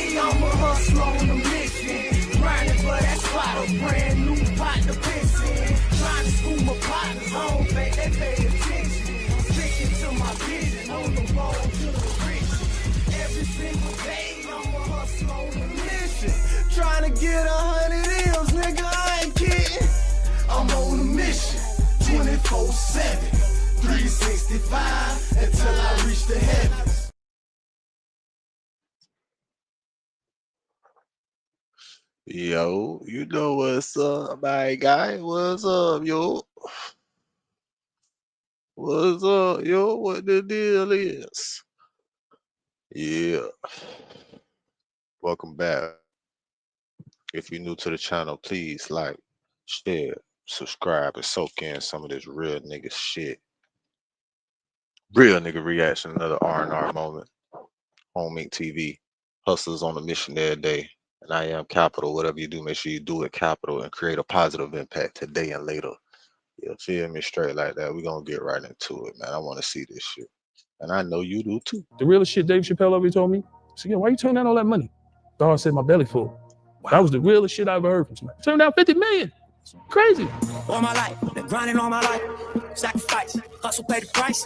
day, I'm a hustler on a mission. Grinding for that spot, a brand new pot to piss in. Trying to school my partners, I don't think they pay attention. I'm sticking to my vision, on the road to the riches. Every single day, I'm a hustler on a mission. Trying to get 100 M's, nigga, I ain't kidding. I'm on a mission, 24/7, 365, until I reach the heavens. Yo, you know what's up, my guy? What's up, yo? What's up, yo? What the deal is? Yeah. Welcome back. If you're new to the channel, please like, share, subscribe, and soak in some of this real nigga shit. Real nigga reaction, another R&R moment. Home Inc. TV. Hustlers on a mission every day. And I am capital. Whatever you do, make sure you do it capital and create a positive impact today and later. You feel me? Straight like that. We're going to get right into it, man. I want to see this shit. And I know you do too. The realest shit Dave Chappelle ever told me. So, yeah, why you turn down all that money? Dog said my belly full. Wow. That was the realest shit I ever heard from somebody. Turn down 50 million. Crazy. All my life, been grinding all my life. Sacrifice, hustle, pay the price.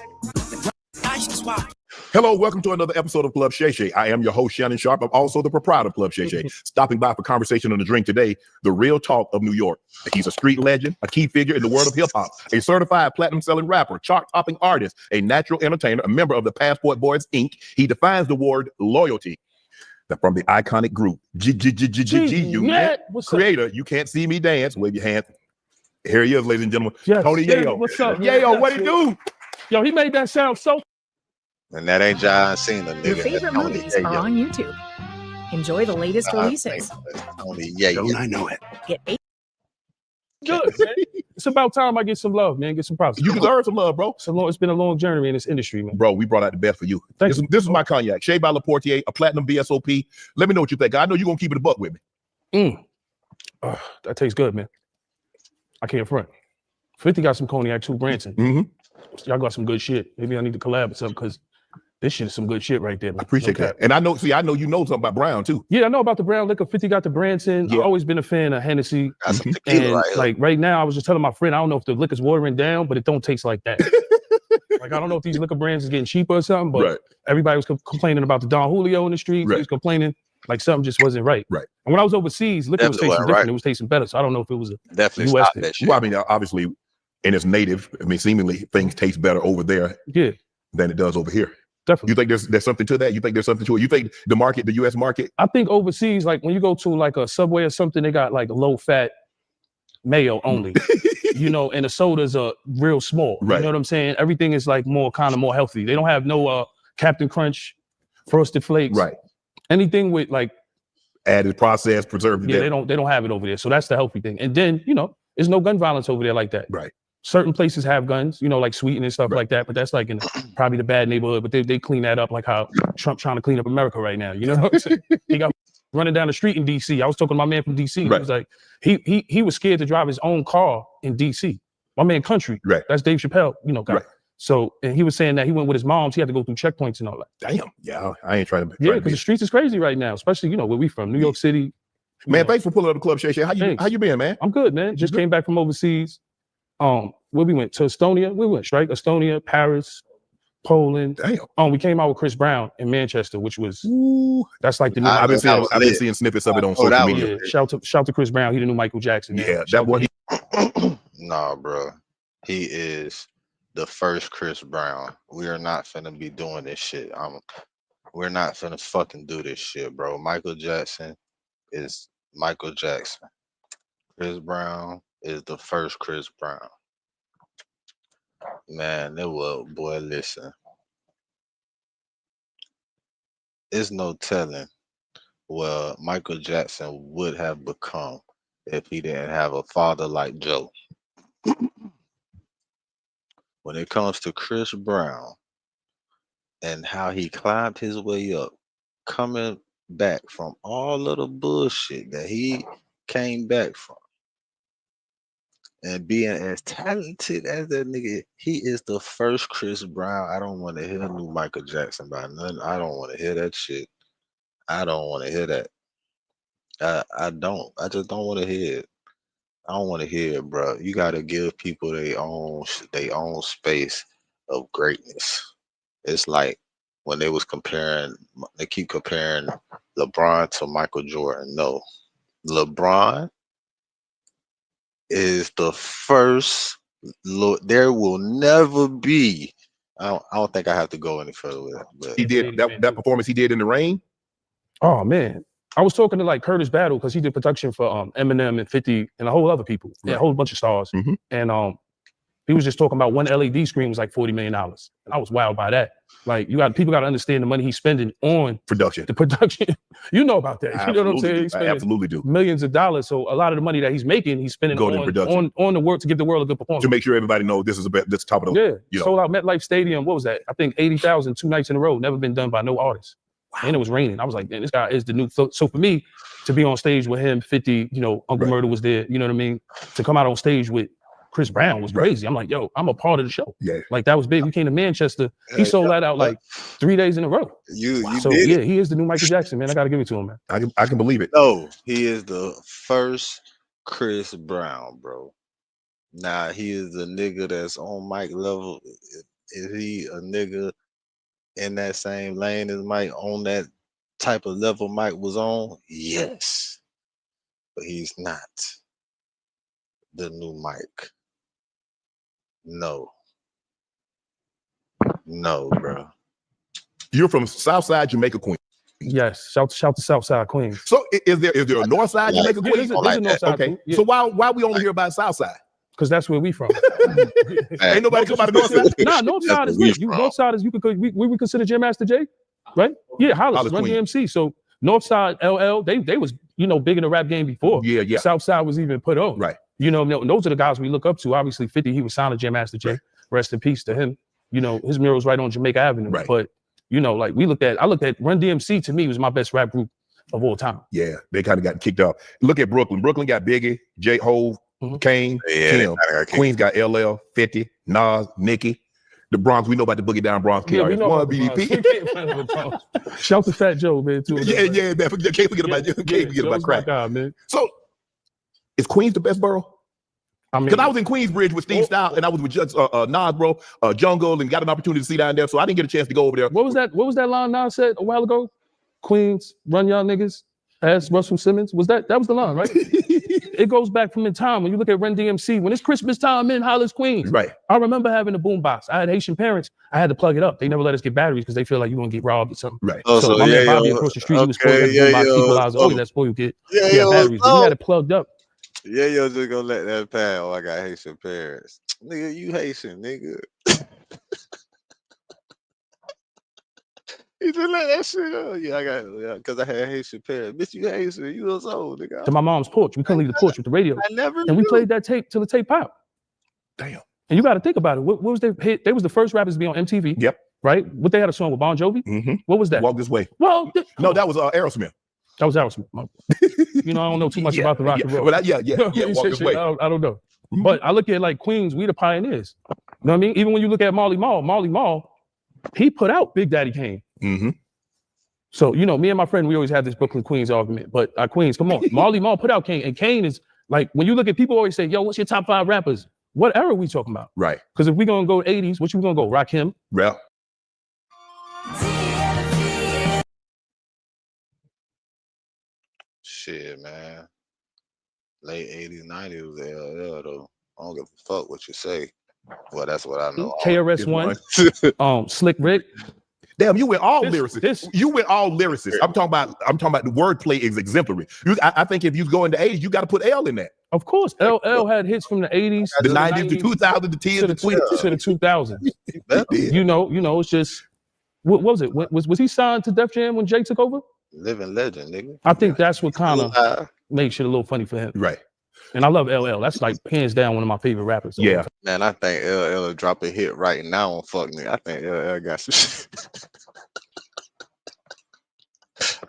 Hello, welcome to another episode of Club Shay Shay. I am your host, Shannon Sharp. I'm also the proprietor of Club Shay Shay. Stopping by for conversation on the drink today, the real talk of New York. He's a street legend, a key figure in the world of hip-hop, a certified platinum-selling rapper, chart-topping artist, a natural entertainer, a member of the Passport Boys, Inc. He defines the word loyalty. From the iconic group, G-Unit, creator, You Can't See Me Dance, wave your hand. Here he is, ladies and gentlemen, yes, Tony Yayo. What's up? Yayo, what he do? Yo, he made that sound so. And that ain't John Cena, nigga. Your favorite movies are on YouTube. Enjoy the latest releases. Tony Yayo. Don't I know it? Get 8. Good, man. It's about time I get some love, man. Get some props. You deserve some love, bro. It's been a long journey in this industry, man. Bro, we brought out the best for you. This is my cognac, Shea by Laportier, a platinum VSOP. Let me know what you think. I know you're gonna keep it a buck with me. That tastes good, man. I can't front. 50 got some cognac too, Branson. Y'all got some good shit. Maybe I need to collab with something because this shit is some good shit right there, man. I appreciate that. And I know you know something about Brown too. Yeah, I know about the brown liquor. 50 got the Branson. Yeah. I've always been a fan of Hennessy. Got some tequila And like right now, I was just telling my friend, I don't know if the liquor's watering down, but it don't taste like that. Like, I don't know if these liquor brands is getting cheaper or something, but everybody was complaining about the Don Julio in the streets. He was complaining like something just wasn't right. And when I was overseas, liquor was tasting different. It was tasting better. So I don't know if it was a definitely US stop that shit. Well, I mean, obviously, in its native, I mean, seemingly things taste better over there than it does over here. Definitely. You think there's something to that? You think there's something to it? You think the market, the US market? I think overseas, like when you go to like a Subway or something, they got like low fat mayo only. You know, and the sodas are real small. You know what I'm saying? Everything is like more healthy. They don't have no Captain Crunch, Frosted Flakes. Anything with like added processed, preserved. Yeah, they don't have it over there. So that's the healthy thing. And then, you know, there's no gun violence over there like that. Certain places have guns, you know, like Sweeten and stuff like that, but that's like in probably the bad neighborhood. But they clean that up like how Trump trying to clean up America right now. You know what I'm saying? He got running down the street in DC. I was talking to my man from DC. He was like, he was scared to drive his own car in DC. My man Country. That's Dave Chappelle, you know, guy. So, and he was saying that he went with his mom. He had to go through checkpoints and all that. Damn. Yeah, I ain't trying to. Yeah, because the streets is crazy right now, especially, you know, where we from, New York City. Man, thanks for pulling up the Club Shay Shay. How you been, man? I'm good, man. Just came back from overseas. Where we went to Estonia. We went straight Estonia, Paris, Poland. Damn. We came out with Chris Brown in Manchester, which was that's like the new. I've been seeing snippets of it on social media. Shout to Chris Brown. He the new Michael Jackson. Yeah, that one. Nah, bro. He is the first Chris Brown. We are not finna be doing this shit. We're not finna fucking do this shit, bro. Michael Jackson is Michael Jackson. Chris Brown is the first Chris Brown. Man, boy, listen. There's no telling what Michael Jackson would have become if he didn't have a father like Joe. When it comes to Chris Brown and how he climbed his way up, coming back from all of the bullshit that he came back from, and being as talented as that nigga, he is the first Chris Brown. I don't want to hear new Michael Jackson by none. I don't want to hear that shit. I don't want to hear that. I don't. I just don't want to hear it. I don't want to hear it, bro. You got to give people their own space of greatness. It's like when they keep comparing LeBron to Michael Jordan. No, LeBron is the first. There will never be. I don't think I have to go any further with it. But He did that performance he did in the rain. Oh man, I was talking to like Curtis Battle because he did production for Eminem and 50 and a whole other people, and a whole bunch of stars. And he was just talking about one LED screen was like $40 million. And I was wowed by that. Like people got to understand the money he's spending on production. The production, you know about that. You know what I'm saying? I absolutely do. Millions of dollars. So a lot of the money that he's making, he's spending on the work to give the world a good performance. To make sure everybody knows this is top of the sold out MetLife Stadium. What was that? I think 80,000 2 nights in a row. Never been done by no artist. Wow. And it was raining. I was like, man, this guy is the new. So for me to be on stage with him, 50, Uncle Murder was there. You know what I mean? To come out on stage with Chris Brown was crazy. I'm like, yo, I'm a part of the show. Yeah. Like that was big. We came to Manchester. He sold that out like 3 days in a row. He is the new Michael Jackson, man. I got to give it to him, man. I can believe it. No, he is the first Chris Brown, bro. Now he is the nigga that's on Mike level. Is he a nigga in that same lane as Mike, on that type of level Mike was on? Yes. But he's not the new Mike. No, bro. You're from Southside Jamaica, Queens. Yes, shout to Southside Queens. So is there a North Side Jamaica, Queens? There's a North Side. Okay. Yeah. So why we only hear about Southside? Because that's where we from. Ain't nobody come out of North Side. Nah, North Side is lit. North Side is we consider Jam Master Jay, right? Yeah, Hollis, Run DMC. So North Side, LL, they was big in the rap game before. Yeah. Southside was even put on. Right. Those are the guys we look up to. Obviously, 50, he was signed to Jam Master Jay. Right. Rest in peace to him. His mural's right on Jamaica Avenue. Right. But like I looked at Run DMC. To me was my best rap group of all time. Yeah, they kind of got kicked off. Look at Brooklyn. Brooklyn got Biggie, J. Hove, Kane, Kim. Queens got LL, 50, Nas, Nicki. The Bronx, we know about the Boogie Down Bronx. KRS-One, BDP. Shout to Fat Joe, man. Too. Yeah, man. Can't forget about crack. God, man. So, is Queens the best borough? I mean, because I was in Queensbridge with Steve Style, and I was with Judge Nas, bro, Jungle, and got an opportunity to see down there. So I didn't get a chance to go over there. What was that line Nas said a while ago? Queens, run y'all niggas. Ask Russell Simmons. That was the line, right? It goes back from the time when you look at Run DMC. When it's Christmas time in Hollis, Queens. Right. I remember having a boombox. I had Haitian parents. I had to plug it up. They never let us get batteries because they feel like you're gonna get robbed or something. Right. So my man Bobby across the street, he was supposed to get a boombox equalizer. Oh, that spoiled kid. Yeah, batteries. But we had it plugged up. Yeah, yo, just gonna let that pass. Oh, I got Haitian parents. Nigga, you Haitian, nigga. You just let that shit go. Yeah, because I had Haitian parents. Bitch, you Haitian. You was old, nigga. To my mom's porch. We couldn't leave the porch with the radio. And we played that tape till the tape popped. Damn. And you got to think about it. What was their hit? They was the first rappers to be on MTV. Yep. Right? What they had a song with Bon Jovi? Mm-hmm. What was that? Walk This Way. Well, no, that was Aerosmith. That was Aerosmith. I don't know too much about the rock and roll. Well, yeah. Walk This Way. I don't know. But I look at like Queens, we the pioneers. You know what I mean? Even when you look at Marley Marl, he put out Big Daddy Kane. Mm-hmm. So, me and my friend, we always have this Brooklyn Queens argument. But Queens, come on. Marley Marl put out Kane. And Kane is like, when you look at people always say, yo, what's your top 5 rappers? What era are we talking about? Right. Because if we're going to go 80s, what you going to go? Rakim? Rap. Shit, man. Late 80s, 90s was LL, though. I don't give a fuck what you say. Well, that's what I know. KRS-One, Slick Rick. Damn, you went all lyricists. You went all lyricists. I'm talking about the wordplay is exemplary. I think if you go into 80s, you got to put L in that. Of course, LL had hits from the 80s, the 90s, the 2000s, the 10s, the 20s, to the 2000s. It's just what was it? Was he signed to Def Jam when Jay took over? Living legend, nigga. I think that's what kind of makes it a little funny for him. Right. And I love LL. That's like hands down one of my favorite rappers. Yeah. Man, I think LL drop a hit right now on Fuck Nigga. I think LL got some shit.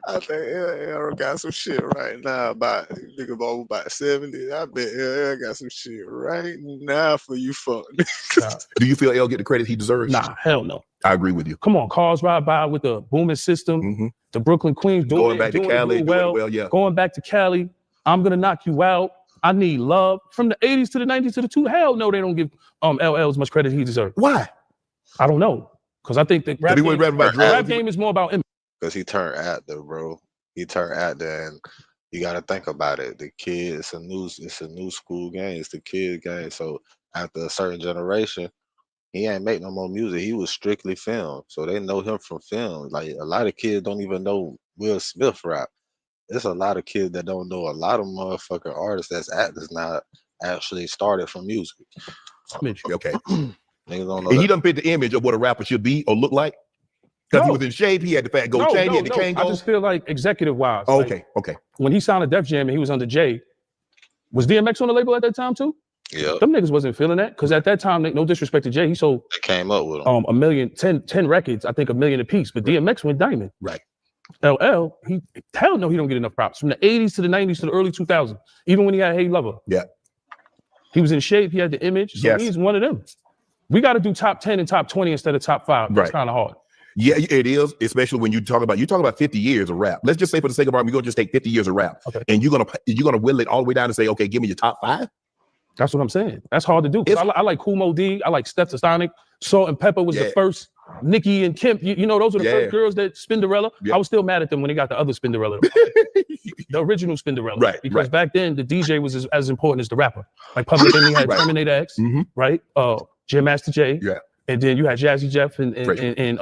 I think LL got some shit right now about 70. I bet LL got some shit right now for you fuck niggas. Do you feel L get the credit he deserves? Nah, hell no. I agree with you. Come on, cars ride by with the booming system. Mm-hmm. the Brooklyn Queens Going back to Cali, doing it well, yeah. Going back to Cali, I'm gonna knock you out. I need love. From the 80s to the 90s to the 2000s, hell no, they don't give LL as much credit as he deserves. Why? I don't know. Because I think the rap game is more about him. Because he turned actor, bro. He turned actor, and you got to think about it. The kid, it's a new school game. It's the kid game. So after a certain generation, he ain't make no more music. He was strictly film. So they know him from film. Like a lot of kids don't even know Will Smith rap. There's a lot of kids that don't know a lot of motherfucking artists that's actors now actually started from music. Okay. Niggas don't know. And he doesn't fit the image of what a rapper should be or look like. Because he was in shape, he had the fat gold chain, he had the chain gold. I just feel like executive wise. Oh, okay, okay. When he signed a Def Jam and he was under Jay, was DMX on the label at that time too? Yeah. Them niggas wasn't feeling that. Because at that time, no disrespect to Jay, he sold they came up with him. 10 records, I think $1 million a piece. But DMX went diamond. Right. LL, he don't get enough props. From the 80s to the 90s to the early 2000s, even when he had Hey Lover. Yeah. He was in shape, he had the image. So he's one of them. We got to do top 10 and top 20 instead of top 5. Right. It's kind of hard. Yeah, it is, especially when you talk about 50 years of rap. Let's just say for the sake of argument, we're gonna just take 50 years of rap. Okay. And you're gonna whittle it all the way down and say, okay, give me your top 5. That's what I'm saying. That's hard to do. I like Kool Moe Dee, I like Steph Sonic. Salt and Pepper was the first. Nicki and Kim, you know, those were the first girls that Spinderella. I was still mad at them when they got the other Spinderella. The original Spinderella. Right. Because back then the DJ was as important as the rapper. Like Public Enemy had Terminator X, right? Jam Master Jay. Yeah. And then you had Jazzy Jeff and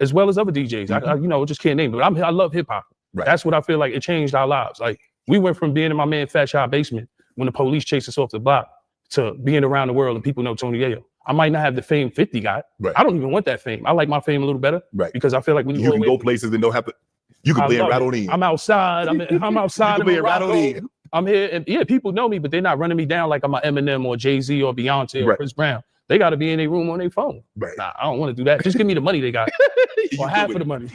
as well as other DJs. I just can't name it. But I love hip hop. Right. That's what I feel like it changed our lives. Like we went from being in my man Fat Shop basement when the police chased us off the block to being around the world and people know Tony Yayo. I might not have the fame 50 got. Right. I don't even want that fame. I like my fame a little better. Right. Because I feel like when you can go places and don't have to. You can blend right on in. I'm outside. I'm outside. You can right on in. I'm here, and people know me, but they're not running me down like I'm a Eminem or Jay-Z or Beyonce or Chris Brown. They got to be in their room on their phone. Right. Nah, I don't want to do that. Just give me the money they got. Or half of the money.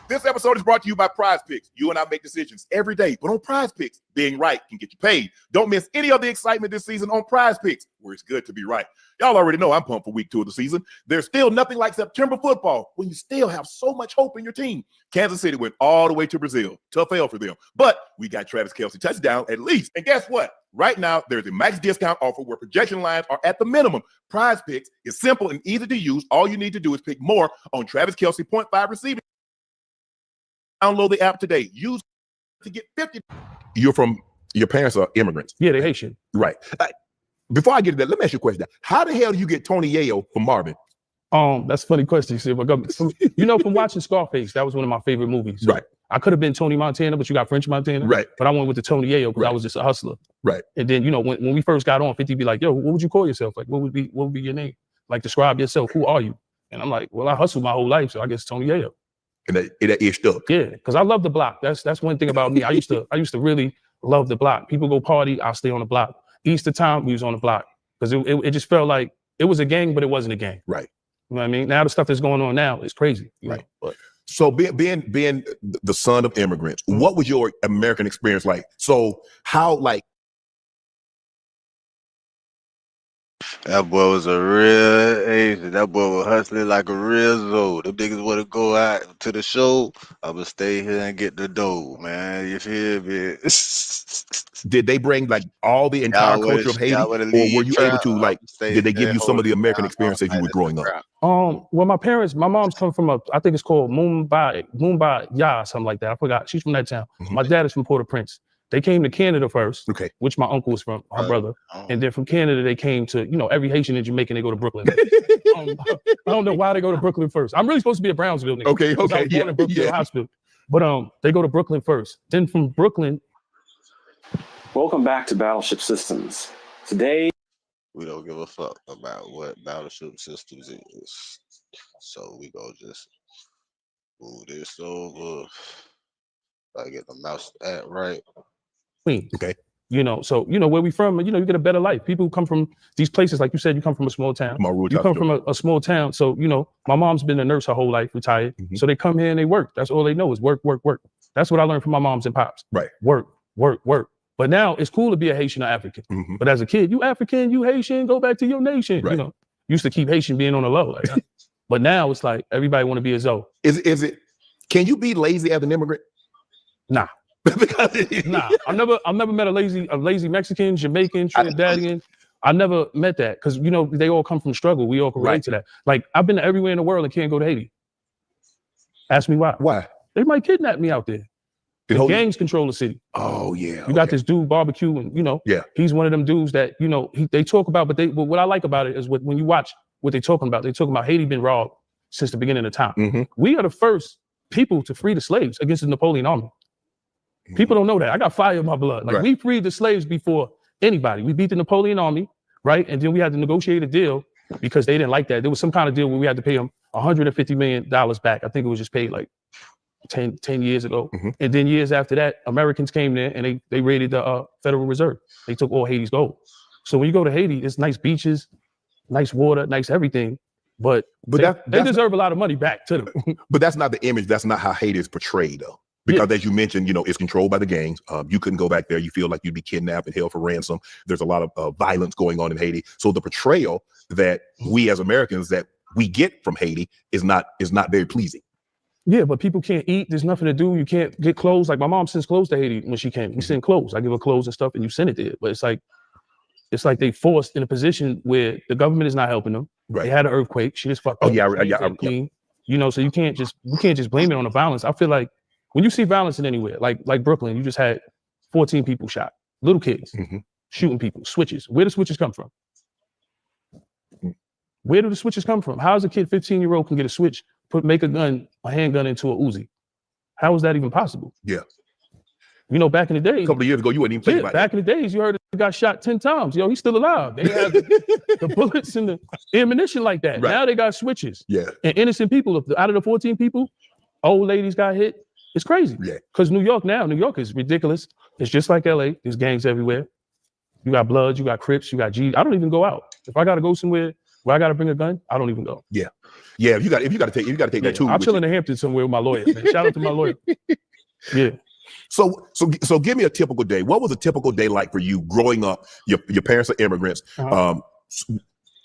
This episode is brought to you by Prize Picks. You and I make decisions every day, but on Prize Picks, being right can get you paid. Don't miss any of the excitement this season on Prize Picks, where it's good to be right. Y'all already know I'm pumped for week 2 of the season. There's still nothing like September football when you still have so much hope in your team. Kansas City went all the way to Brazil. Tough L for them. But we got Travis Kelce touchdown at least. And guess what? Right now, there's a max discount offer where projection lines are at the minimum. Prize Picks is simple and easy to use. All you need to do is pick more on Travis Kelce 0.5 receiving. Download the app today. Use to get 50. Your parents are immigrants. Yeah, they're Haitian. Right. Before I get to that, let me ask you a question. How the hell do you get Tony Yayo from Marvin? That's a funny question. From watching Scarface, that was one of my favorite movies. Right. I could have been Tony Montana, but you got French Montana. Right. But I went with the Tony Yayo because I was just a hustler. Right. And then, when we first got on, 50 be like, yo, what would you call yourself? Like, what would be your name? Like, describe yourself. Who are you? And I'm like, well, I hustled my whole life, so I guess Tony Yayo. And it itched up. Yeah, because I love the block. That's one thing about me. I used to really love the block. People go party, I'll stay on the block. Easter time, we was on the block. Because it just felt like it was a gang, but it wasn't a gang. Right. You know what I mean? Now the stuff that's going on now is crazy. Right. But so being the son of immigrants, what was your American experience like? So how that boy was a real Asian. That boy was hustling like a real Zoe. The niggas want to go out to the show. I'm going to stay here and get the dough, man. You feel me? Did they bring like all the entire culture of Haiti? Or were you able to did they give you some of the American experience as you were growing up? Well, my mom's come from I think it's called Mumbai, something like that. I forgot. She's from that town. Mm-hmm. My dad is from Port-au-Prince. They came to Canada first, which my uncle was from, my brother. And then from Canada, they came to, every Haitian and Jamaican, they go to Brooklyn. I don't know why they go to Brooklyn first. I'm really supposed to be a Brownsville nigga. Okay. I was born in Brooklyn Hospital. But they go to Brooklyn first. Then from Brooklyn. Welcome back to Battleship Systems. Today, we don't give a fuck about what Battleship Systems is. So we go just move this over. I get the mouse at right. Queen. Okay. So where we from, you get a better life. People who come from these places, like you said, you come from a small town. You come from a small town. So, my mom's been a nurse her whole life, retired. Mm-hmm. So they come here and they work. That's all they know is work, work, work. That's what I learned from my moms and pops. Right. Work, work, work. But now it's cool to be a Haitian or African. Mm-hmm. But as a kid, you African, you Haitian, go back to your nation. Right. Used to keep Haitian being on the low. But now it's like everybody want to be a Zoe. Is it Can you be lazy as an immigrant? Nah. Nah. I've never met a lazy Mexican, Jamaican, Trinidadian. I never met that because you know they all come from struggle. We all can relate to that. Like I've been everywhere in the world and can't go to Haiti. Ask me why. Why? They might kidnap me out there. The gangs control the city. Oh yeah. You got this dude barbecue, and you know, he's one of them dudes that you know they talk about. But what I like about it is when you watch what they're talking about. They're talking about Haiti been robbed since the beginning of time. Mm-hmm. We are the first people to free the slaves against the Napoleon army. Mm-hmm. People don't know that. I got fire in my blood. Like we freed the slaves before anybody. We beat the Napoleon army, right? And then we had to negotiate a deal because they didn't like that. There was some kind of deal where we had to pay them $150 million back. I think it was just paid like 10 years ago. Mm-hmm. And then years after that, Americans came there and they raided the Federal Reserve. They took all Haiti's gold. So when you go to Haiti, it's nice beaches, nice water, nice everything. But they deserve a lot of money back to them. But that's not the image. That's not how Haiti is portrayed, though. Because as you mentioned, you know, it's controlled by the gangs. You couldn't go back there. You feel like you'd be kidnapped and held for ransom. There's a lot of violence going on in Haiti. So the portrayal that we as Americans that we get from Haiti is not very pleasing. Yeah, but people can't eat. There's nothing to do. You can't get clothes. Like my mom sends clothes to Haiti when she came. We send clothes. I give her clothes and stuff, and you send it there. But it's like they forced in a position where the government is not helping them. Right. They had an earthquake. She just fucked up. Clean. You know, so you can't just blame it on the violence. I feel like when you see violence in anywhere, like Brooklyn, you just had 14 people shot, little kids shooting people, switches. Where do switches come from? Where do the switches come from? How is a kid 15-year-old can get a switch, make a handgun into a Uzi? How is that even possible? Yeah. You know, back in the day, a couple of years ago, you wouldn't even think about back in the days, you heard he got shot 10 times. Yo, he's still alive. They have the bullets and the ammunition like that. Right. Now they got switches. Yeah. And innocent people, out of the 14 people, old ladies got hit. It's crazy. Yeah. Because New York is ridiculous. It's just like LA. There's gangs everywhere. You got Bloods, you got Crips, you got G's. I don't even go out. If I got to go somewhere where I got to bring a gun, I don't even go. Yeah. Yeah. If you got to take that too. I'll chill in the Hamptons somewhere with my lawyer, man. Shout out to my lawyer. Yeah. So give me a typical day. What was a typical day like for you growing up? Your parents are immigrants.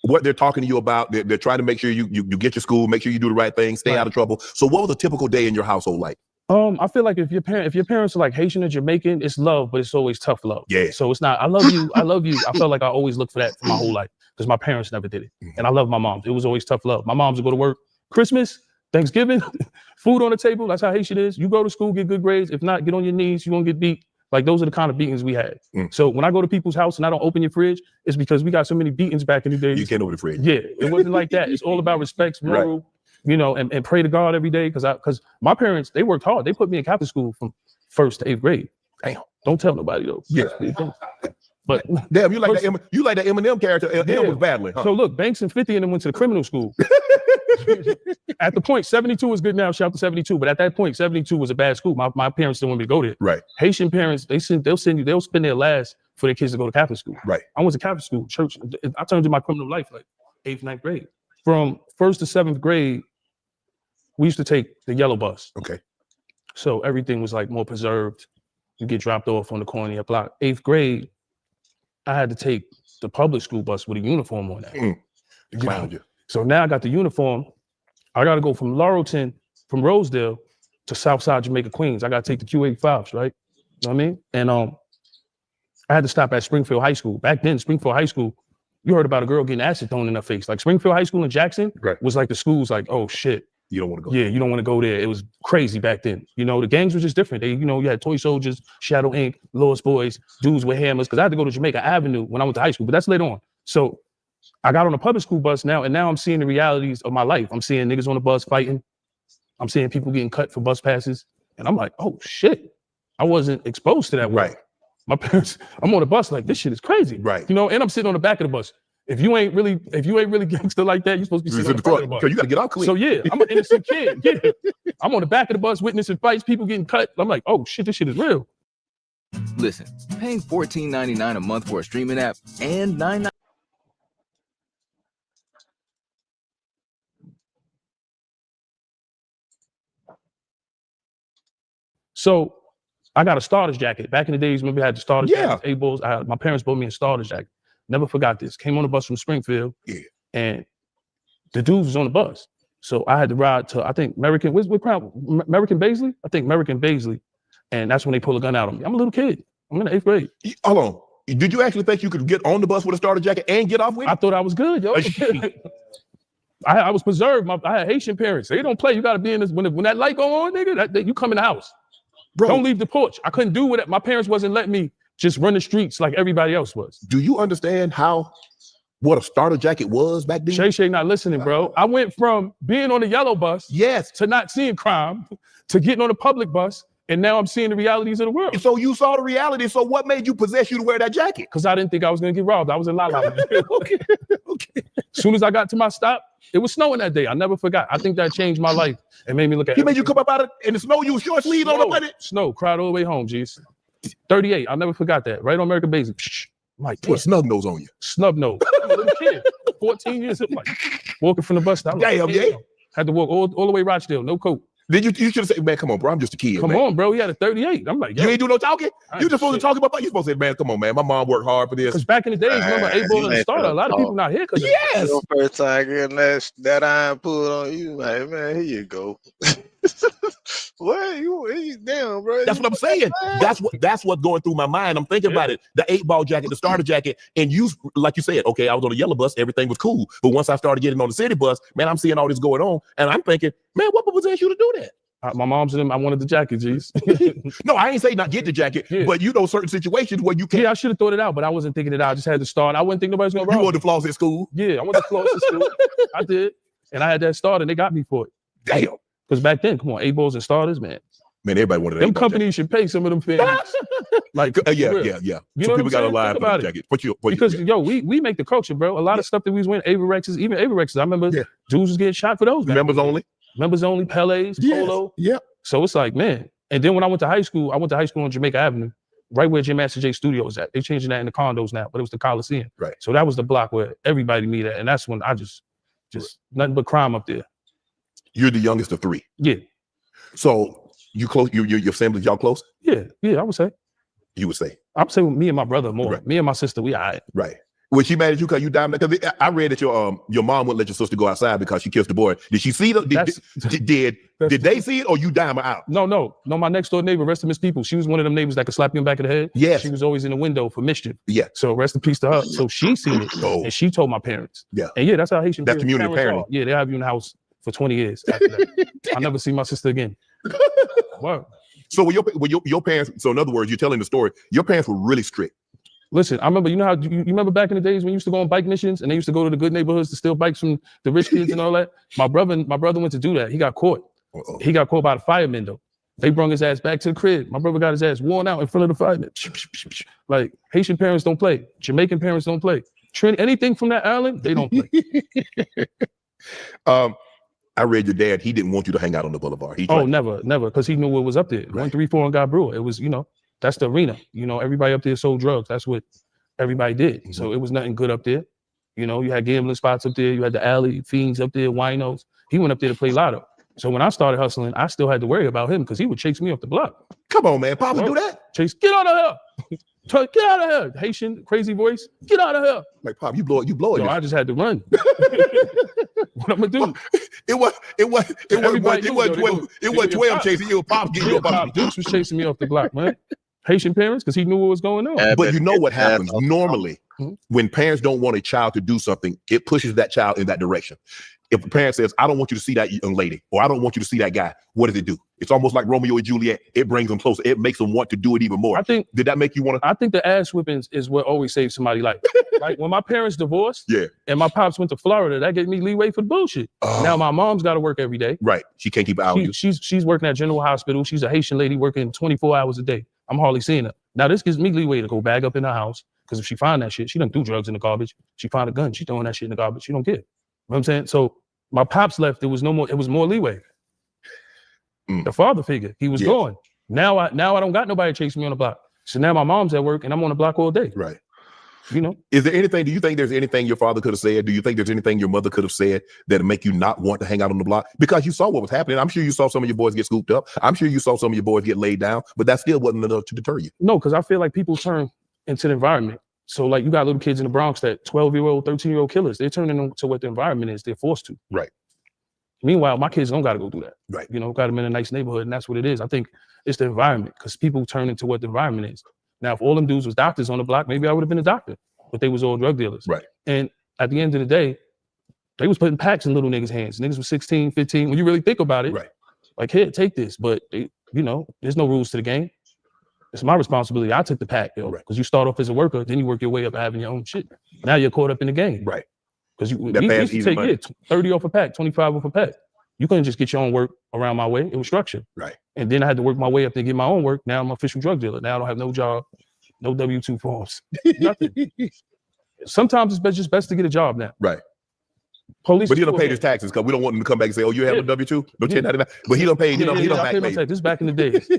What they're talking to you about, they're trying to make sure you get your school, make sure you do the right thing, stay out of trouble. So what was a typical day in your household like? I feel like if your parents are like Haitian or Jamaican, it's love, but it's always tough love. Yeah. So it's not, I love you. I felt like I always looked for that for my whole life because my parents never did it. And I love my mom. It was always tough love. My mom's would go to work, Christmas, Thanksgiving, food on the table. That's how Haitian is. You go to school, get good grades. If not, get on your knees. You won't get beat. Like those are the kind of beatings we had. So when I go to people's house and I don't open your fridge, it's because we got so many beatings back in the day. You can't open the fridge. Yeah, it wasn't like that. It's all about respect, moral, right. You know, and pray to God every day. Because my parents, they worked hard. They put me in Catholic school from 1st to 8th grade. Damn. Don't tell nobody though. Yeah. But damn, you like that Eminem character. Eminem was battling. Huh? So look, Banks and 50 and them went to the criminal school. At the point, 72 is good now. Shout out to 72. But at that point, 72 was a bad school. My parents didn't want me to go there. Right. Haitian parents, they'll spend their last for their kids to go to Catholic school. Right. I went to Catholic school, church. I turned to my criminal life like 8th, 9th grade. From 1st to 7th grade, we used to take the yellow bus. Okay. So everything was like more preserved. You get dropped off on the corner of your block. 8th grade, I had to take the public school bus with a uniform on that. So now I got the uniform. I got to go from Laurelton, from Rosedale to Southside Jamaica, Queens. I got to take the Q85s, right? You know what I mean? And I had to stop at Springfield High School. Back then, Springfield High School, you heard about a girl getting acid thrown in her face. Like Springfield High School in Jackson was like the schools like, oh shit. You don't want to go. Yeah, you don't want to go there. It was crazy back then. You know, the gangs were just different. They, you know, you had Toy Soldiers, Shadow Inc., Lost Boys, dudes with hammers. Because I had to go to Jamaica Avenue when I went to high school, but that's later on. So I got on a public school bus now, and now I'm seeing the realities of my life. I'm seeing niggas on the bus fighting. I'm seeing people getting cut for bus passes. And I'm like, oh shit. I wasn't exposed to that. Right. My parents, I'm on the bus like, this shit is crazy. Right. You know, and I'm sitting on the back of the bus. If you ain't really gangster like that, you're supposed to be sitting on the front of the bus. You gotta get out clean. So yeah, I'm an innocent kid. Yeah. I'm on the back of the bus witnessing fights, people getting cut. I'm like, oh shit, this shit is real. Listen, paying $14.99 a month for a streaming app and $9.99. So I got a starter's jacket. Back in the days, remember I had the starter's jacket, A-balls. My parents bought me a starter's jacket. Never forgot this. Came on the bus from Springfield. Yeah. And the dudes was on the bus. So I had to ride to, I think, American Baisley? I think American Baisley. And that's when they pull a gun out on me. I'm a little kid. I'm in the 8th grade. Hold on. Did you actually think you could get on the bus with a starter jacket and get off with it? I thought I was good, yo. I was preserved. I had Haitian parents. They don't play. You got to be in this. When that light go on, nigga, you come in the house. Bro, don't leave the porch. I couldn't do it. My parents wasn't letting me just run the streets like everybody else was. Do you understand what a starter jacket was back then? Shay not listening, bro. I went from being on the yellow bus to not seeing crime to getting on the public bus, and now I'm seeing the realities of the world. So you saw the reality. So what made you possess you to wear that jacket? Because I didn't think I was going to get robbed. I was in La La. Okay. As soon as I got to my stop, it was snowing that day. I never forgot. I think that changed my life and made me look at it. He made you come up out of in the snow, you short sleeve on up in it? Snow, cried all the way home, G's. 38, I'll never forgot that. Right on American Basic. I'm like, put snub nose on you. Snub nose. I'm a little kid, 14 years old. Like, walking from the bus stop. Damn, yeah. Had to walk all the way Rochdale, no coat. You should have said, man, come on, bro. I'm just a kid. Come on, bro. He had a 38. I'm like, yo. You ain't do no talking? You just supposed to talk about, you supposed to say, man, come on, man. My mom worked hard for this. Because back in the days, remember, A-Ball and the starter, a lot of people not here. Yes. Your first time getting that iron pulled on you, like, man, here you go. What? You damn, bro. That's what I'm saying. That's what's going through my mind. I'm thinking about it. The 8-ball jacket, the starter jacket, and you, like you said, okay, I was on the yellow bus, everything was cool. But once I started getting on the city bus, man, I'm seeing all this going on, and I'm thinking, man, what possessed you to do that? My mom's and them, I wanted the jacket, G's. No, I ain't say not get the jacket, but you know certain situations where you can't. Yeah, I should have thought it out, but I wasn't thinking it out. I just had to start. I wouldn't think nobody's gonna rob. You wanted to floss at school? Yeah, I wanted to floss at school. I did, and I had that start, and they got me for it. Damn. Because back then, come on, 8-balls and starters, man. Man, everybody wanted them companies should pay some of them families. Like, yeah. You So know people got to lie about it. Because yo, we make the culture, bro. A lot of stuff that we was winning, Averexes, even Averexes. I remember dudes was getting shot for those. Members only, Pele's, Polo. Yeah. So it's like, man. And then when I went to high school on Jamaica Avenue, right where Jim Master J Studio was at. They changing that into condos now, but it was the Coliseum. Right. So that was the block where everybody meet at, and that's when I just nothing but crime up there. You're the youngest of 3. Yeah. So you close? Your family, y'all close? Yeah. I would say. You would say. I would say with me and my brother more. Right. Me and my sister, we all right. Right. Was she mad at you because you died? Because I read that your mom wouldn't let your sister go outside because she kissed the boy. Did she see it? Did they see it or you dime her out? No. My next door neighbor, rest in peace people. She was one of them neighbors that could slap you in the back of the head. Yes. She was always in the window for mischief. Yeah. So rest in peace to her. So she seen it and she told my parents. Yeah. And that's how Haitian That's community parenting. Yeah, they have you in the house for 20 years after that. I'll never see my sister again. Wow. So when your parents, so in other words, you're telling the story, your parents were really strict. Listen, I remember, you know how you remember back in the days when you used to go on bike missions and they used to go to the good neighborhoods to steal bikes from the rich kids and all that? My brother went to do that. He got caught. Uh-oh. He got caught by the firemen though. They brung his ass back to the crib. My brother got his ass worn out in front of the firemen. Like Haitian parents don't play. Jamaican parents don't play. Anything from that island, they don't play. I read your dad, he didn't want you to hang out on the boulevard. Never, because he knew what was up there. Right. 134 and God Brewer. It was, that's the arena. Everybody up there sold drugs. That's what everybody did. Mm-hmm. So it was nothing good up there. You had gambling spots up there. You had the alley fiends up there, winos. He went up there to play lotto. So when I started hustling, I still had to worry about him because he would chase me off the block. Come on, man. Papa do that? Chase, get out of here. Get out of here. Haitian, crazy voice. Get out of here. Like, Pop, you blow it. No, I just had to run. What I'm gonna do? It was 12 chasing you. Pop getting you. Pop Dukes was chasing me off the block, man. Haitian parents, because he knew what was going on. But you know what happens normally when parents don't want a child to do something, it pushes that child in that direction. If a parent says, I don't want you to see that young lady, or I don't want you to see that guy, what does it do? It's almost like Romeo and Juliet. It brings them closer. It makes them want to do it even more. Did that make you want to? I think the ass whippings is what always saves somebody's life. Like when my parents divorced, and my pops went to Florida, that gave me leeway for the bullshit. Now my mom's got to work every day. Right. She can't keep an eye on you. She's working at General Hospital. She's a Haitian lady working 24 hours a day. I'm hardly seeing her. Now this gives me leeway to go bag up in her house, because if she find that shit, she done threw drugs in the garbage. She find a gun, she throwing that shit in the garbage. She don't care. You know what I'm saying? So my pops left. It was more leeway. The father figure, he was gone. Now I don't got nobody chasing me on the block. So now my mom's at work and I'm on the block all day. Right. Is there anything, do you think there's anything your father could have said? Do you think there's anything your mother could have said that'll make you not want to hang out on the block? Because you saw what was happening. I'm sure you saw some of your boys get scooped up. I'm sure you saw some of your boys get laid down, but that still wasn't enough to deter you. No, because I feel like people turn into the environment. So like you got little kids in the Bronx that 12-year-old, 13-year-old killers, they're turning into what the environment is. They're forced to. Right. Meanwhile, my kids don't got to go through that. Right. You know, got them in a nice neighborhood, and that's what it is. I think it's the environment, because people turn into what the environment is. Now, if all them dudes was doctors on the block, maybe I would have been a doctor, but they was all drug dealers. Right. And at the end of the day, they was putting packs in little niggas' hands. Niggas was 16, 15. When you really think about it, Right. like, here, take this. But, they, you know, there's no rules to the game. It's my responsibility. I took the pack, yo, because you start off as a worker, then you work your way up having your own shit. Now you're caught up in the game. Right. Because we That used fast, to easy money. take 30 off a pack, 25 off a pack. You couldn't just get your own work around my way. It was structured. Right. And then I had to work my way up to get my own work. Now I'm an official drug dealer. Now I don't have no job, no W-2 forms, nothing. Sometimes it's just best to get a job now. Right. Police, But he don't pay his taxes because we don't want him to come back and say, "Oh, you have a W-2, no 1099." But he don't pay. He don't I back pay my pay. tax. This is back in the days.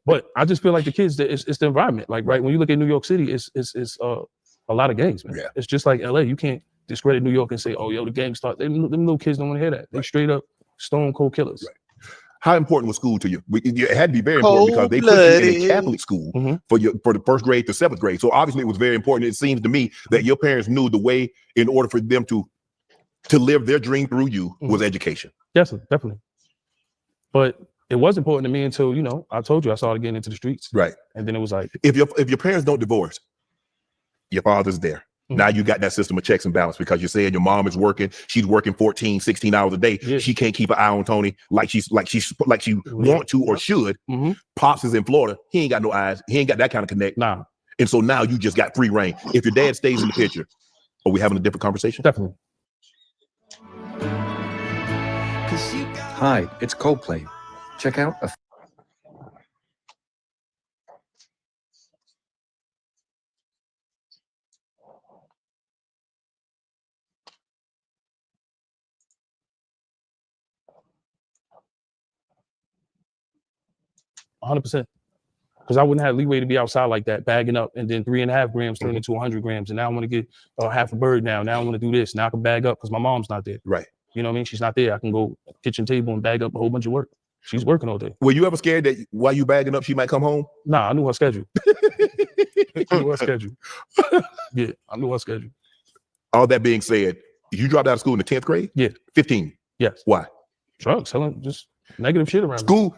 But I just feel like the kids, it's the environment. Like, right, when you look at New York City, it's a lot of gangs, man. Yeah. It's just like LA. You can't discredit New York and say, "Oh, yo, the gang start." Them little kids don't want to hear that. They straight up stone cold killers. Right. How important was school to you? It had to be very important because they put you in a Catholic school for the first grade to seventh grade. So obviously it was very important. It seems to me that your parents knew the way in order for them to live their dream through you was education. Yes, definitely. But it was important to me until, you know, I told you I started getting into the streets. Right. And then it was like, if your parents don't divorce, your father's there. Now you got that system of checks and balance because you're saying your mom is working, she's working 14, 16 hours a day. Yeah. She can't keep an eye on Tony like she want to or should. Pops is in Florida. He ain't got no eyes. He ain't got that kind of connect. Nah. And so now you just got free reign. If your dad stays in the picture, are we having a different conversation? Definitely. Hi, it's Coldplay. Check out a 100%. Because I wouldn't have leeway to be outside like that, bagging up, and then 3.5 grams turned into 100 grams. And now I want to get half a bird now. Now I want to do this. Now I can bag up because my mom's not there. Right. You know what I mean? She's not there. I can go kitchen table and bag up a whole bunch of work. She's working all day. Were you ever scared that while you bagging up, she might come home? Nah, I knew her schedule. I knew her schedule. Yeah, I knew her schedule. All that being said, you dropped out of school in the 10th grade? Yeah. 15? Yes. Why? Drugs, selling just negative shit around. School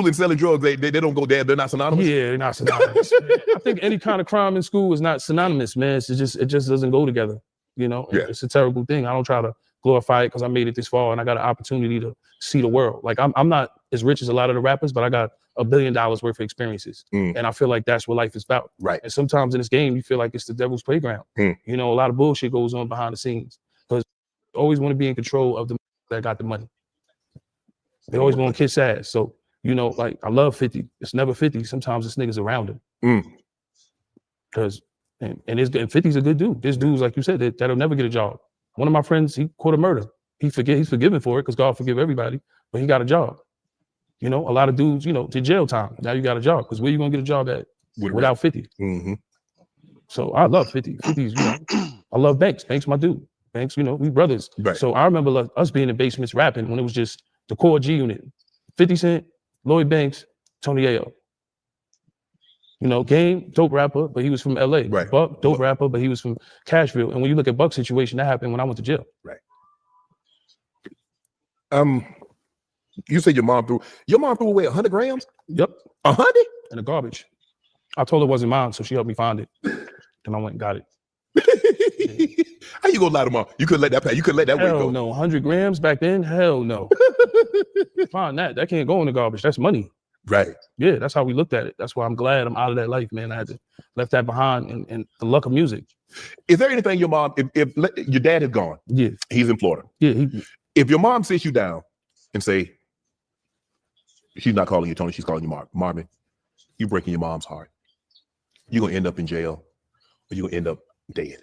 and selling drugs, they don't go there. They're not synonymous? Yeah, they're not synonymous. I think any kind of crime in school is not synonymous, man. It just doesn't go together. You know, Yeah. It's a terrible thing. I don't try to glorify it because I made it this far and I got an opportunity to see the world. Like I'm not as rich as a lot of the rappers, but I got $1 billion worth of experiences. And I feel like that's what life is about. Right. And sometimes in this game, you feel like it's the devil's playground. You know, a lot of bullshit goes on behind the scenes because you always want to be in control of the that got the money. They always want to kiss ass. So, you know, like I love 50. It's never 50. Sometimes it's niggas around him. Because and 50's a good dude. There's dudes, like you said, that'll never get a job. One of my friends, he caught a murder. He's forgiven for it because God forgive everybody, but he got a job. You know, a lot of dudes, you know, did jail time. Now you got a job because where you gonna get a job at without 50? So I love 50. 50's, you know, I love Banks. Banks, my dude. Banks, you know, we brothers. Right. So I remember us being in basements rapping when it was just the core G unit. 50 Cent, Lloyd Banks, Tony Yayo. You know, Game, dope rapper, but he was from LA. Right. Buck, dope rapper, but he was from Cashville. And when you look at Buck's situation, that happened when I went to jail. Right. You said your mom threw away 100 grams? Yep. 100? In the garbage. I told her it wasn't mine, so she helped me find it. Then I went and got it. How you gonna lie to mom? You couldn't let that pass. You couldn't let that weight go. Hell no. 100 grams back then? Hell no. Find that. That can't go in the garbage. That's money. Right. Yeah, that's how we looked at it. That's why I'm glad I'm out of that life, man. I had to left that behind and the luck of music. Is there anything your mom, if your dad is gone, yeah, he's in Florida. Yeah, if your mom sits you down and say, she's not calling you Tony, she's calling you Marvin, you're breaking your mom's heart. You're gonna end up in jail or you're gonna end up dead.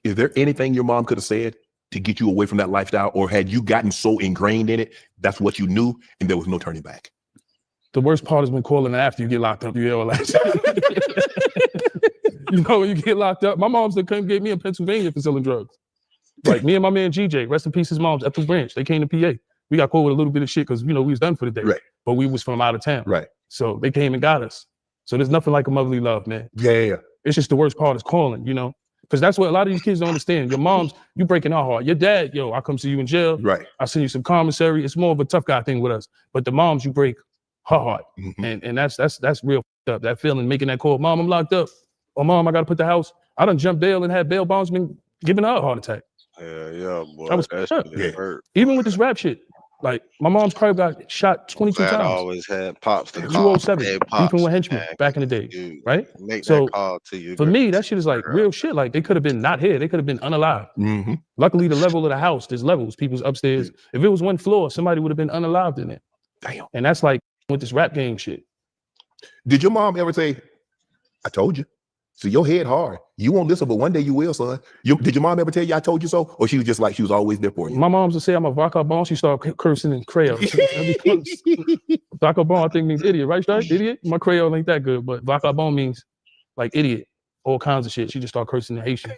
Is there anything your mom could have said to get you away from that lifestyle, or had you gotten so ingrained in it, that's what you knew and there was no turning back? The worst part is when calling after you get locked up, you hear all that. You know, when you get locked up, my mom still came get me in Pennsylvania for selling drugs. Like me and my man GJ, rest in peace, his mom's Ethel Branch. They came to PA. We got caught with a little bit of shit because, you know, we was done for the day. Right. But we was from out of town. Right. So they came and got us. So there's nothing like a motherly love, man. Yeah. It's just the worst part is calling, you know. Because that's what a lot of these kids don't understand. Your mom's, you breaking our heart. Your dad, yo, I come see you in jail. Right. I send you some commissary. It's more of a tough guy thing with us. But the moms, you break her heart. And that's real up. That feeling, making that call, Mom, I'm locked up. Or Mom, I gotta put the house. I done jumped bail and had bail bondsmen giving her a heart attack. Yeah, boy. I was hurt. Even with this rap shit. Like my mom's crib got shot 22 times. I always had pops to 207, beefing with henchmen back in the day, right? Make so that call to you. For me, that shit is like real shit. Like they could have been not here. They could have been unalived. Luckily, the level of the house, there's levels. People's upstairs. If it was one floor, somebody would have been unalived in it. Damn. And that's like with this rap game shit. Did your mom ever say, I told you? So your head hard. You won't listen, but one day you will, son. Did your mom ever tell you I told you so? Or she was just like, she was always there for you? My mom's would say I'm a vagabond. She started cursing in Creole. Vagabond, I think, means idiot, right, Strike? Idiot? My Creole ain't that good, but vagabond means like idiot. All kinds of shit. She just started cursing in Haitian.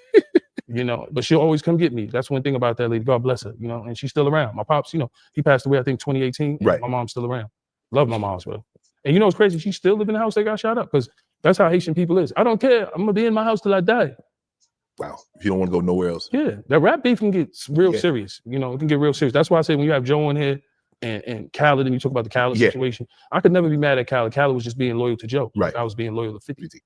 You know, but she'll always come get me. That's one thing about that lady. God bless her, you know, and she's still around. My pops, you know, he passed away, I think, 2018. Right. My mom's still around. Love my mom's, bro. And you know what's crazy? She still live in the house they got shot up because that's how Haitian people is. I don't care. I'm gonna be in my house till I die. Wow. If you don't want to go nowhere else. Yeah. That rap beef can get real serious. You know, it can get real serious. That's why I say when you have Joe in here and Khaled and you talk about the Khaled situation, I could never be mad at Khaled. Khaled was just being loyal to Joe. Right. Like I was being loyal to 50.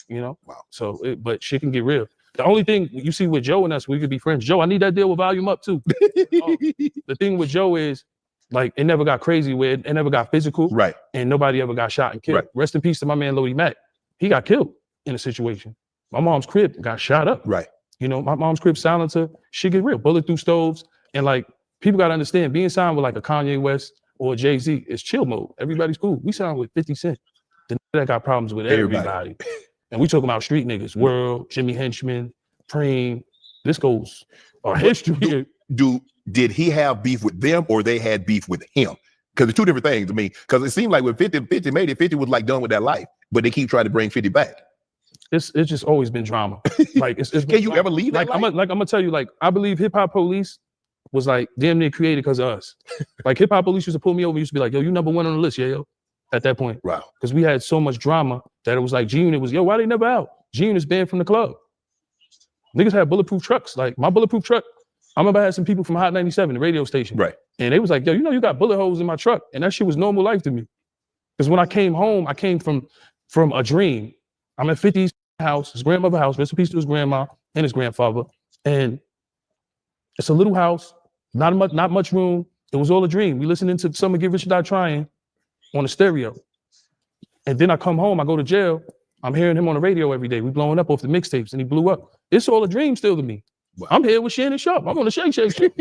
You know? Wow. So, but shit can get real. The only thing you see with Joe and us, we could be friends. Joe, I need that deal with Volume Up too. The thing with Joe is, like, it never got crazy where it never got physical. Right. And nobody ever got shot and killed. Right. Rest in peace to my man, Lodi Mack. He got killed in a situation. My mom's crib got shot up. Right. You know, my mom's crib silencer, shit get real. Bullet through stoves. And like, people got to understand, being signed with like a Kanye West or a Jay-Z is chill mode. Everybody's cool. We signed with 50 Cent. The that got problems with everybody. And we talking about street niggas. World, Jimmy Henchman, Preem. This goes history. Did he have beef with them or they had beef with him? Because it's two different things to me. Because it seemed like when 50 made it, 50 was like done with that life. But they keep trying to bring 50 back. It's just always been drama. Like it's can you ever leave that? I'm gonna tell you, like, I believe Hip Hop Police was like damn near created because of us. Like Hip Hop Police used to pull me over, used to be like, yo, you number one on the list, Yayo. At that point. Wow. Because we had so much drama that it was like G-Unit was, yo, why they never out? G-Unit is banned from the club. Niggas had bulletproof trucks. Like my bulletproof truck, I remember I had some people from Hot 97, the radio station. Right. And they was like, yo, you know, you got bullet holes in my truck. And that shit was normal life to me. Because when I came home, I came from a dream. I'm at 50's house, his grandmother's house, rest in peace to his grandma and his grandfather. And it's a little house, not much room. It was all a dream. We listening to Some Get Rich or Die Trying on the stereo. And then I come home, I go to jail. I'm hearing him on the radio every day. We blowing up off the mixtapes and he blew up. It's all a dream still to me. Wow. I'm here with Shannon Sharp. I'm on the Shake Shake shit.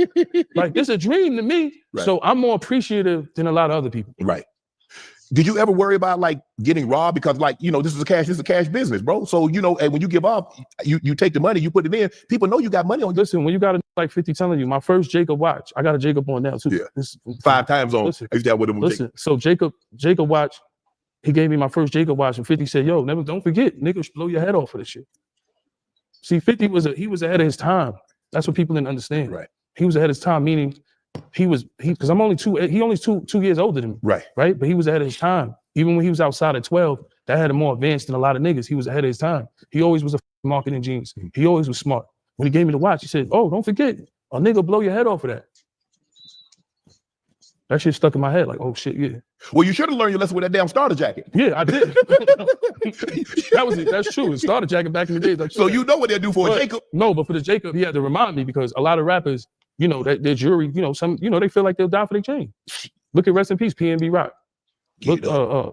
Like, it's a dream to me. Right. So I'm more appreciative than a lot of other people. Right. Did you ever worry about like getting robbed? Because like, you know, this is a cash business, bro. So, you know, and when you give up, you take the money, you put it in, people know you got money on you. Listen, when you got a like 50 telling you, my first Jacob watch, I got a Jacob on now too. Yeah. This 5 times on. Listen, so Jacob watch, he gave me my first Jacob watch and 50 said, yo, never, don't forget, niggas blow your head off for this shit. See, 50 he was ahead of his time. That's what people didn't understand. Right. He was ahead of his time, meaning because I'm only two years older than me. Right. Right. But he was ahead of his time. Even when he was outside at 12, that had him more advanced than a lot of niggas. He was ahead of his time. He always was a marketing genius. He always was smart. When he gave me the watch, he said, oh, don't forget, a nigga blow your head off of that. That shit stuck in my head like, oh shit, yeah. Well, you should have learned your lesson with that damn starter jacket. Yeah, I did. That was it. That's true. The starter jacket back in the day. Like, so you know what they'll do for a Jacob. No, but for the Jacob, he had to remind me because a lot of rappers, you know, their jury, you know, they feel like they'll die for their chain. Look at Rest in Peace, PNB Rock. Look,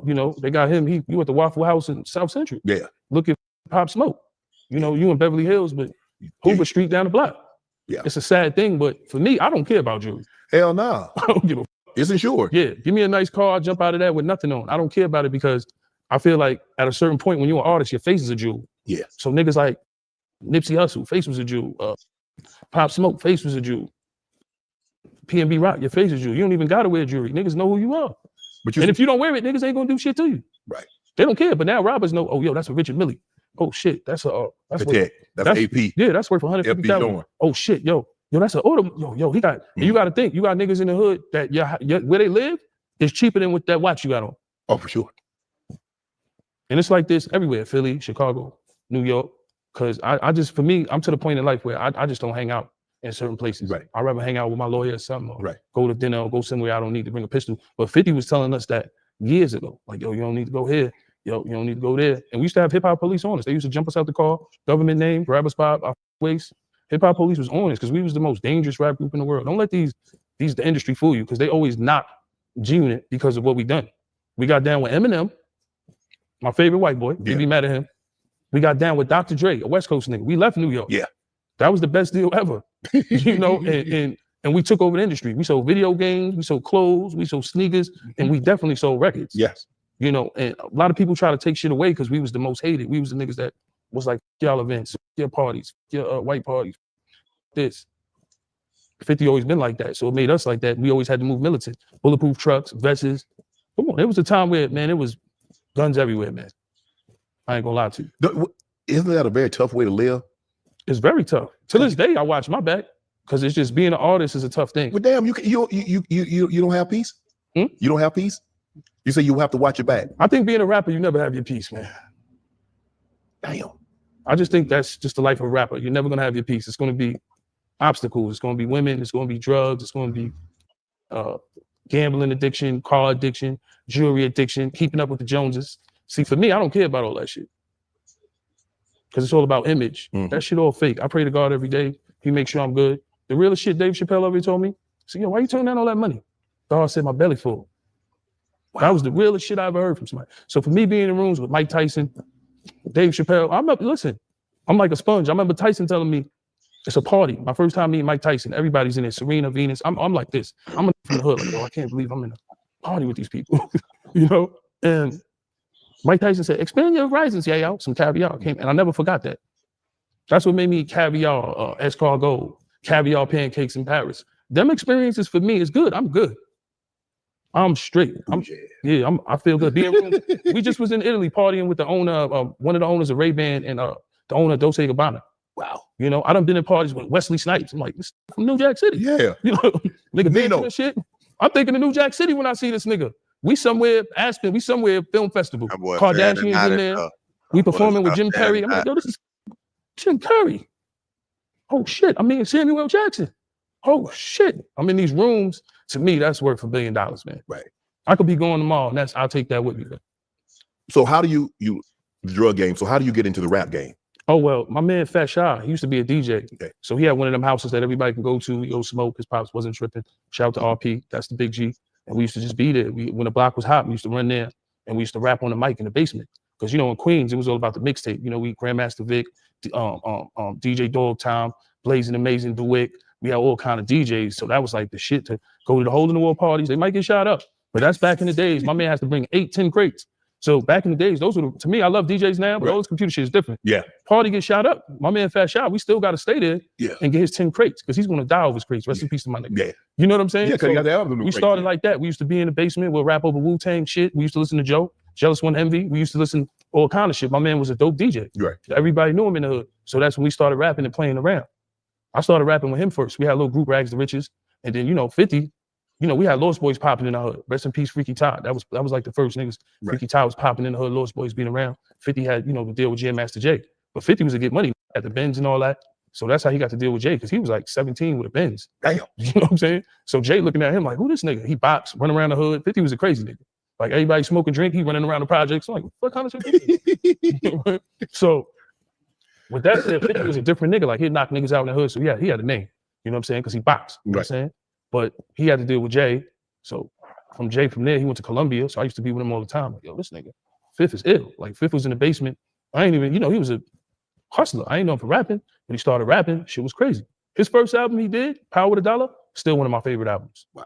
you know, they got him. He at the Waffle House in South Central. Yeah. Look at Pop Smoke. You know, you in Beverly Hills, but Hoover Street down the block. Yeah. It's a sad thing, but for me, I don't care about jewelry. Hell no. I don't give a. It's insured. Yeah, give me a nice car. I'll jump out of that with nothing on. I don't care about it because I feel like at a certain point when you're an artist, your face is a jewel. Yeah. So niggas like Nipsey Hussle, face was a jewel. Pop Smoke, face was a jewel. PNB Rock, your face is a jewel. You don't even gotta wear jewelry. Niggas know who you are. And if you don't wear it, niggas ain't gonna do shit to you. Right. They don't care. But now rappers know. Oh, yo, that's a Richard Millie. Oh shit, that's that's AP. Yeah, that's worth $150,000. Oh shit, yo, that's an order. Yo, he got. You got to think. You got niggas in the hood that where they live is cheaper than with that watch you got on. Oh, for sure. And it's like this everywhere: Philly, Chicago, New York. Because I just, for me, I'm to the point in life where I just don't hang out in certain places. Right. I'd rather hang out with my lawyer or something, or Right. go to dinner or go somewhere I don't need to bring a pistol. But 50 was telling us that years ago, like, yo, you don't need to go here. Yo, you don't need to go there. And we used to have hip hop police on us. They used to jump us out the car, government name, grab us by our waist. Hip hop police was on us because we was the most dangerous rap group in the world. Don't let the industry fool you, because they always knock G-Unit because of what we done. We got down with Eminem, my favorite white boy. You'd be mad at him. We got down with Dr. Dre, a West Coast nigga. We left New York. Yeah. That was the best deal ever. You know, and we took over the industry. We sold video games, we sold clothes, we sold sneakers, and we definitely sold records. Yes. You know, and a lot of people try to take shit away because we was the most hated. We was the niggas that was like, y'all events, your parties, your white parties, this. 50 always been like that, so it made us like that. We always had to move militant. Bulletproof trucks, vests. Come on, it was a time where, man, it was guns everywhere, man. I ain't gonna lie to you. Isn't that a very tough way to live? It's very tough. To this day, I watch my back because it's just being an artist is a tough thing. Well, damn, you don't have peace? You don't have peace? You say you have to watch your back. I think being a rapper, you never have your peace, man. Damn. I just think that's just the life of a rapper. You're never gonna have your peace. It's gonna be obstacles. It's gonna be women. It's gonna be drugs. It's gonna be gambling addiction, car addiction, jewelry addiction, keeping up with the Joneses. See, for me, I don't care about all that shit because it's all about image. That shit all fake. I pray to God every day. He makes sure I'm good. The realest shit Dave Chappelle ever told me. So, yo, why you turning down all that money? God said my belly full. Wow. That was the realest shit I ever heard from somebody. So for me being in rooms with Mike Tyson, Dave Chappelle, listen, I'm like a sponge. I remember Tyson telling me it's a party. My first time meeting Mike Tyson, everybody's in it. Serena, Venus. I'm like this. I'm from the hood. Like, oh, I can't believe I'm in a party with these people. You know? And Mike Tyson said, expand your horizons, Yayo. Some caviar came, and I never forgot that. That's what made me caviar, escargot, caviar pancakes in Paris. Them experiences for me is good. I'm good. I'm straight. I feel good. We just was in Italy partying with the owner, one of the owners of Ray-Ban and the owner of Dolce & Gabbana. Wow. You know, I done been in parties with Wesley Snipes. I'm like, this from New Jack City. Yeah. You know, nigga dancing and shit. I'm thinking of New Jack City when I see this nigga. We somewhere, Aspen, we somewhere film festival. Kardashians in there. We performing with Jim Carrey. I'm like, yo, this is Jim Carrey. Oh shit, I'm meeting Samuel L. Jackson. Oh shit. I'm in these rooms. To me, that's worth $1 billion, man. Right. I could be going tomorrow, and I'll take that with me. Man. So how do you the drug game? So how do you get into the rap game? Oh well, my man Fat Shy, he used to be a DJ. Okay. So he had one of them houses that everybody can go to, go smoke. His pops wasn't tripping. Shout out to RP, that's the big G. And we used to just be there. When the block was hot, we used to run there and we used to rap on the mic in the basement. Because, you know, in Queens, it was all about the mixtape. You know, we Grandmaster Vic, DJ Dog Time, Blazing Amazing, DeWick. We had all kind of DJs. So that was like the shit to go to the hole in the wall parties. They might get shot up. But that's back in the days. My man has to bring 8, 10 crates. So back in the days, those were, to me, I love DJs now, but all this computer shit is different. Yeah. Party gets shot up. My man Fat Shot, we still got to stay there and get his 10 crates because he's going to die over his crates. Rest in peace to my nigga. Yeah. You know what I'm saying? Yeah, because you got the album. We started like that. We used to be in the basement. We'll rap over Wu-Tang shit. We used to listen to Joe, Jealous One Envy. We used to listen all kind of shit. My man was a dope DJ. Right. Everybody knew him in the hood. So that's when we started rapping and playing around. I started rapping with him first. We had a little group, Rags to Riches. And then, 50, we had Lost Boys popping in the hood. Rest in peace, Freaky Todd. That was like the first niggas. Right. Freaky Todd was popping in the hood, Lost Boys being around. 50 had, the deal with Jam Master Jay. But 50 was to get money at the Benz and all that. So that's how he got to deal with Jay, because he was like 17 with a Benz. Damn. You know what I'm saying? So Jay looking at him like, who this nigga? He bops, run around the hood. 50 was a crazy nigga. Like everybody smoking drink, he running around the projects. I'm like, what kind of shit? So with that said, 50 was a different nigga. Like he'd knock niggas out in the hood. So yeah, he had a name. You know what I'm saying? Because he boxed. You know what I'm saying? But he had to deal with Jay. So from there, he went to Columbia. So I used to be with him all the time. Like, yo, this nigga, Fifth is ill. Like Fifth was in the basement. I ain't even, he was a hustler. I ain't know him for rapping. When he started rapping, shit was crazy. His first album he did, Power with a Dollar, still one of my favorite albums. Wow.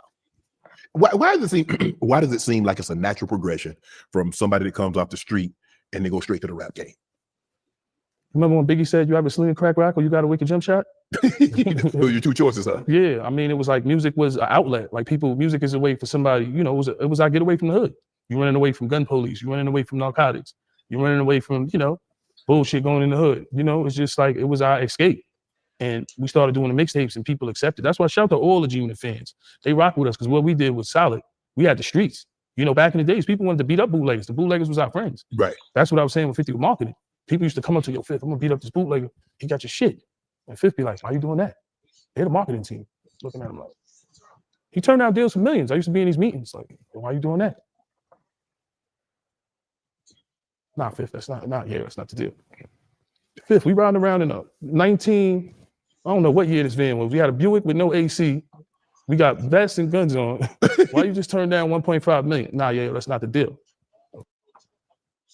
Why does it seem like it's a natural progression from somebody that comes off the street and they go straight to the rap game? Remember when Biggie said you have a sling and crack rock or you got a wicked jump shot? Those are your two choices, huh? Yeah, I mean, it was like music was an outlet. Like music is a way for somebody, it was I get away from the hood. You running away from gun police, you running away from narcotics, you running away from, bullshit going in the hood. It's just like, it was our escape. And we started doing the mixtapes and people accepted. That's why shout out to all the G-Unit fans. They rock with us because what we did was solid. We had the streets. Back in the days, people wanted to beat up bootleggers. The bootleggers was our friends. Right. That's what I was saying with 50 with marketing. People used to come up to yo, Fifth, I'm gonna beat up this bootlegger. He got your shit. And Fifth be like, why you doing that? They're the marketing team. Looking at him like, he turned down deals for millions. I used to be in these meetings. Like, why you doing that? Nah, Fifth, that's not the deal. Fifth, we riding around in a 19, I don't know what year this van was. We had a Buick with no AC. We got vests and guns on. Why you just turned down 1.5 million? Nah, yeah, that's not the deal.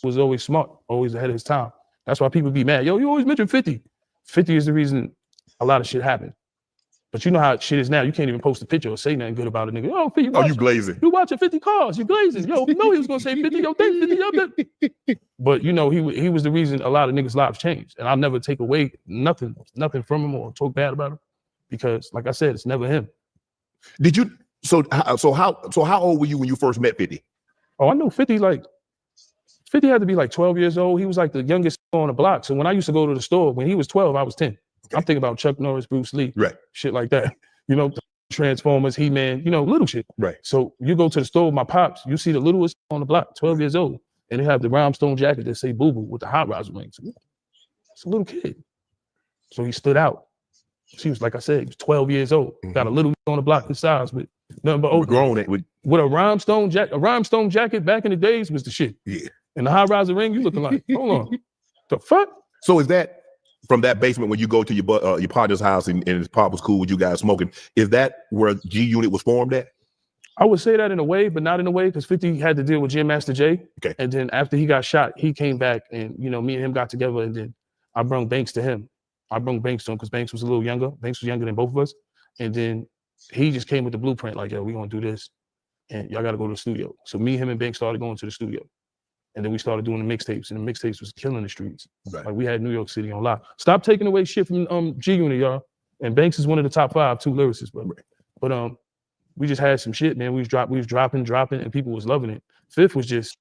Was always smart, always ahead of his time. That's why people be mad. Yo, you always mention 50. 50 is the reason a lot of shit happened. But you know how shit is now. You can't even post a picture or say nothing good about a nigga. Oh, 50, you glazing. You watching 50 cars. You glazing. Yo, you know he was going to say 50. Yo, think 50. Yo, but, you know, he was the reason a lot of niggas' lives changed. And I'll never take away nothing from him or talk bad about him. Because, like I said, it's never him. Did you? So how old were you when you first met 50? Oh, I know 50. Like 50 had to be like 12 years old. He was like the youngest on the block. So when I used to go to the store, when he was 12, I was 10. Okay. I'm thinking about Chuck Norris, Bruce Lee, right? Shit like that. You know, Transformers, He-Man. You know, little shit. Right. So you go to the store with my pops. You see the littlest on the block, 12 years old, and they have the rhinestone jacket that say "Boo Boo" with the hot riser wings. It's a little kid. So he stood out. She was, like I said, he was 12 years old. Mm-hmm. Got a little on the block his size with nothing but grown with a rhinestone jacket. A rhinestone jacket back in the days was the shit. Yeah. And the high riser ring, you looking like, hold on, the fuck? So is that from that basement when you go to your partner's house and his pop was cool with you guys smoking? Is that where G Unit was formed at? I would say that in a way, but not in a way, because 50 had to deal with Jam Master Jay. Okay. And then after he got shot, he came back, and you know, me and him got together, and then I brought Banks to him. I brought Banks to him because Banks was a little younger. Banks was younger than both of us. And then he just came with the blueprint, like, yo, we're gonna do this. And y'all gotta go to the studio. So me, him, and Banks started going to the studio. And then we started doing the mixtapes, and the mixtapes was killing the streets. Right. Like we had New York City on lock. Stop taking away shit from G Unit, y'all. And Banks is one of the top 5 2 lyricists, but we just had some shit, man. We was dropping, and people was loving it. Fifth was just.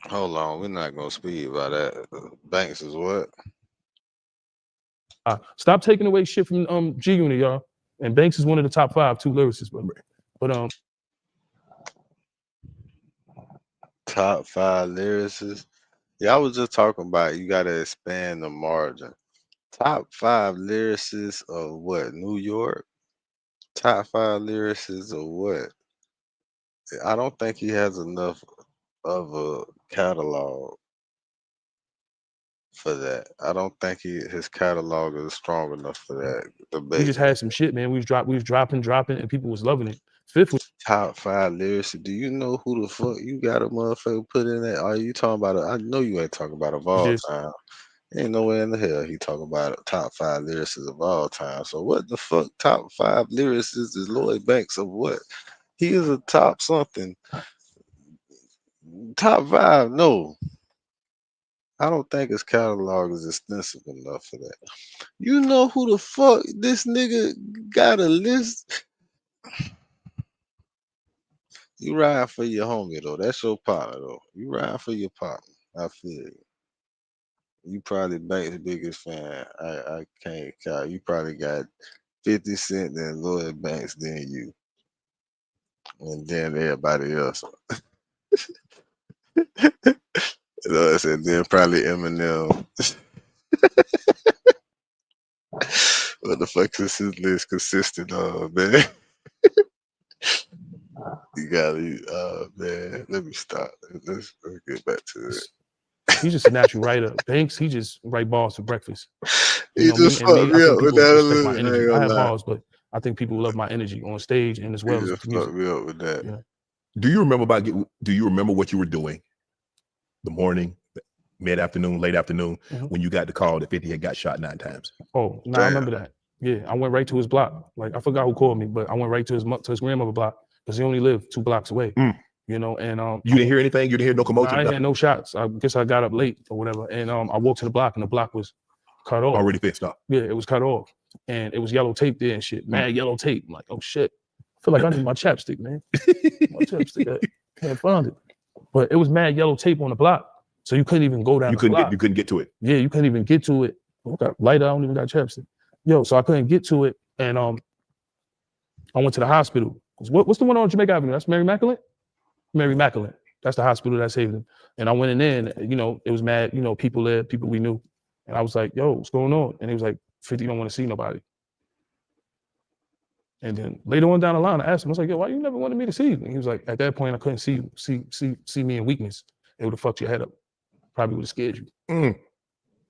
Hold on, we're not gonna speak about that. Banks is what? Stop taking away shit from G Unit, y'all. And Banks is one of the top 5 2 lyricists, but top 5 lyricists. Yeah, I was just talking about you gotta expand the margin. Top 5 lyricists of what? New York? Top 5 lyricists of what? I don't think he has enough of a catalog for that. I don't think his catalog is strong enough for that debate. We just had some shit, man. We was dropping, and people was loving it. Fifth was top 5 lyricists. Do you know who the fuck you got a motherfucker put in that? Are you talking about I know you ain't talking about of all time. Ain't nowhere in the hell he talking about top 5 lyricists of all time. So what the fuck top 5 lyricists is Lloyd Banks of what? He is a top something. Top 5, no. I don't think his catalog is extensive enough for that. You know who the fuck this nigga got a list? You ride for your homie though. That's your partner though. You ride for your partner. I feel you. You probably Banks' biggest fan. I can't count. You probably got 50 Cent, then Lloyd Banks, then you. And then everybody else. You know what I said? Then probably Eminem. What the fuck is his list consistent of, man? You gotta, man, let me stop. Let's get back to it. He's just a natural writer. Banks, he just write balls for breakfast. He just fucked me up with that. I have balls, but I think people love my energy on stage and as well as just fucked me up with that. Yeah. Do you remember what you were doing the morning, mid-afternoon, late afternoon, when you got the call that 50 had got shot 9 times? Oh, no, I remember that. Yeah, I went right to his block. Like, I forgot who called me, but I went right to his grandmother block because he only lived 2 blocks away. You know, and you didn't hear anything? You didn't hear no commotion? I didn't hear no shots. I guess I got up late or whatever. And I walked to the block and the block was cut off. Already fixed up. Yeah, it was cut off. And it was yellow tape there and shit. Mad yellow tape. I'm like, oh shit. I feel like I need my chapstick, man. My chapstick. I can't find it. But it was mad yellow tape on the block. So you couldn't even go down the block. You couldn't get to it. Yeah, you couldn't even get to it. I got lighter, I don't even got chapstick. Yo, so I couldn't get to it. And I went to the hospital. What's the one on Jamaica Avenue? That's Mary Immaculate? Mary Immaculate. That's the hospital that saved him. And I went in there and, you know, it was mad, you know, people there, people we knew. And I was like, yo, what's going on? And he was like, 50 don't want to see nobody. And then later on down the line, I asked him, I was like, yo, why you never wanted me to see you? And he was like, at that point, I couldn't see you, see me in weakness. It would have fucked your head up. Probably would have scared you.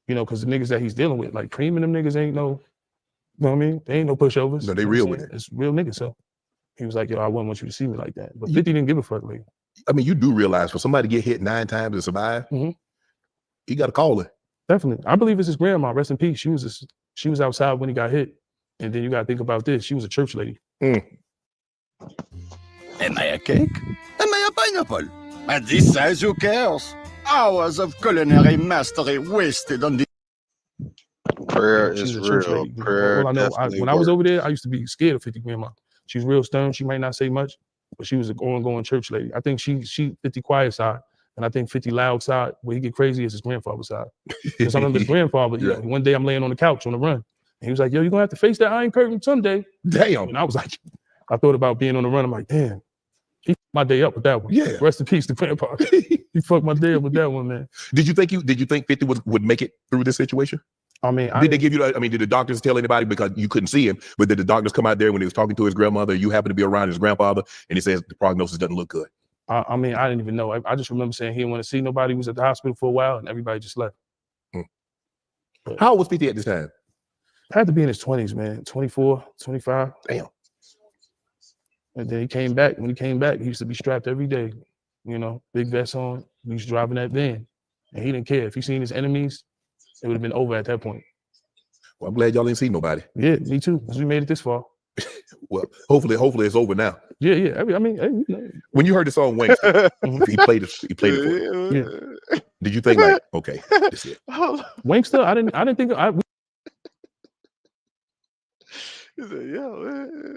You know, because the niggas that he's dealing with, like Cream and them niggas ain't no, you know what I mean? They ain't no pushovers. No, they real with it. It's real niggas. So he was like, yo, I wouldn't want you to see me like that. But 50 didn't give a fuck. Like, I mean, you do realize for somebody to get hit 9 times and survive, you got to call it. Definitely. I believe it's his grandma. Rest in peace. She was outside when he got hit. And then you got to think about this. She was a church lady. Am I a cake? Am I a pineapple? At this size, who cares? Hours of culinary mastery wasted on the... Prayer She's is a church real. lady. Prayer All I know, definitely when I was works. over there, I used to be scared of 50 grandma. She was real stern. She might not say much, but she was an ongoing church lady. I think she 50 quiet side, and I think 50 loud side, where he get crazy, is his grandfather's side. Because I remember his grandfather, you know, one day I'm laying on the couch on the run, and he was like, yo, you're going to have to face that Iron Curtain someday. Damn. And I was like, I thought about being on the run. I'm like, damn, he fucked my day up with that one. Yeah. Rest in peace to grandpa. He fucked my day up with that one, man. Did you think 50 would make it through this situation? I mean, did they give you? I mean, did the doctors tell anybody, because you couldn't see him? But did the doctors come out there when he was talking to his grandmother? You happened to be around his grandfather, and he says the prognosis doesn't look good. I mean, I didn't even know. I just remember saying he didn't want to see nobody. He was at the hospital for a while, and everybody just left. How old was 50 at this time? Had to be in his 20s, man. 24, 25. Damn. And then he came back. When he came back, he used to be strapped every day. You know, big vest on. He was driving that van, and he didn't care if he seen his enemies. It would have been over at that point. Well, I'm glad y'all didn't see nobody. Yeah, me too, because we made it this far. Well, hopefully it's over now. Yeah. I mean, hey, you know. When you heard the song Wankster, he played it for you. Yeah. Did you think like, okay, this is it? Wankster, I didn't think He said, yo,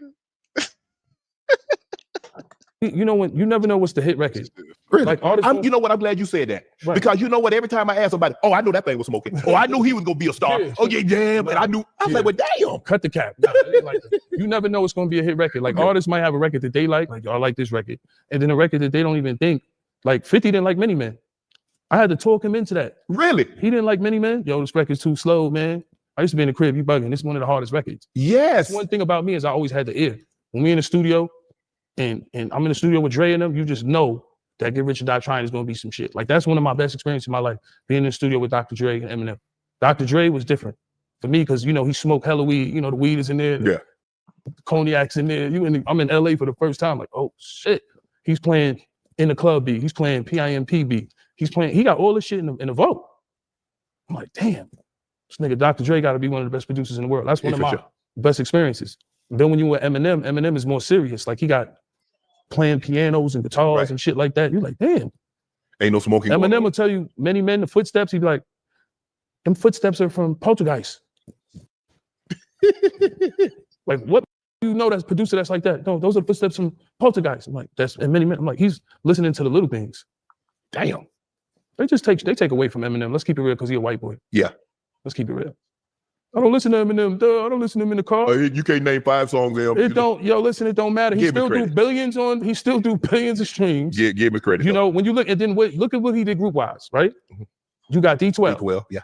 you know, when you never know what's the hit record. Really? Like artists, you know what? I'm glad you said that. Right. Because you know what? Every time I ask somebody, oh, I know that thing was smoking. Oh, I knew he was gonna be a star. Yeah. Oh, yeah. And I knew. I was like, well, damn. Cut the cap. Nah, it ain't like that. You never know it's gonna be a hit record. Like artists might have a record that they like y'all like this record, and then a record that they don't even think. Like 50 didn't like Many Men. I had to talk him into that. Really? He didn't like Many Men. Yo, this record's too slow, man. I used to be in the crib. You bugging? This is one of the hardest records. Yes. One thing about me is I always had the ear. When we in the studio, and I'm in the studio with Dre and them, you just know that Get Rich or Die Trying is gonna be some shit. Like that's one of my best experiences in my life, being in the studio with Dr. Dre and Eminem. Dr. Dre was different for me because you know he smoked hella weed. You know the weed is in there, yeah, the cognac's in there. I'm in LA for the first time. Like, oh shit, he's playing in the club beat. He's playing PIMP beat. He got all this shit in the vote. I'm like, damn, this nigga Dr. Dre got to be one of the best producers in the world. That's one of my best experiences. Then when you were Eminem is more serious. Like he got playing pianos and guitars and shit like that. You're like, damn. Ain't no smoking. Eminem will tell you Many Men, the footsteps. He'd be like, them footsteps are from Poltergeist. Like, what you know that's producer that's like that? No, those are the footsteps from Poltergeist. I'm like, that's and Many Men. I'm like, he's listening to the little things. Damn. They take away from Eminem. Let's keep it real because he's a white boy. Yeah. Let's keep it real. I don't listen to Eminem. Duh, I don't listen to him in the car. You can't name 5 songs. It don't matter. He still do billions of streams. Give me credit. You know, when you look and then look at what he did group wise, right? You got D12. D12, yeah.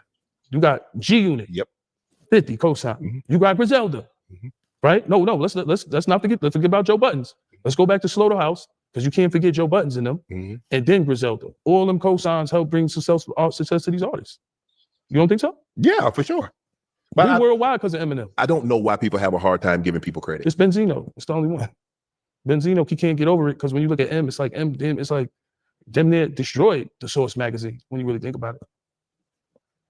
You got G Unit. Yep. 50 cosign. You got Griselda. Right? No. Let's not forget. Let's forget about Joe Buttons. Let's go back to Slow the House because you can't forget Joe Buttons in them. And then Griselda. All them cosigns help bring success to these artists. You don't think so? Yeah, for sure. But we worldwide because of Eminem. I don't know why people have a hard time giving people credit. It's Benzino. It's the only one. Benzino, he can't get over it because when you look at M, it's like it's like damn near destroyed the Source magazine when you really think about it.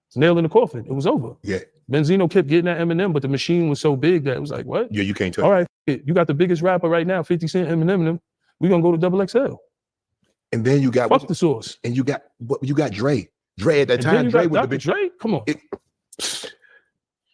It's nailed in the coffin. It was over. Yeah. Benzino kept getting at Eminem, but the machine was so big that it was like, what? Yeah, you can't tell. All right, you got the biggest rapper right now, 50 Cent, Eminem. We're gonna go to XXL. And then you got fuck the Source. And you got Dre. Dre at that time. Dre with the big Dre. Come on.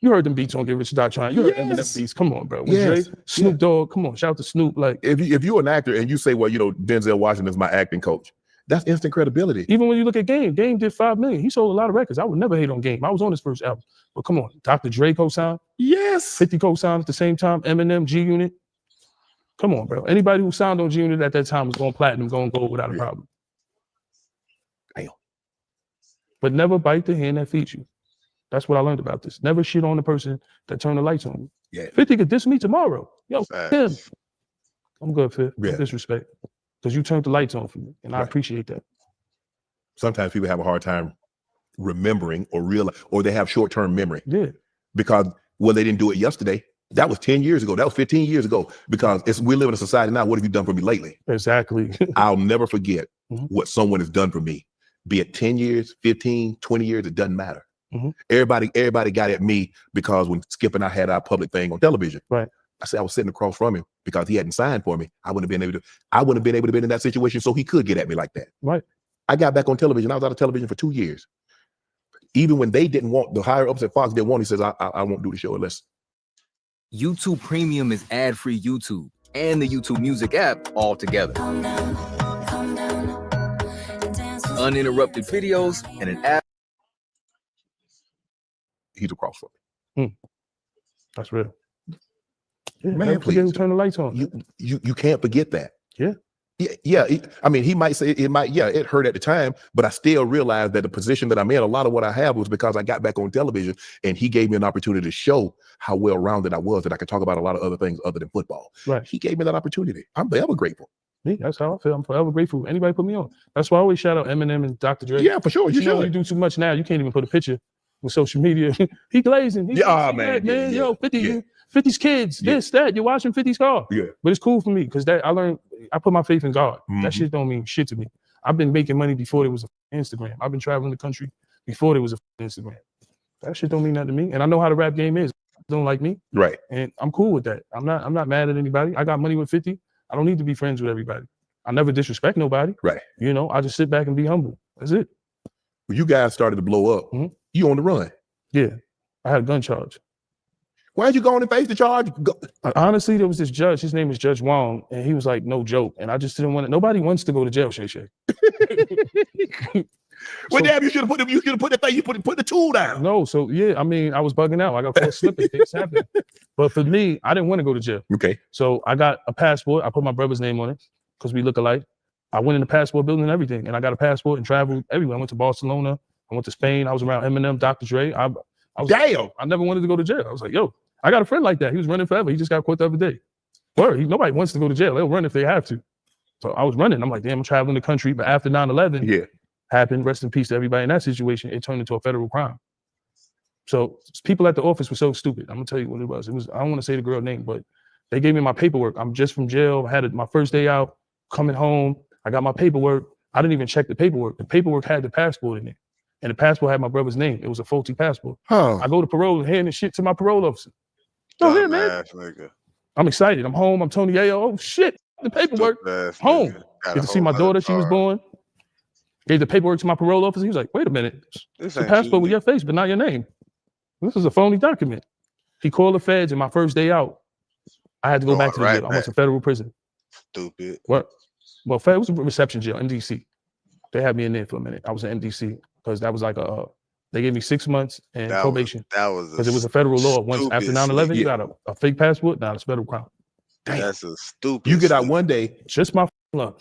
You heard them beats on Get Rich or Die Trying. You heard Eminem beats. Come on, bro. Dre, Snoop Dogg. Come on, shout out to Snoop. Like, if you're an actor and you say, well, you know, Denzel Washington's my acting coach, that's instant credibility. Even when you look at Game did 5 million. He sold a lot of records. I would never hate on Game. I was on his first album. But come on, Dr. Dre co-signed. Yes. 50 co-signed at the same time. Eminem, G Unit. Come on, bro. Anybody who signed on G Unit at that time was going platinum, going gold without a problem. But never bite the hand that feeds you. That's what I learned about this. Never shit on the person that turned the lights on. Yeah. 50 could diss me tomorrow. Yo, Facts. him. I'm good, 50. Yeah. No disrespect. Because you turned the lights on for me. And I Right. appreciate that. Sometimes people have a hard time remembering or realize, or they have short-term memory. Yeah. Because, well, they didn't do it yesterday. That was 10 years ago. That was 15 years ago. Because we live in a society now. What have you done for me lately? Exactly. I'll never forget Mhm. what someone has done for me. Be it 10 years, 15, 20 years, it doesn't matter. Mhm. Everybody got at me because when Skip and I had our public thing on television, Right. I said I was sitting across from him because he hadn't signed for me. I wouldn't have been able to be in that situation, so he could get at me like that. Right. I got back on television. I was out of television for 2 years. Even when they didn't want, the higher ups at Fox didn't want, he says, I won't do the show unless. YouTube Premium is ad-free YouTube and the YouTube Music app all together. Uninterrupted videos and an app. He's across from me. That's real. Yeah, Man, never forget please. who turned the lights on. You can't forget that. Yeah. Yeah. I mean, he might say it hurt at the time, but I still realized that the position that I'm in, a lot of what I have was because I got back on television and he gave me an opportunity to show how well-rounded I was, that I could talk about a lot of other things other than football. Right. He gave me that opportunity. I'm forever grateful. Me, that's how I feel. I'm forever grateful. Anybody put me on. That's why I always shout out Eminem and Dr. Dre. Yeah, for sure. You know, should. you do too much now. You can't even put a picture with social media. He glazing. He Man. man. Yeah. Yo, 50's kids, Yeah. this, that. You're watching 50's car. Yeah. But it's cool for me because that I learned, I put my faith in God. Mhm. That shit don't mean shit to me. I've been making money before there was a Instagram. I've been traveling the country before there was a Instagram. That shit don't mean nothing to me. And I know how the rap game is. Don't like me. Right. And I'm cool with that. I'm not mad at anybody. I got money with 50. I don't need to be friends with everybody. I never disrespect nobody. Right. You know, I just sit back and be humble. That's it. When you guys started to blow up, Mhm. you on the run. Yeah. I had a gun charge. Why'd you go on and face the charge? Honestly, there was this judge. His name is Judge Wong, and he was like, "No joke." And I just didn't want it. Nobody wants to go to jail, Shay Shay. Well, damn, you should have put that thing. You put the tool down. No, so yeah, I mean, I was bugging out. I got caught slipping. Things happen. But for me, I didn't want to go to jail. Okay. So I got a passport. I put my brother's name on it because we look alike. I went in the passport building and everything, and I got a passport and traveled everywhere. I went to Barcelona. I went to Spain. I was around Eminem, Dr. Dre. I never wanted to go to jail. I was like, yo, I got a friend like that. He was running forever. He just got caught the other day. Nobody wants to go to jail. They'll run if they have to. So I was running. I'm like, damn, I'm traveling the country. But after 9/11 happened, rest in peace to everybody in that situation, it turned into a federal crime. So people at the office were so stupid. I'm gonna tell you what it was. I don't want to say the girl name, but they gave me my paperwork. I'm just from jail. I had my first day out, coming home. I got my paperwork. I didn't even check the paperwork. The paperwork had the passport in it. And the passport had my brother's name. It was a faulty passport. Huh. I go to parole and hand the shit to my parole officer. Oh, here, man. Nigga. I'm excited. I'm home. I'm Tony Yayo. Oh, shit. The paperwork. Home. Get to see my daughter. She was born. Gave the paperwork to my parole officer. He was like, wait a minute. The passport with your face, but not your name. This is a phony document. He called the feds, and my first day out, I had to go back to the jail. I went to federal prison. Stupid. What? Well, it was a reception jail, MDC. They had me in there for a minute. I was in MDC because that was like they gave me 6 months and probation. That was because it was a federal law. Once after 9/11, you Yeah. got a fake passport. Now it's federal crime. Damn. That's a stupid. You get out one day. Just my luck.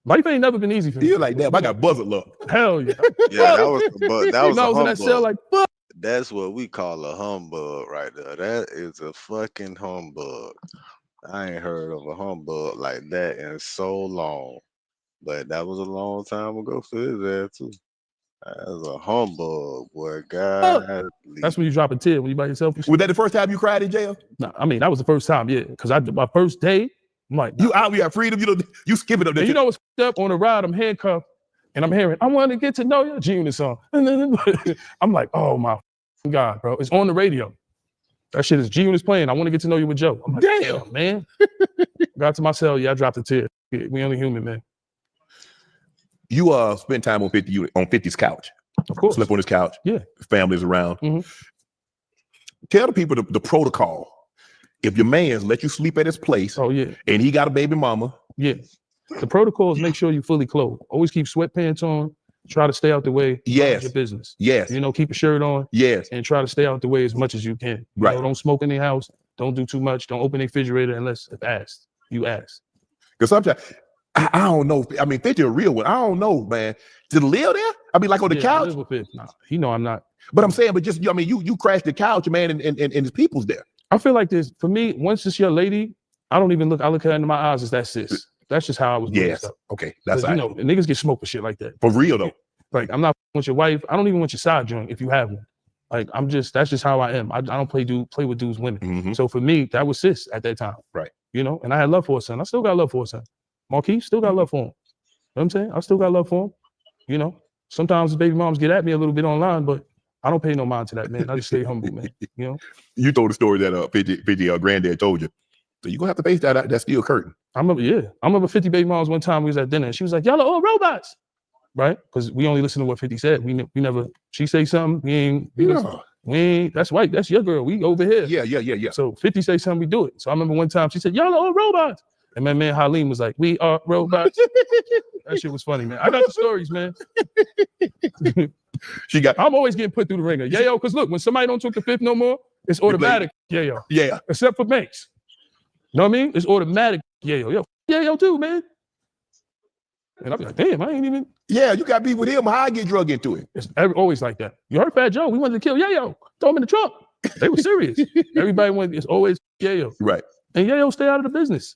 Life ain't never been easy for me. You're like, damn, I got buzzard luck. Hell yeah. Yeah, that was a I was in that cell humbug. like, fuck. That's what we call a humbug right there. That is a fucking humbug. I ain't heard of a humbug like that in so long. But that was a long time ago for his ass too. That was a humbug, boy. God. That's when you drop a tear when you by yourself. Was that the first time you cried in jail? No, I mean that was the first time, yeah. Because my first day, I'm like, You out, you got freedom. You skipping up there. and you know what's up on the ride? I'm handcuffed, and I'm hearing, I want to get to know your G-Unit song. I'm like, oh my God, bro, it's on the radio. That shit is G-Unit's playing. I want to get to know you with Joe. I'm like, damn, man. Got to my cell, yeah, I dropped a tear. Yeah, we only human, man. You spent time on 50's couch. Of course. Slept on his couch. Yeah. Family's around. Mhm. Tell the people the protocol. If your man's let you sleep at his place, Oh yeah, and he got a baby mama, yeah. The protocol is make sure you fully clothed. Always keep sweatpants on. Try to stay out the way. Yes. Your business. yes, You know, keep a shirt on yes, and try to stay out the way as much as you can. You Right. know, don't smoke in their house. Don't do too much. Don't open their refrigerator unless if asked. You ask. because sometimes I don't know. I mean, 50 a real one. I don't know, man. Did he live there? I mean, like on the couch. Live with Fifth. Nah, he know I'm not. But I'm saying, but just I mean, you crashed the couch, man, and his people's there. I feel like this for me. Once it's your lady, I don't even look. I look at her in my eyes as that sis. That's just how I was. Yes. Okay. That's you know, niggas get smoked for shit like that. For real though. Like I'm not with your wife. I don't even want your side joint if you have one. Like that's just how I am. I don't play with dudes women. Mm-hmm. So for me, that was sis at that time. Right. You know, and I had love for her son. I still got love for her son. Marquis still got love for him. You know what I'm saying? I still got love for him. You know, sometimes the baby moms get at me a little bit online, but I don't pay no mind to that, man. I just stay humble, man. You know. You told the story that 50 granddad told you. So you're gonna have to face that steel curtain. I remember 50 baby moms one time we was at dinner and she was like, y'all are all robots. Right? Because we only listen to what 50 said. We never, she say something, we ain't, that's white, that's your girl. We over here. Yeah. So 50 say something, we do it. So I remember one time she said, y'all are all robots. And my man Halim was like, we are robots. That shit was funny, man. I got the stories, man. I'm always getting put through the ringer. Yayo, because look, when somebody don't talk the Fifth no more, it's automatic. Yayo. Yeah. Except for Banks. Know what I mean? It's automatic. Yayo too, man. And I'll be like, damn, I ain't even. Yeah, you got beef with him. How I get drug into it? It's always like that. You heard Fat Joe? We wanted to kill Yayo. Throw him in the trunk. They were serious. Everybody wanted. It's always Yayo. Right. And Yayo stay out of the business.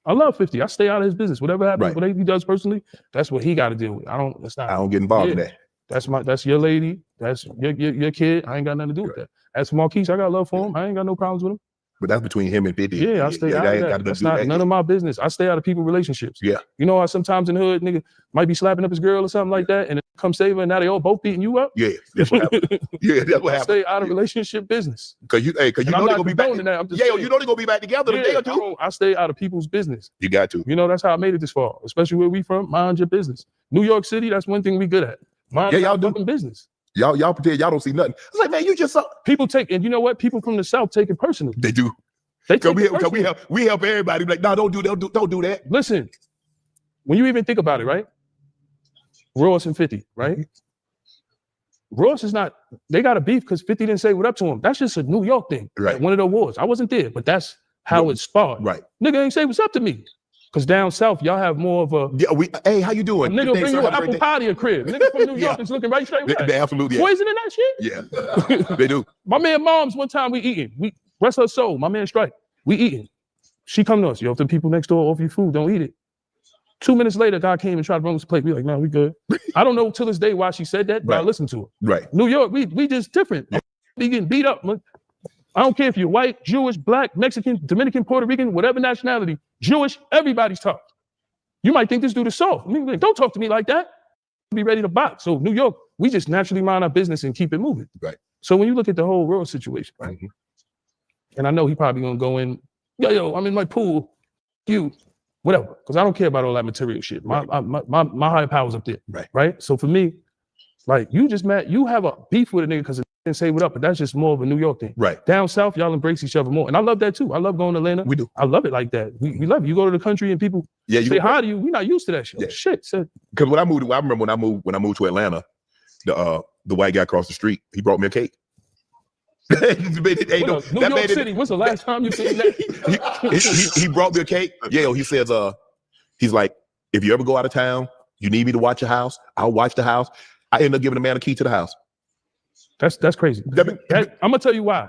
I love 50. I stay out of his business. Whatever happens, whatever he does personally, that's what he got to deal with. I don't get involved in that. That's your lady. That's your kid. I ain't got nothing to do with that. As for Marquise, I got love for him. I ain't got no problems with him. But that's between him and 50. Yeah, I stay out of that. That's not none of my business. I stay out of people's relationships. Yeah. You know how sometimes in the hood, nigga might be slapping up his girl or something like that, and it come save her, and now they all both beating you up? Yeah, that's what happened. That's what happened. I stay out of relationship business. Because you know they're gonna be back. You know they're gonna be back together in a day or two. I stay out of people's business. You got to. You know, that's how I made it this far. Especially where we from, mind your business. New York City, that's one thing we good at. Mind y'all do business. Y'all pretend y'all don't see nothing. It's like, man, you just saw. People take, and you know what? People from the South take it personally. They do. Because we help everybody. Like, no, don't do that. Listen, when you even think about it, right? Ross and 50, right? Ross is not, they got a beef because 50 didn't say what up to him. That's just a New York thing. Right. At one of the awards. I wasn't there, but that's how it sparked. Right. Nigga ain't say what's up to me. Because down south, y'all have more of a. Yeah, hey, how you doing? Nigga bring you an apple pie to your crib. Nigga from New York is looking right straight. They absolutely. Poison in that shit? Yeah, they do. My man mom's one time we eating. Rest her soul. My man Strike. We eating. She come to us. Yo, if the people next door offer you food, don't eat it. 2 minutes later, God came and tried to bring us a plate. We like, no, we good. I don't know till this day why she said that, but I listened to her. Right. New York, we just different. Yeah. We getting beat up. I don't care if you're white, Jewish, black, Mexican, Dominican, Puerto Rican, whatever nationality, Jewish, everybody's tough. You might think this dude is soft. Don't talk to me like that. Be ready to box. So New York, we just naturally mind our business and keep it moving. Right. So when you look at the whole world situation, right? Mm-hmm. And I know he probably gonna go in, yo, I'm in my pool, you, whatever, because I don't care about all that material shit. My higher power's up there. Right. So for me, like you just mad, you have a beef with a nigga because it didn't say what up, but that's just more of a New York thing. Right. Down south, y'all embrace each other more. And I love that too. I love going to Atlanta. We do. I love it like that. We love it. You go to the country and people say hi to you. We're not used to that shit. Yeah. Shit. Because when I remember when I moved to Atlanta, the white guy across the street, he brought me a cake. New York City, when's the last time you seen that? he brought me a cake. Yeah, he says, he's like, if you ever go out of town, you need me to watch your house, I'll watch the house. I end up giving the man a key to the house. That's crazy. I'm gonna tell you why.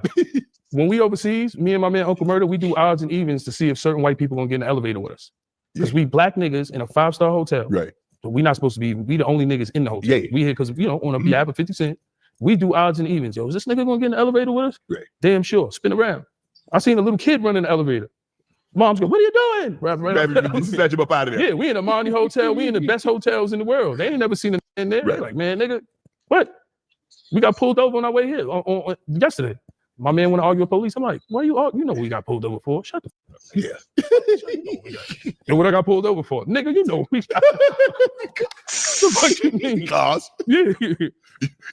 When we overseas, me and my man Uncle Murder, we do odds and evens to see if certain white people gonna get in the elevator with us. Because we black niggas in a 5-star hotel. Right. But we not supposed to be, we the only niggas in the hotel. Yeah. We here because on a behalf of 50 Cent. We do odds and evens. Yo, is this nigga gonna get in the elevator with us? Right. Damn sure. Spin around. I seen a little kid running the elevator. Mom's go, what are you doing? Right. Snatch him up out of there. Yeah, we in the Monty Hotel. We in the best hotels in the world. They ain't never seen a in there. Right. Like, man, nigga, what? We got pulled over on our way here on yesterday. My man want to argue with police. I'm like, why you argue? You know what we got pulled over for. Shut the fuck up. Yeah. And what I got pulled over for? Nigga, you know we got. The fuck you mean? Cause. Yeah.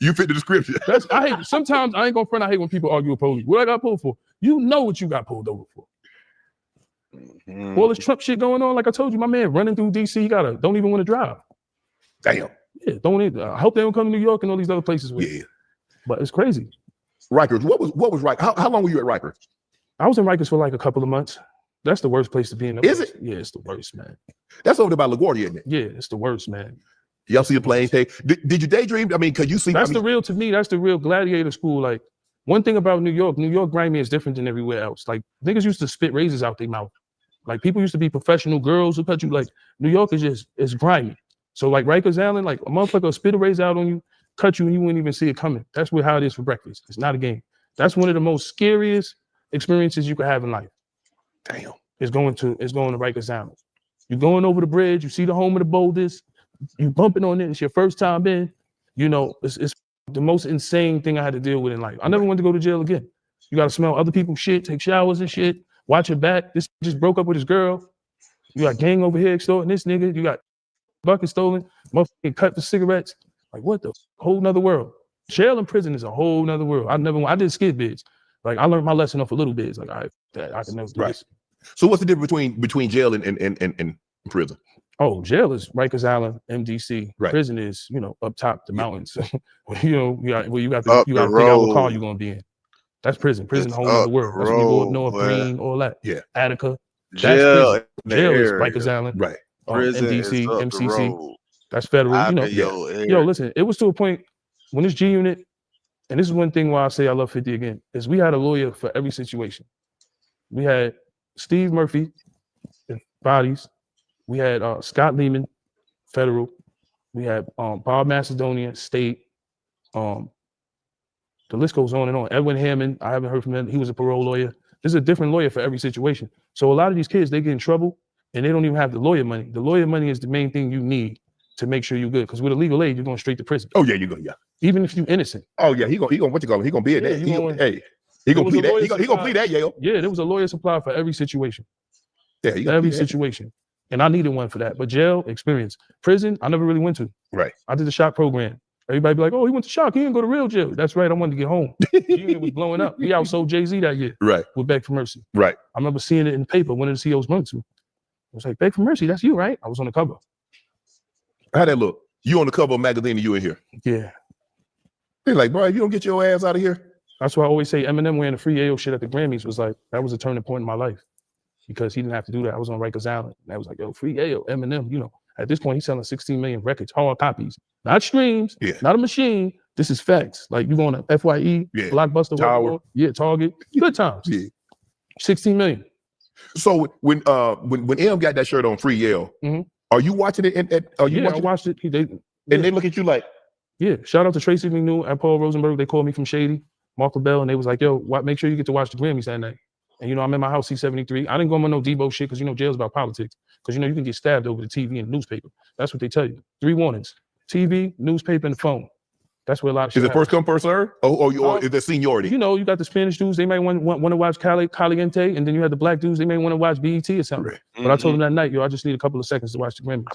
You fit the description. Sometimes I ain't gonna front. I hate when people argue with police. What I got pulled for? You know what you got pulled over for. Mm-hmm. All this Trump shit going on. Like I told you, my man running through DC, he don't even want to drive. Damn. Yeah, I hope they don't come to New York and all these other places with. Yeah. But it's crazy. Rikers, what was Rikers? How long were you at Rikers? I was in Rikers for like a couple of months. That's the worst place to be in. Is it? Yeah, it's the worst, man. That's over there by LaGuardia, isn't it? Yeah, it's the worst, man. Y'all see the planes take. Did you daydream? I mean, because you see. That's the real, to me, that's the real gladiator school. Like, one thing about New York grimy is different than everywhere else. Like, niggas used to spit razors out their mouth. Like, people used to be professional girls who cut you. Like, New York is grimy. So, like, Rikers Island, like, a motherfucker will spit a razor out on you, cut you, and you wouldn't even see it coming. That's how it is for breakfast. It's not a game. That's one of the most scariest experiences you could have in life. Damn. It's going to Rikers Island. You're going over the bridge, you see the home of the boulders, you bumping on it, it's your first time in. You know, it's the most insane thing I had to deal with in life. I never wanted to go to jail again. You got to smell other people's shit, take showers and shit, watch your back. This just broke up with his girl. You got gang over here extorting this nigga. You got bucket stolen, motherfucking cut for cigarettes. Like, what the whole nother world? Jail and prison is a whole nother world. I did skid bids. Like, I learned my lesson off a little bits. Like, I can never do this. So what's the difference between jail and prison? Oh, jail is Rikers Island, MDC. Right. Prison is, up top the mountains. You got to figure out what car you're gonna be in. That's prison. Prison, a whole other world. That's when you go up north, Green, all that. Yeah. Attica. Jail. That's jail is Rikers Island. Right. Prison MDC, is up MCC. the road. That's federal. Yo, listen, it was to a point when this G Unit, and this is one thing why I say I love 50 again, is we had a lawyer for every situation. We had Steve Murphy, bodies. We had Scott Lehman, federal. We had Bob Macedonia, state. The list goes on and on. Edwin Hammond, I haven't heard from him. He was a parole lawyer. There's a different lawyer for every situation. So a lot of these kids, they get in trouble and they don't even have the lawyer money. The lawyer money is the main thing you need to make sure you're good. Because with a legal aid, you're going straight to prison. Oh yeah, you go. Yeah. Even if you're innocent. Oh yeah, he gonna what you call it? He gonna be at that. He gonna plead that. He gonna plead that, Yayo. Yeah, there was a lawyer supply for every situation. Yeah, every situation. And I needed one for that. But jail, experience. Prison, I never really went to. Right. I did the shock program. Everybody be like, oh, he went to shock. He didn't go to real jail. That's right. I wanted to get home. It was blowing up. We outsold Jay-Z that year. Right. With Beg for Mercy. Right. I remember seeing it in the paper. One of the CEOs went to. I was like, Beg for Mercy, that's you, right? I was on the cover. How'd that look? You on the cover of a magazine and you in here? Yeah. They're like, bro, if you don't get your ass out of here. That's why I always say Eminem wearing the free Yayo shit at the Grammys was like, that was a turning point in my life. Because he didn't have to do that. I was on Rikers Island. And I was like, yo, free Yayo, Eminem, At this point, he's selling 16 million records, hard copies. Not streams, not a machine. This is facts. Like, you going to FYE, Blockbuster, Tower. Target. Good times. Yeah. 16 million. So when M got that shirt on Free Yayo, are you watching it? I watched it. They look at you like, yeah. Shout out to Tracy McNew and Paul Rosenberg. They called me from Shady, Mark LaBelle, and they was like, yo, make sure you get to watch the Grammys that night. And I'm in my house, C73. I didn't go on no Debo shit because jail's about politics. Because you can get stabbed over the TV and the newspaper. That's what they tell you. 3 warnings: TV, newspaper, and the phone. That's where a lot of shit is it first come, first serve? Or is there seniority? You got the Spanish dudes, they might want to watch Caliente, and then you had the black dudes, they may want to watch BET or something. Right. But I told them that night, I just need a couple of seconds to watch the Grammys.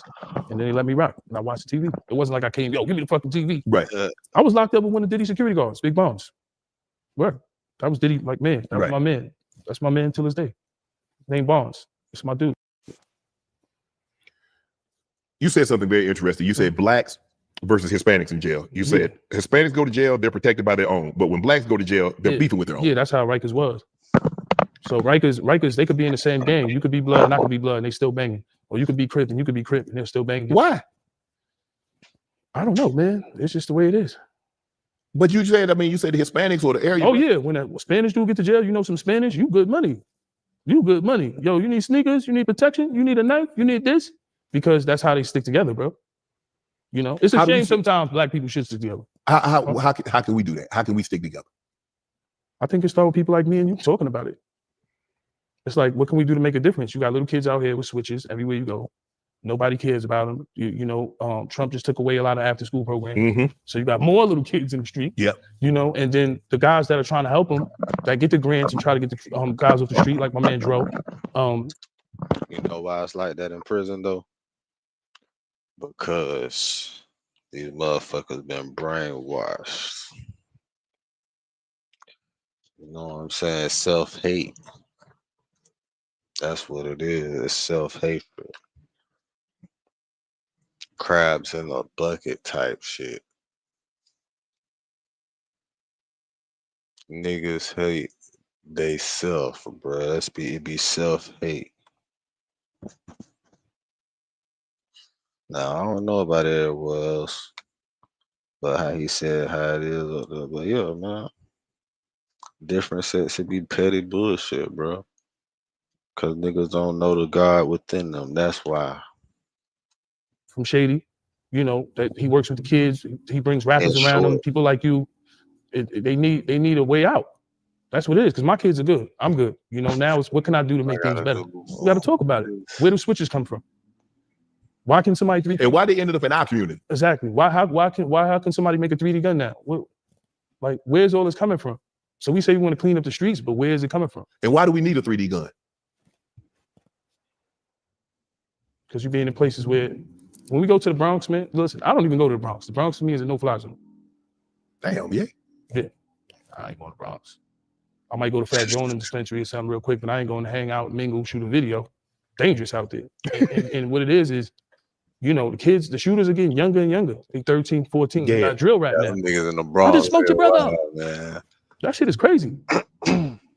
And then they let me rock. And I watched the TV. It wasn't like I came, give me the fucking TV. Right. I was locked up with one of Diddy's security guards, Big Bones. Where? That was Diddy, like, man. That was my man. That's my man till this day. Named Bonds. It's my dude. You said something very interesting. You said blacks versus Hispanics in jail. You said Hispanics go to jail, they're protected by their own. But when blacks go to jail, they're beefing with their own. Yeah, that's how Rikers was. So Rikers, they could be in the same gang. You could be blood and I could be blood and they still banging. Or you could be Crip and you could be Crip and they're still banging. Why? I don't know, man. It's just the way it is. But you said the Hispanics or the area. Oh, yeah. When a Spanish dude get to jail, some Spanish, you good money. You good money. Yo, you need sneakers, you need protection, you need a knife, you need this. Because that's how they stick together, bro. It's a shame sometimes black people should stick together. How can we do that? How can we stick together? I think it starts with people like me and you talking about it. It's like, what can we do to make a difference? You got little kids out here with switches everywhere you go. Nobody cares about them. Trump just took away a lot of after school programs. So you got more little kids in the street. Yeah. And then the guys that are trying to help them, that get the grants and try to get the guys off the street, like my man Dro. You know why it's like that in prison though? Because these motherfuckers been brainwashed. You know what I'm saying? Self-hate. That's what it is. It's self-hatred. Crabs in a bucket type shit. Niggas hate they self, bro. It be self-hate. Now I don't know about everywhere else, but how he said how it is up there. But yeah, man, different sets should be petty bullshit, bro. Cause niggas don't know the God within them. That's why. From Shady, you know, that he works with the kids. He brings rappers Yeah, around sure. him. People like you, they need a way out. That's what it is. Because my kids are good. I'm good. You know, now it's what can I do to make things better? We got to talk about it. Where do switches come from? Why can somebody and why they ended up in our community? Exactly. How can somebody make a 3D gun now? Like, where's all this coming from? So we say we want to clean up the streets, but where is it coming from? And why do we need a 3D gun? Because you're being in places where, when we go to the Bronx, man, listen, I don't even go to the Bronx. The Bronx to me is a no-fly zone. Damn, yeah. Yeah, I ain't going to the Bronx. I might go to Fat Joe in the dispensary or something real quick, but I ain't going to hang out, mingle, shoot a video. Dangerous out there. And what it is, you know, the kids, the shooters are getting younger and younger. They 13, 14. Yeah. They got drill rap now. Niggas in the Bronx. I just smoked your brother out. Man. That shit is crazy.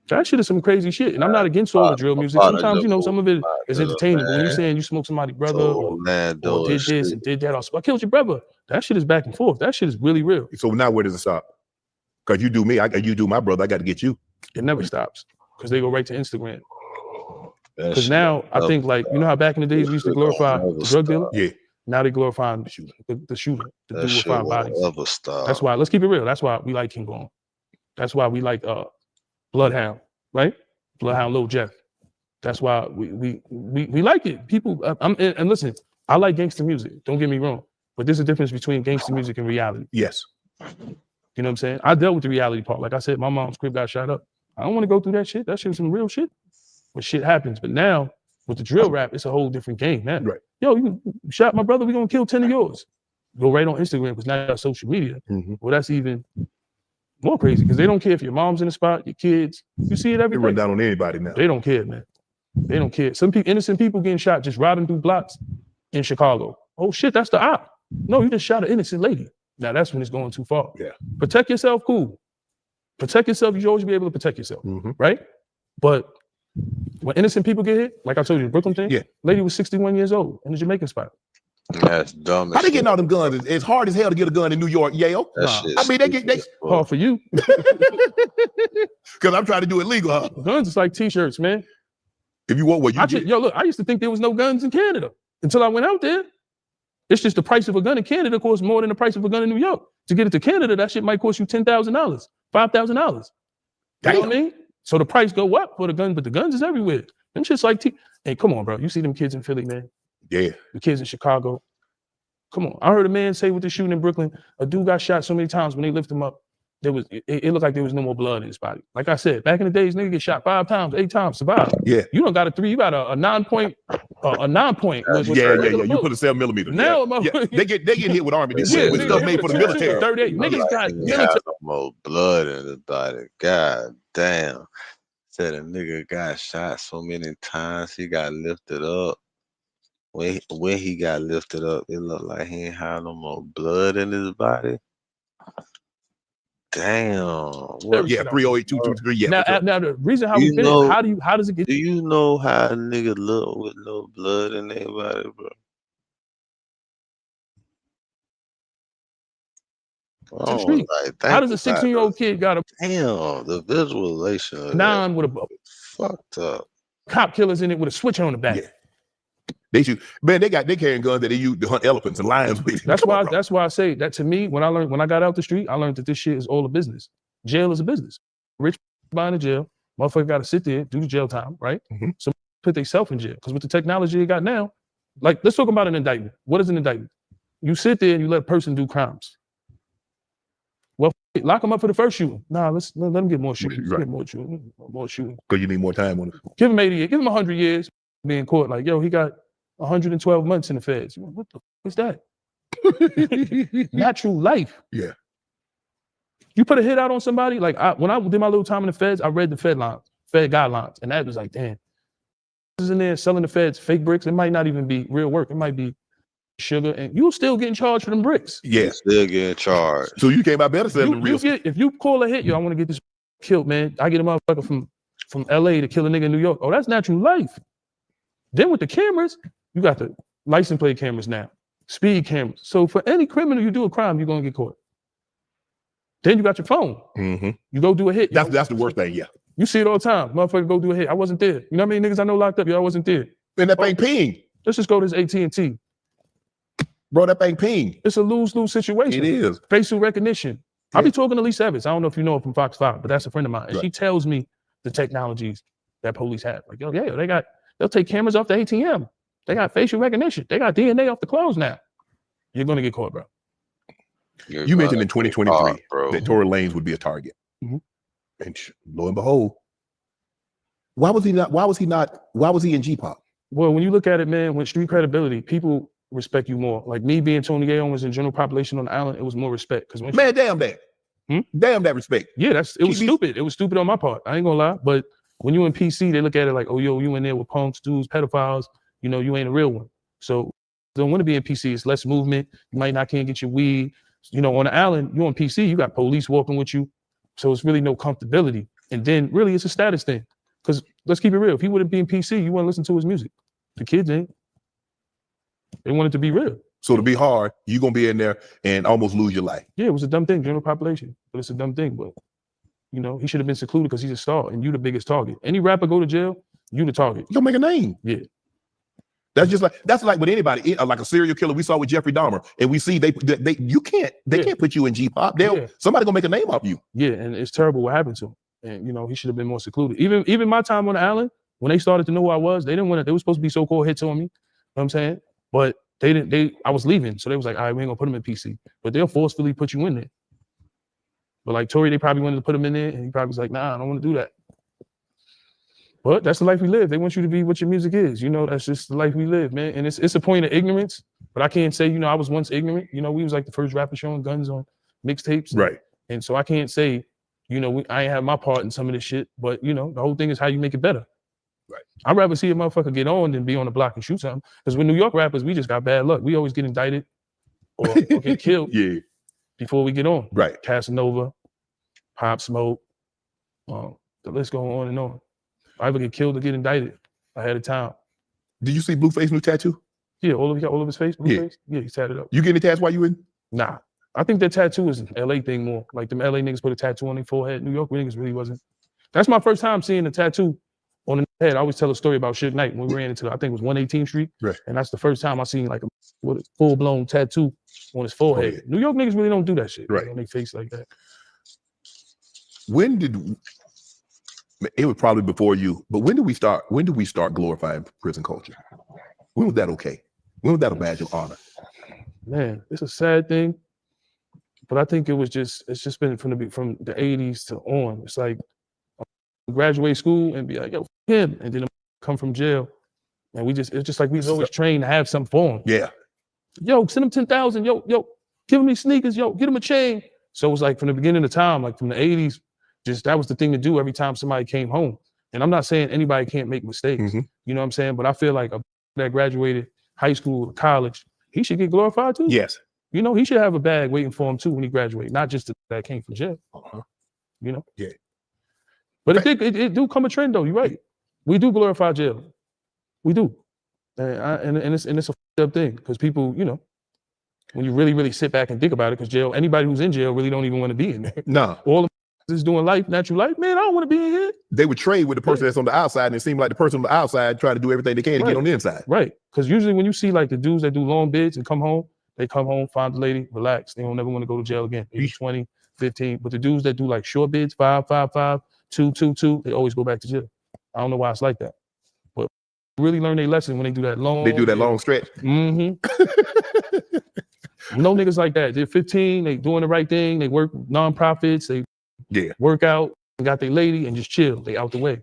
That shit is some crazy shit. And I'm not against all the drill music. Sometimes, you know, some of it is entertaining. But when you're saying you smoked somebody's brother or did this and did that, or I killed your brother, that shit is back and forth. That shit is really real. So now where does it stop? Because you do me, you do my brother, I got to get you. It never stops because they go right to Instagram. Because now I think, like, you know how back in the days we used to glorify the drug dealer? Yeah. Now they glorify the shooter, the dude with five bodies. That's why, let's keep it real. That's why we like King Kong. That's why we like Bloodhound, right? Bloodhound Lil Jeff. That's why we like it. People, and listen, I like gangster music. Don't get me wrong, but there's a difference between gangster music and reality. Yes. You know what I'm saying? I dealt with the reality part. Like I said, my mom's crib got shot up. I don't want to go through that shit. That shit's some real shit. But shit happens. But now with the drill rap, it's a whole different game, man. Right. Yo, you shot my brother. We gonna kill 10 of yours. Go right on Instagram because now you got social media. Mm-hmm. Well, that's even more crazy because they don't care if your mom's in the spot, your kids. You see it every day. They run down on anybody now. They don't care, man. They don't care. Some people, innocent people getting shot just riding through blocks in Chicago. Oh shit, that's the op. No, you just shot an innocent lady. Now that's when it's going too far. Yeah. Protect yourself, cool. Protect yourself. You should always be able to protect yourself, right? But when innocent people get hit, like I told you, the Brooklyn thing, lady was 61 years old in the Jamaican spot. That's dumb. How they getting all them guns? It's hard as hell to get a gun in New York, Yayo. I mean, they hard for you. Because I'm trying to do it legal, huh? Guns is like t-shirts, man. If you want what you yo, look, I used to think there was no guns in Canada until I went out there. It's just the price of a gun in Canada costs more than the price of a gun in New York. To get it to Canada, that shit might cost you $10,000, $5,000. You know what I mean? So the price go up for the gun, but the guns is everywhere. Them shit's like, hey, come on, bro. You see them kids in Philly, man? Yeah. The kids in Chicago. Come on. I heard a man say with the shooting in Brooklyn, a dude got shot so many times when they lift him up, it looked like there was no more blood in his body. Like I said, back in the days, nigga get shot 5 times, 8 times, survive. Yeah. You don't got a 3, you got a 9-point, a 9-point. Yeah. You put a 7mm. Now, they get hit with army with stuff made for the military. 38 niggas got no more blood in his body. God damn. Said a nigga got shot so many times he got lifted up. When he got lifted up, it looked like he ain't had no more blood in his body. Damn. What? Yeah, 308-223. Yeah. Now the reason how we finish, how does it get? Do you know how a nigga look with no blood in their body, bro? How does a 16-year-old kid got a the visualization of 9 with a fucked up cop killers in it with a switch on the back? Yeah. They shoot, man. They carrying guns that they use to hunt elephants and lions with. That's why I say that to me. When I got out the street, I learned that this shit is all a business. Jail is a business. Rich buying a jail, motherfucker got to sit there, do the jail time, right? So put themselves in jail because with the technology you got now, like let's talk about an indictment. What is an indictment? You sit there and you let a person do crimes. Well, lock them up for the first shooting. Nah, let them get more shooting. Right. Get more shooting. Because you need more time on it. Give him 80 years. Give him 100 years being caught. Like, yo, he got 112 months in the feds. What the fuck is that? Natural life. Yeah. You put a hit out on somebody, like when I did my little time in the feds, I read the Fed guidelines, and that was like, damn, this is in there selling the feds fake bricks. It might not even be real work. It might be sugar, and you still getting charged for them bricks. Yeah, still getting charged. So you came out better selling the real. If you call a hit, yo, I want to get this killed, man. I get a motherfucker from LA to kill a nigga in New York. Oh, that's natural life. Then with the cameras, you got the license plate cameras now. speed cameras. So for any criminal, you do a crime, you're gonna get caught. Then you got your phone. Mm-hmm. You go do a hit. That's the worst thing, yeah. You see it all the time. Motherfucker go do a hit. I wasn't there. You know how many niggas I know locked up? Yo, I wasn't there. And that thing ping. Let's just go to this AT&T. Bro, that thing ping. It's a lose-lose situation. It is. Facial recognition. Yeah. I'll be talking to Lisa Evans. I don't know if you know her from Fox 5, but that's a friend of mine. And Right. she tells me the technologies that police have. Like, yo, yeah, they'll take cameras off the ATM. They got facial recognition. They got DNA off the clothes now. You're gonna get caught, bro. You mentioned in 2023 bro. that Tory Lanez would be a target. Mm-hmm. And lo and behold, why was he in G-pop? Well, when you look at it, man, with street credibility, people respect you more. Like me being Tony Yayo was in general population on the island, it was more respect. Because Man, damn that. Damn that respect. Yeah, it was stupid. It was stupid on my part. I ain't gonna lie. But when you in PC, they look at it like, oh, yo, you in there with punks, dudes, pedophiles, you know, you ain't a real one. So don't want to be in PC. It's less movement. You can't get your weed. You know, on the island, you on PC, you got police walking with you. So it's really no comfortability. And then really it's a status thing. Because let's keep it real. If he wouldn't be in PC, you wouldn't listen to his music. The kids ain't. They want it to be real. So to be hard, you're gonna be in there and almost lose your life. Yeah, it was a dumb thing, general population. But it's a dumb thing. But you know, he should have been secluded because he's a star and you the biggest target. Any rapper go to jail, you the target. You gonna make a name. Yeah. That's like with anybody, like a serial killer we saw with Jeffrey Dahmer, and we see they can't put you in G-pop. Somebody gonna make a name off you. Yeah, and it's terrible what happened to him. And you know, he should have been more secluded. Even my time on the island, when they started to know who I was, they didn't want to. They were supposed to be so-called hits on me. You know what I'm saying? But they didn't. I was leaving, so they was like, all right, we ain't gonna put him in PC. But they'll forcefully put you in there. But like Tory, they probably wanted to put him in there, and he probably was like, nah, I don't want to do that. But that's the life we live. They want you to be what your music is. You know, that's just the life we live, man. And it's a point of ignorance. But I can't say, you know, I was once ignorant. You know, we was like the first rapper showing guns on mixtapes. Right. And so I can't say, you know, I ain't have my part in some of this shit. But, you know, the whole thing is how you make it better. Right. I'd rather see a motherfucker get on than be on the block and shoot something. Because with New York rappers, we just got bad luck. We always get indicted or get killed before we get on. Right. Casanova, Pop Smoke, the list going on and on. I either get killed or get indicted ahead of time. Did you see Blueface new tattoo? Yeah, all of his face. Blueface? Yeah, he's tatted up. You getting the tats while you in? Nah. I think that tattoo is an LA thing more. Like them LA niggas put a tattoo on their forehead. New York niggas really wasn't. That's my first time seeing a tattoo on the head. I always tell a story about Suge Knight when we ran into I think it was 118th Street. Right. And that's the first time I seen like a full-blown tattoo on his forehead. Oh, yeah. New York niggas really don't do that shit. Right. On their face like that. It was probably before you, but when did we start glorifying prison culture? When was that okay? When was that a badge of honor? Man, it's a sad thing, but I think it's just been from the 80s to on. It's like graduate school and be like, yo, him, and then come from jail, and it's just like we was always trained to have some form. Yeah. Yo, send him 10,000. Yo, give him these sneakers. Yo, get him a chain. So it was like from the beginning of time, like from the 80s, just that was the thing to do every time somebody came home. And I'm not saying anybody can't make mistakes. Mm-hmm. You know what I'm saying? But I feel like that graduated high school or college, he should get glorified too. Yes. You know, he should have a bag waiting for him too when he graduates, not just that came from jail. You know? Yeah. But it do come a trend though. You're right. We do glorify jail. We do. And it's a f***ed up thing because people, you know, when you really, really sit back and think about it, because jail, anybody who's in jail really don't even want to be in there. No. All is doing natural life. Man, I don't want to be in here. They would trade with the person that's on the outside, and it seemed like the person on the outside trying to do everything they can to get on the inside. Right. Because usually when you see like the dudes that do long bids and come home, they come home, find the lady, relax. They don't never want to go to jail again. Maybe 20, 15. But the dudes that do like short bids, 5, 5, 5, 2, 2, 2, they always go back to jail. I don't know why it's like that. But really learn their lesson when they do that long. They do that long stretch. Mm-hmm. No niggas like that. They're 15, they doing the right thing, they work nonprofits, they work out, got their lady, and just chill. They out the way.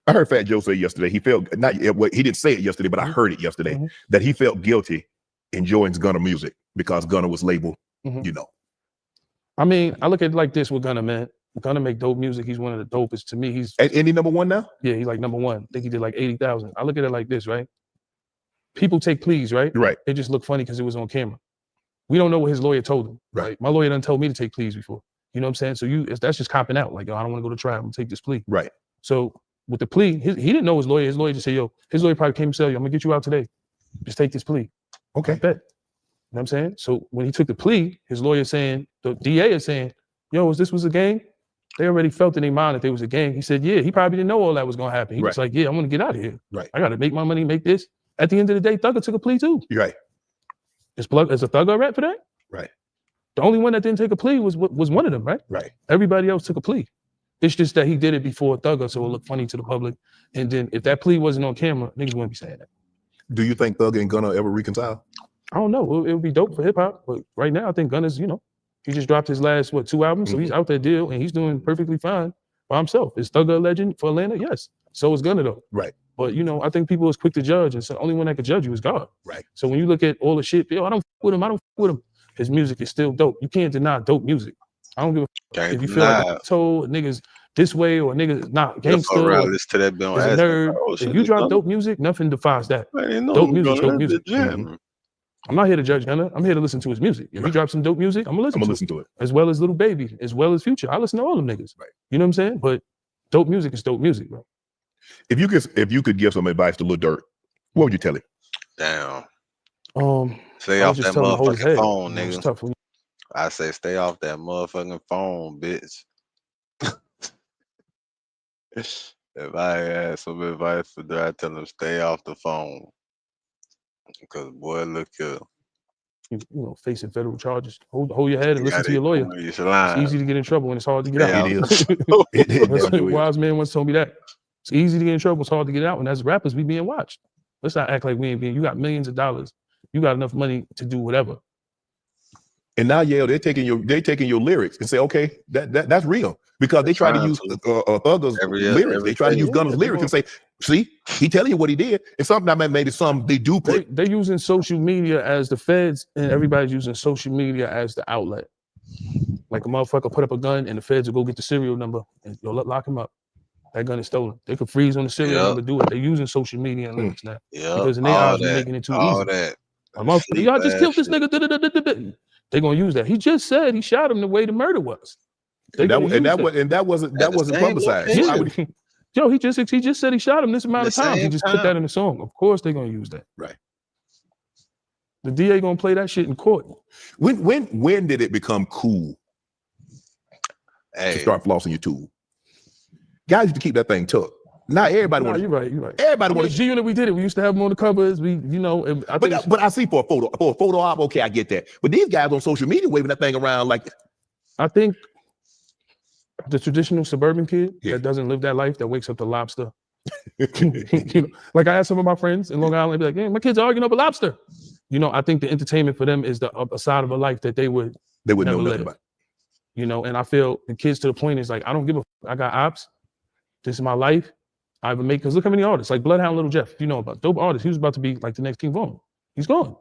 I heard Fat Joe say yesterday, he felt, he didn't say it yesterday, but I heard it yesterday, that he felt guilty enjoying Gunna music because Gunna was labeled, you know. I mean, I look at it like this with Gunna, man. Gunna make dope music. He's one of the dopest. To me, he's... Ain't he number one now? Yeah, he's like number one. I think he did like 80,000. I look at it like this, right? People take pleas, right? Right. They just look funny because it was on camera. We don't know what his lawyer told him. Right. My lawyer done told me to take pleas before. You know what I'm saying? So that's just copping out. Like, yo, I don't want to go to trial. I'm gonna take this plea. Right. So with the plea, he didn't know his lawyer. His lawyer just said, yo, his lawyer probably came and said, yo, I'm gonna get you out today. Just take this plea. Okay. I bet. what I'm saying? So when he took the plea, his lawyer saying, the DA is saying, yo, this was a gang? They already felt in their mind that there was a gang. He said, yeah, he probably didn't know all that was going to happen. He was like, yeah, I'm going to get out of here. Right. I got to make my money, make this. At the end of the day, Thugger took a plea too. You're right. Is a Thugger a rat for that? Right. The only one that didn't take a plea was one of them, right? Right. Everybody else took a plea. It's just that he did it before Thugger, so it looked funny to the public. And then if that plea wasn't on camera, niggas wouldn't be saying that. Do you think Thugger and Gunna ever reconcile? I don't know. It would be dope for hip hop, but right now I think Gunna's, he just dropped his last 2 albums, so he's out that deal and he's doing perfectly fine by himself. Is Thugger a legend for Atlanta? Yes. So is Gunna though. Right. But I think people is quick to judge, and so the only one that could judge you is God. Right. So when you look at all the shit, I don't fuck with him. His music is still dope. You can't deny dope music. I don't give a fuck if you feel like I told niggas this way or niggas not gangster. To that bill, a nerd. If you drop dope music, nothing defies that. Dope music, dope music. I'm not here to judge Gunna. I'm here to listen to his music. If he drops some dope music, I'm gonna listen to it. As well as Little Baby, as well as Future. I listen to all them niggas. Right. You know what I'm saying? But dope music is dope music, bro. If you could give some advice to Lil Durk, what would you tell him? Damn. Stay off that motherfucking phone, nigga. Tough for I say stay off that motherfucking phone, bitch. If I had some advice for that, I tell him stay off the phone. Because boy, look here. Facing federal charges. Hold your head and listen to your lawyer. It's easy to get in trouble and it's hard to get out. It is. Wise man once told me that. It's easy to get in trouble, it's hard to get out. And as rappers, we being watched. Let's not act like we ain't being. You got millions of dollars. You got enough money to do whatever. And now, Yayo, they're taking your lyrics and say, okay, that's real. Because they try to use Thugger's lyrics. They try to use Gunna's lyrics and say, see, he telling you what he did. And something maybe they do put. They're using social media as the feds, and everybody's using social media as the outlet. Like a motherfucker put up a gun and the feds will go get the serial number and lock him up. That gun is stolen. They could freeze on the serial number to do it. They're using social media and lyrics now. Because in their eyes, they're making it too easy. Y'all just killed this nigga. They're gonna use that. He just said he shot him the way the murder was. And that wasn't publicized. Yeah. Yo, he just said he shot him this amount of times. He just put that in the song. Of course they're gonna use that. Right. The DA gonna play that shit in court. When did it become cool to start flossing your tool? Guys used to keep that thing tucked. Not everybody wants. You're right. Everybody wants. G-Unit, we did it. We used to have them on the covers. But I see for a photo op. Okay, I get that. But these guys on social media waving that thing around like. I think the traditional suburban kid that doesn't live that life, that wakes up to lobster. Like I had some of my friends in Long Island be like, "Hey, my kids are arguing over lobster." I think the entertainment for them is the other side of a life that they would know nothing about. And I feel the kids to the point is like, I don't give a. I got ops. This is my life. I would make, because look how many artists, like Bloodhound Little Jeff, about dope artist. He was about to be like the next King Von. He's gone.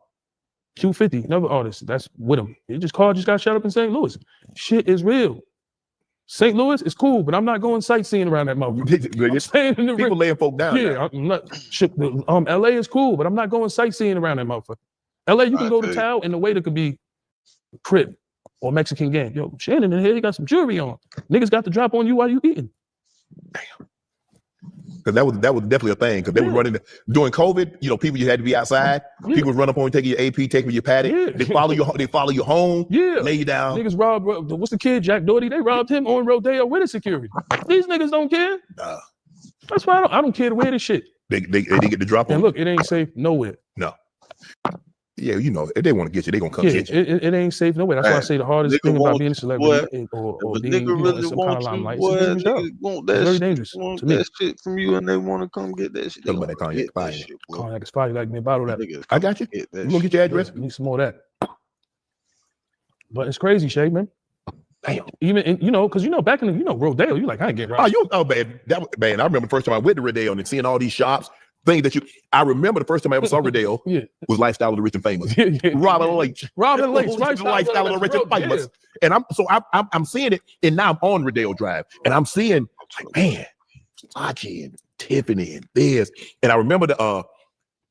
Q50, another artist that's with him. He just got shot up in St. Louis. Shit is real. St. Louis is cool, but I'm not going sightseeing around that motherfucker. People laying folk down. Yeah, I'm not. LA is cool, but I'm not going sightseeing around that motherfucker. LA, you can go to town and the waiter could be Crip or Mexican gang. Yo, Shannon in here, he got some jewelry on. Niggas got the drop on you while you eating. Damn. Because that was definitely a thing. Because they were running during COVID. People you had to be outside. Yeah. People would run up on you, take your AP, take your paddock. Yeah. They follow you home. Yeah, lay you down. Niggas robbed. What's the kid? Jack Doherty. They robbed him on Rodeo with the security. These niggas don't care. Nah. That's why I don't care to wear this shit. They get the drop on. And look, it ain't safe nowhere. No. Yeah, if they want to get you, they gonna come get you. It ain't safe nowhere. That's why I say the hardest thing about being a celebrity or being in some kind of limelight is very dangerous. Want that shit from you, and they want to come get that shit. Talk about that cognac spy. Cognac spy, like me a bottle of that. I got you. You gonna get your address? Need some more of that. But it's crazy, Shay, man. Damn. Even because back in the Rodeo, you like I ain't get robbed. Man. I remember the first time I went to Rodeo and seeing all these shops. Things that I remember the first time I ever saw Rodeo was Lifestyle of the Rich and Famous. Robin Lynch, Lifestyle of the Rich and Famous. And I'm seeing it, and now I'm on Rodeo Drive, and I'm seeing like, man, Sachi and Tiffany and this. And I remember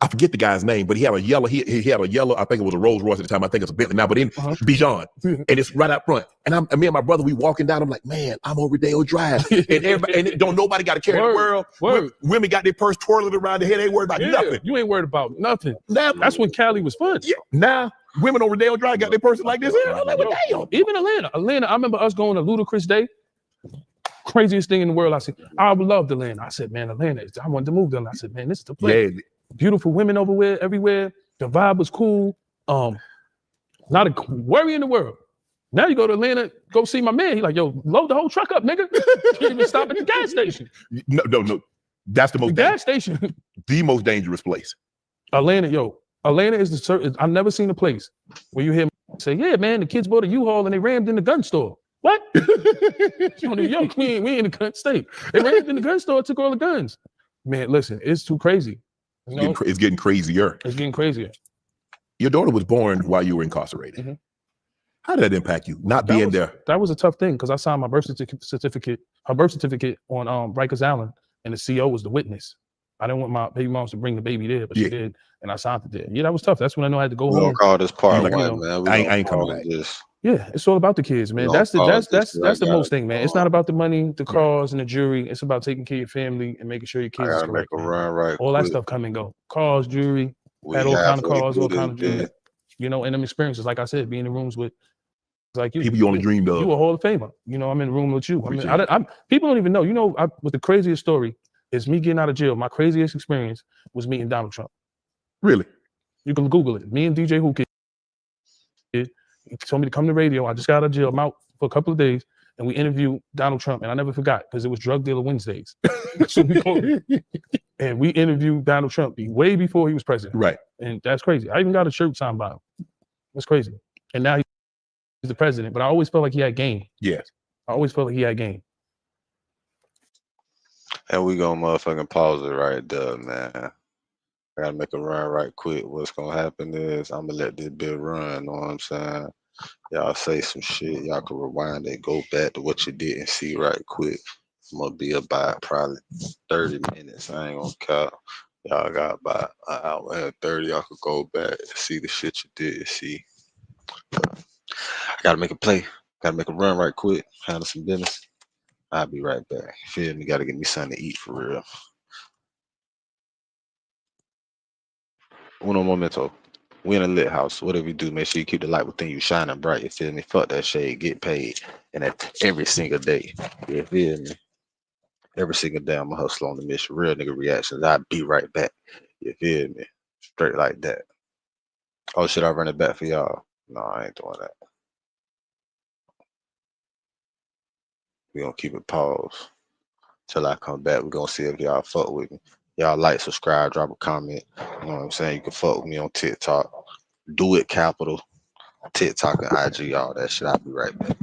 I forget the guy's name, but he had a yellow. He had a yellow. I think it was a Rolls Royce at the time. I think it's a Bentley now, but in Bijan, and it's right out front. And me and my brother, we walking down. I'm like, man, I'm on Rodeo Drive, and everybody, and don't nobody got to care in the world. Women got their purse twirling around their head. They ain't worried about nothing. You ain't worried about nothing. That's when Cali was fun. Yeah. Now women on Rodeo Drive got their person like this here. I'm like, well, damn. Even Atlanta, I remember us going to Ludacris Day. Craziest thing in the world. I said, I loved Atlanta. I said, man, Atlanta, I wanted to move to Atlanta. I said, man, this is the place. Yeah. Beautiful women everywhere. The vibe was cool. Not a worry in the world. Now you go to Atlanta, go see my man. He like, yo, load the whole truck up, nigga. Can't even stop at the gas station. No. That's the most gas station. The most dangerous place. Atlanta is I've never seen a place where you hear say, yeah, man, the kids bought a U-Haul and they rammed in the gun store. What? New York, we ain't in the gun state. They rammed in the gun store, took all the guns. Man, listen, it's too crazy. It's getting crazier. It's getting crazier. Your daughter was born while you were incarcerated. Mm-hmm. How did that impact you? Not being there. That was a tough thing because I signed my birth certificate on Rikers Island, and the CO was the witness. I didn't want my baby mom to bring the baby there, but she did, and I signed it there. Yeah, that was tough. That's when I know I had to go home. We'll call this part like, one, man. I ain't coming back. Yeah, it's all about the kids, man. That's the most thing, man. It's not about the money, the cars, and the jewelry. It's about taking care of your family and making sure your kids is correct. Make a run right all that stuff come and go. Cars, jewelry, had all kind of cars, all kind of jewelry. You know, and them experiences, like I said, being in rooms with like you, people you only dreamed of. You a Hall of Famer. You know, I'm in the room with you. People don't even know. You know, with the craziest story is me getting out of jail. My craziest experience was meeting Donald Trump. Really? You can Google it. Me and DJ Who Kid. He told me to come to radio. I just got out of jail. I'm out for a couple of days, and we interviewed Donald Trump, and I never forgot because it was Drug Dealer Wednesdays. And we interviewed Donald Trump way before he was president. Right. And that's crazy. I even got a shirt signed by him. That's crazy. And now he's the president, but I always felt like he had game. Yes. I always felt like he had game. And we gonna motherfucking pause it right there, man. I gotta make a run right quick. What's gonna happen is I'm gonna let this bit run, know what I'm saying? Y'all say some shit, y'all can rewind it, go back to what you didn't see right quick. I'm gonna be about probably 30 minutes. I ain't gonna count. Y'all got about an hour and 30. Y'all could go back and see the shit you didn't see. But I gotta make a play. Gotta make a run right quick. Handle some business. I'll be right back. Feel me? Gotta get me something to eat for real. Uno momento. We in a lit house. Whatever you do, make sure you keep the light within you shining bright. You feel me? Fuck that shade. Get paid. And that's every single day. You feel me? Every single day I'm a hustler on the mission. Real nigga reactions. I'll be right back. You feel me? Straight like that. Oh, should I run it back for y'all? No, I ain't doing that. We gonna keep it paused till I come back. We gonna see if y'all fuck with me. Y'all like, subscribe, drop a comment. You know what I'm saying? You can fuck with me on TikTok. Do it capital. TikTok and IG, all that shit. I'll be right back.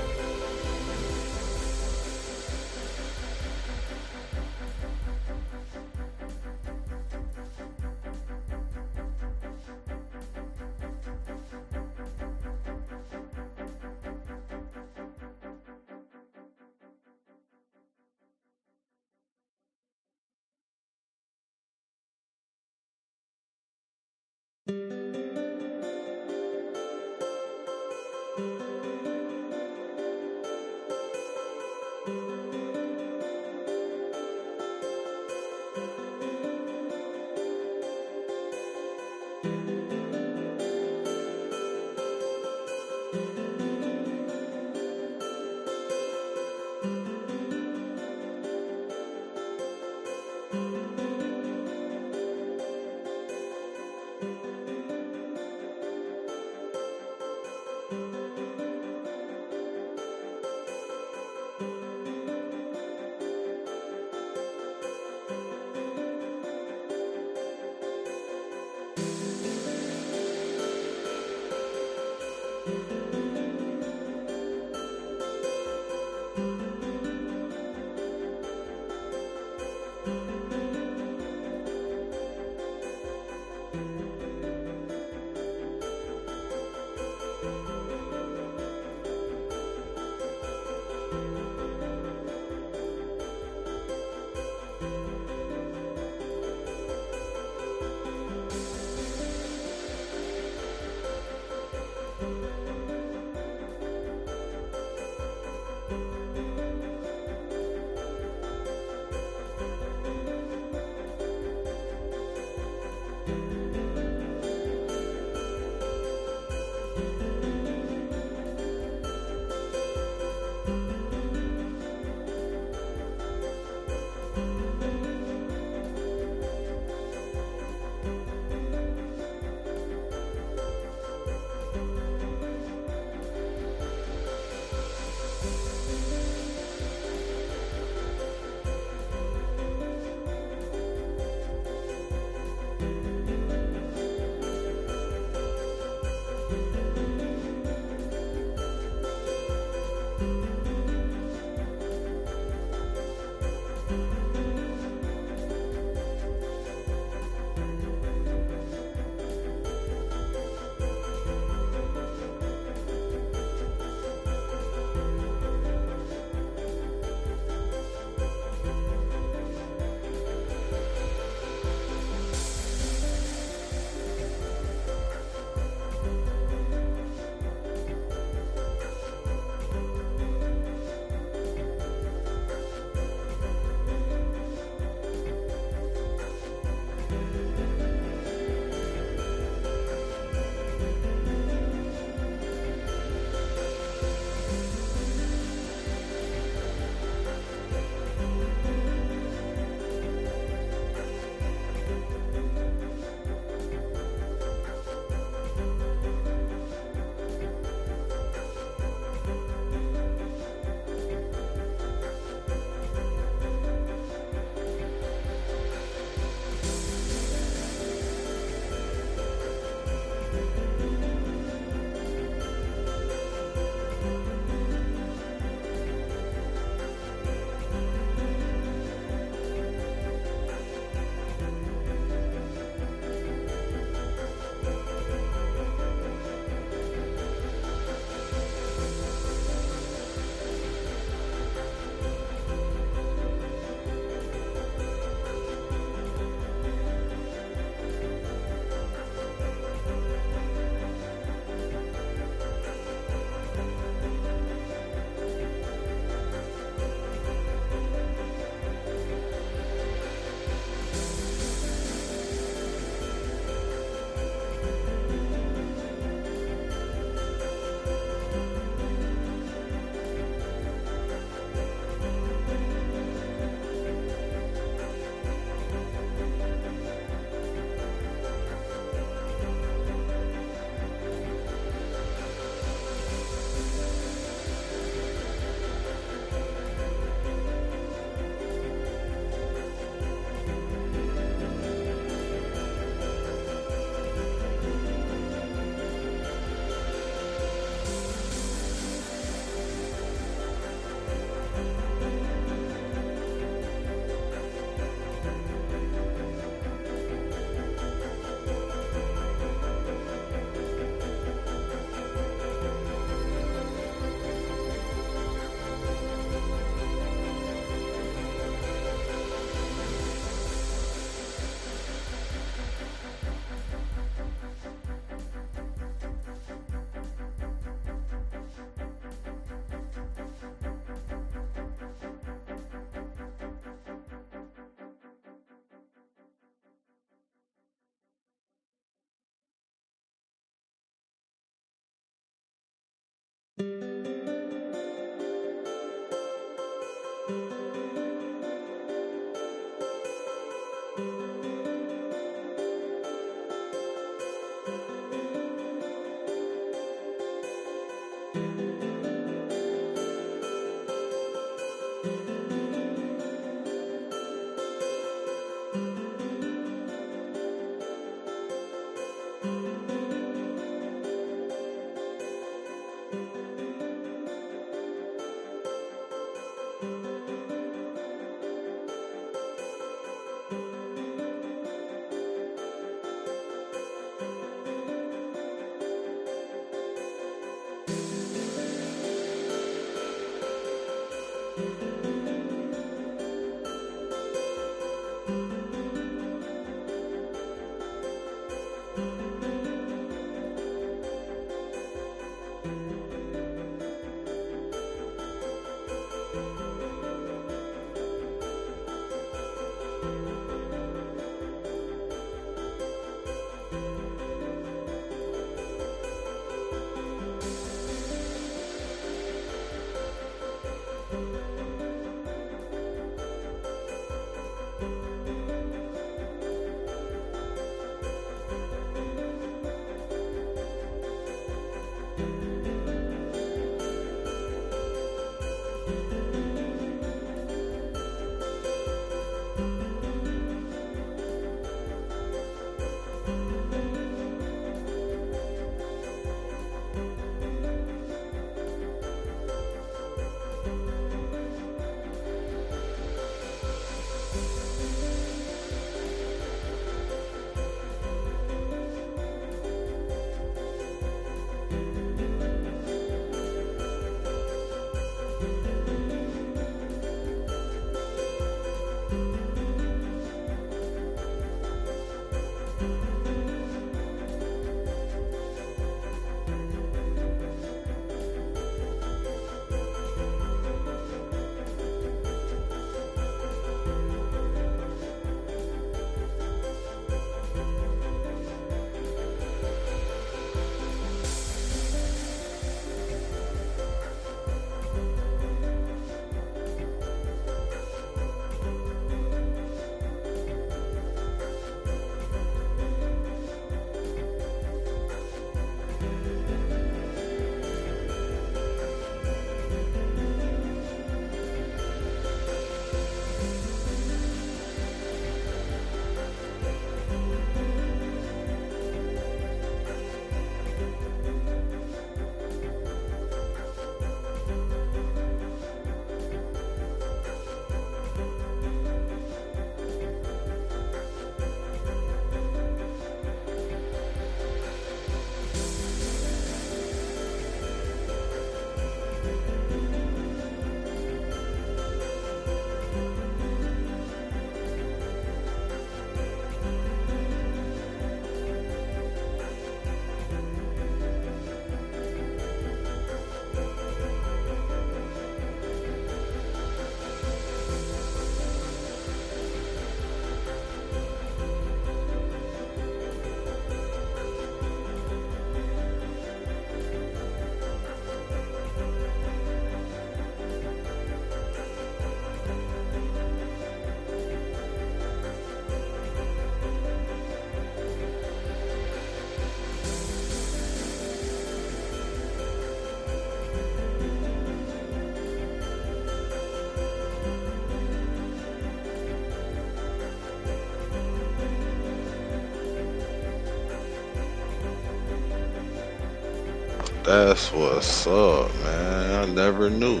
That's what's up, man. I never knew.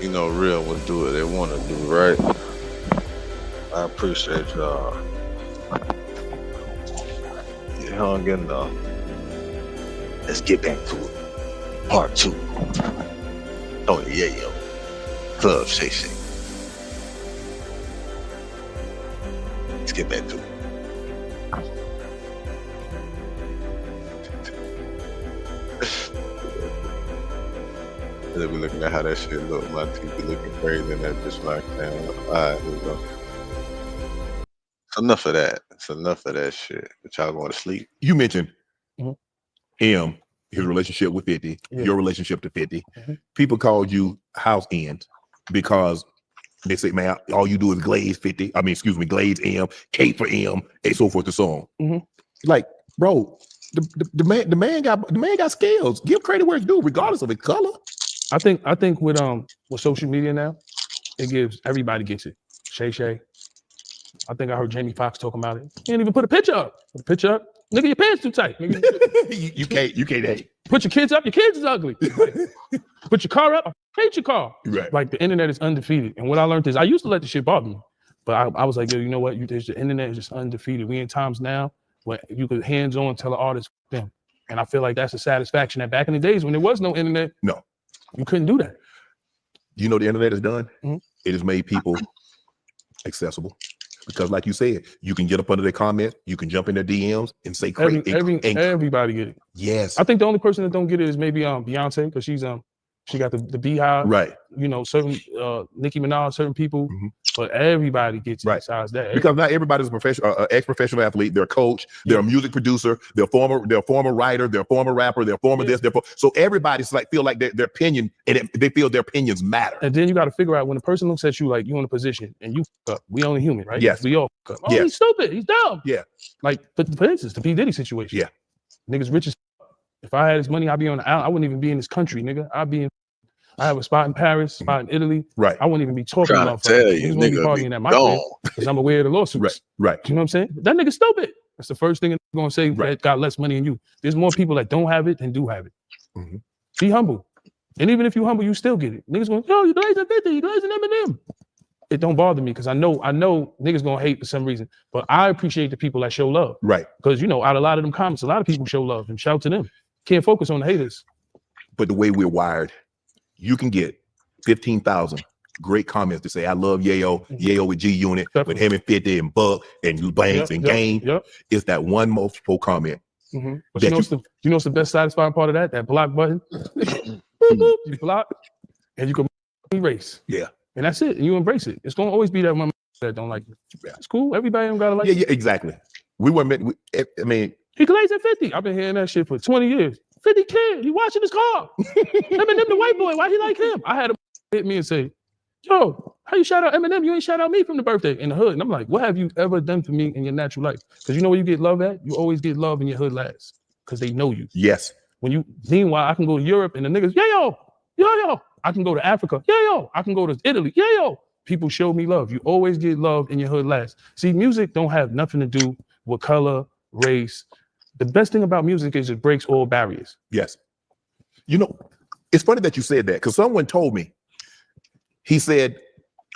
You know, real would do what they want to do, right? I appreciate y'all. You hung in there. Let's get back to it. Part 2. Tony Yayo. Club Shay Shay. Let's get back to it. They be looking at how that shit look. My teeth be looking crazy and that bitch like, damn. Alright, here we go. It's enough of that. It's enough of that shit. But y'all going to sleep? You mentioned Mhm. his relationship with 50, Yeah. your relationship to 50. Mhm. People called you house end because they say, man, all you do is glaze 50. I mean, excuse me, glaze M, K for M, and so forth and so on. Mhm. Like, bro, the man got skills. Give credit where it's due, regardless of his color. I think with social media now, it gives everybody gets it. Shay Shay. I think I heard Jamie Foxx talking about it. You didn't even put a picture up. Put a picture up. Nigga, your pants too tight. Nigga. you can't hate. Put your kids up. Your kids is ugly. Like, put your car up. I hate your car. Right. Like the internet is undefeated. And what I learned is I used to let the shit bother me, but I was like, yo, you know what? The internet is just undefeated. We in times now where you could hands on tell an artist them, and I feel like that's a satisfaction. That back in the days when there was no internet, no, you couldn't do that. You know, the internet has done. Mhm. It has made people accessible because, like you said, you can get up under their comments, you can jump in their DMs and say crazy. Everybody get it. Yes, I think the only person that don't get it is maybe Beyonce, because she got the beehive, right. You know, certain Nicki Minaj, certain people, but everybody gets it besides that. Because not everybody's a professional, ex-professional athlete. They're a coach, they're a music producer, they're a former writer, they're a former rapper, they're former this, so everybody's like feel like their opinion, and they feel their opinions matter. And then you got to figure out when a person looks at you like you in a position and you fuck up. We only human, right? Yes. We all fuck up. Oh, he's stupid. He's dumb. Yeah. Like, but for instance, the P. Diddy situation. Yeah. Niggas rich as fuck. If I had his money, I'd be on the island. I wouldn't even be in this country, nigga. I have a spot in Paris, spot in Italy. Right. I wouldn't even be talking about tell you, niggas wouldn't be partying at my crib because I'm aware of the lawsuits. Right. You know what I'm saying? That nigga's stupid. That's the first thing I'm gonna say that got less money than you. There's more people that don't have it than do have it. Be humble. And even if you humble, you still get it. Niggas going, yo, you glazing 50, you glazing Eminem. It don't bother me because I know niggas gonna hate for some reason. But I appreciate the people that show love. Right. Because you know, out of a lot of them comments, a lot of people show love and shout to them. Can't focus on the haters. But the way we're wired, you can get 15,000 great comments to say, I love Yayo, Yayo with G Unit, with him and 50 and Buck and Banks and Game. It's that one multiple comment. But you know what's the best satisfying part of that? That block button. Boop, boop, you block and you can erase. Yeah. And that's it. And you embrace it. It's gonna always be that one that don't like it. It's cool. Everybody don't gotta like it. Yeah, exactly. We weren't meant, I mean, he glazing 50. I've been hearing that shit for 20 years. 50 kid, he washing his car. Eminem the white boy, why he like him? I had him hit me and say, yo, how you shout out Eminem? You ain't shout out me from the birthday in the hood. And I'm like, what have you ever done for me in your natural life? Because you know where you get love at? You always get love in your hood last. Because they know you. Yes. Meanwhile, I can go to Europe and the niggas, yo. I can go to Africa, yo. I can go to Italy, yo. People show me love. You always get love in your hood last. See, music don't have nothing to do with color, race. The best thing about music is it breaks all barriers. Yes. You know, it's funny that you said that because someone told me, he said,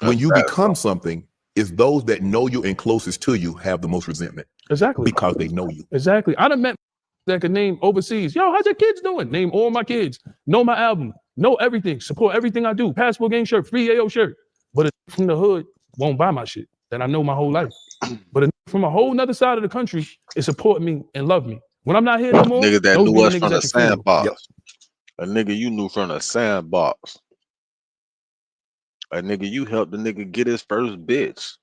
when you become something, it's those that know you and closest to you have the most resentment. Exactly. Because they know you. Exactly. I done met that could name overseas. Yo, how's your kids doing? Name all my kids. Know my album. Know everything. Support everything I do. Passport game shirt. Free Yayo shirt. But a from the hood won't buy my shit that I know my whole life. But from a whole nother side of the country, it support me and love me. When I'm not here no more, nigga that those knew us niggas from the at funeral. sandbox. A nigga you knew from the sandbox. A nigga you helped the nigga get his first bitch.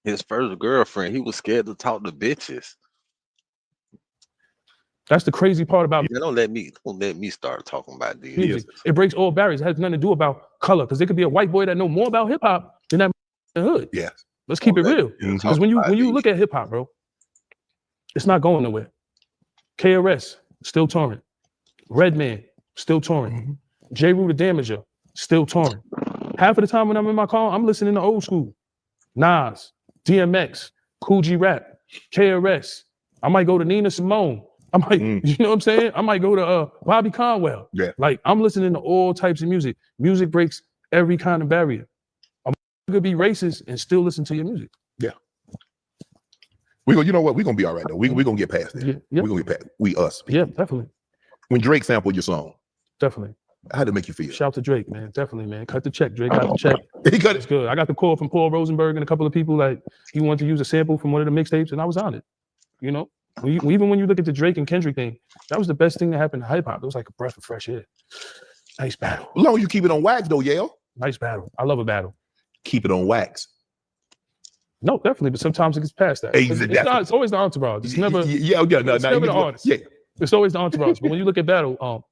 His first girlfriend. He was scared to talk to bitches. That's the crazy part about music. Don't let me start talking about these. Music. It breaks all barriers. It has nothing to do about color. Because there could be a white boy that know more about hip hop than that in the hood. Yeah. Let's keep it real. Because when you look at hip hop, bro, it's not going nowhere. KRS still touring. Redman still touring. J. Rue the Damager still touring. Half of the time when I'm in my car, I'm listening to old school. Nas, DMX, Cool G Rap, KRS. I might go to Nina Simone. I might, you know what I'm saying? I might go to Bobby Conwell. Yeah. Like I'm listening to all types of music. Music breaks every kind of barrier. I'm gonna be racist and still listen to your music. Yeah. You know what? We're gonna be all right though. We're gonna get past that. Yeah. We're gonna get past us. Yeah, definitely. When Drake sampled your song, definitely. How'd it make you feel? Shout to Drake, man. Definitely, man. Cut the check. Drake got the check. He got it. It's good. I got the call from Paul Rosenberg and a couple of people like he wanted to use a sample from one of the mixtapes, and I was on it. You know, even when you look at the Drake and Kendrick thing, that was the best thing that happened to hip hop. It was like a breath of fresh air. Nice battle. As long as you keep it on wax, though, Yayo. Nice battle. I love a battle. Keep it on wax. No, definitely, but sometimes it gets past that. It's always the entourage. It's never. It's never the artist. Yeah. It's always the entourage. But when you look at battle,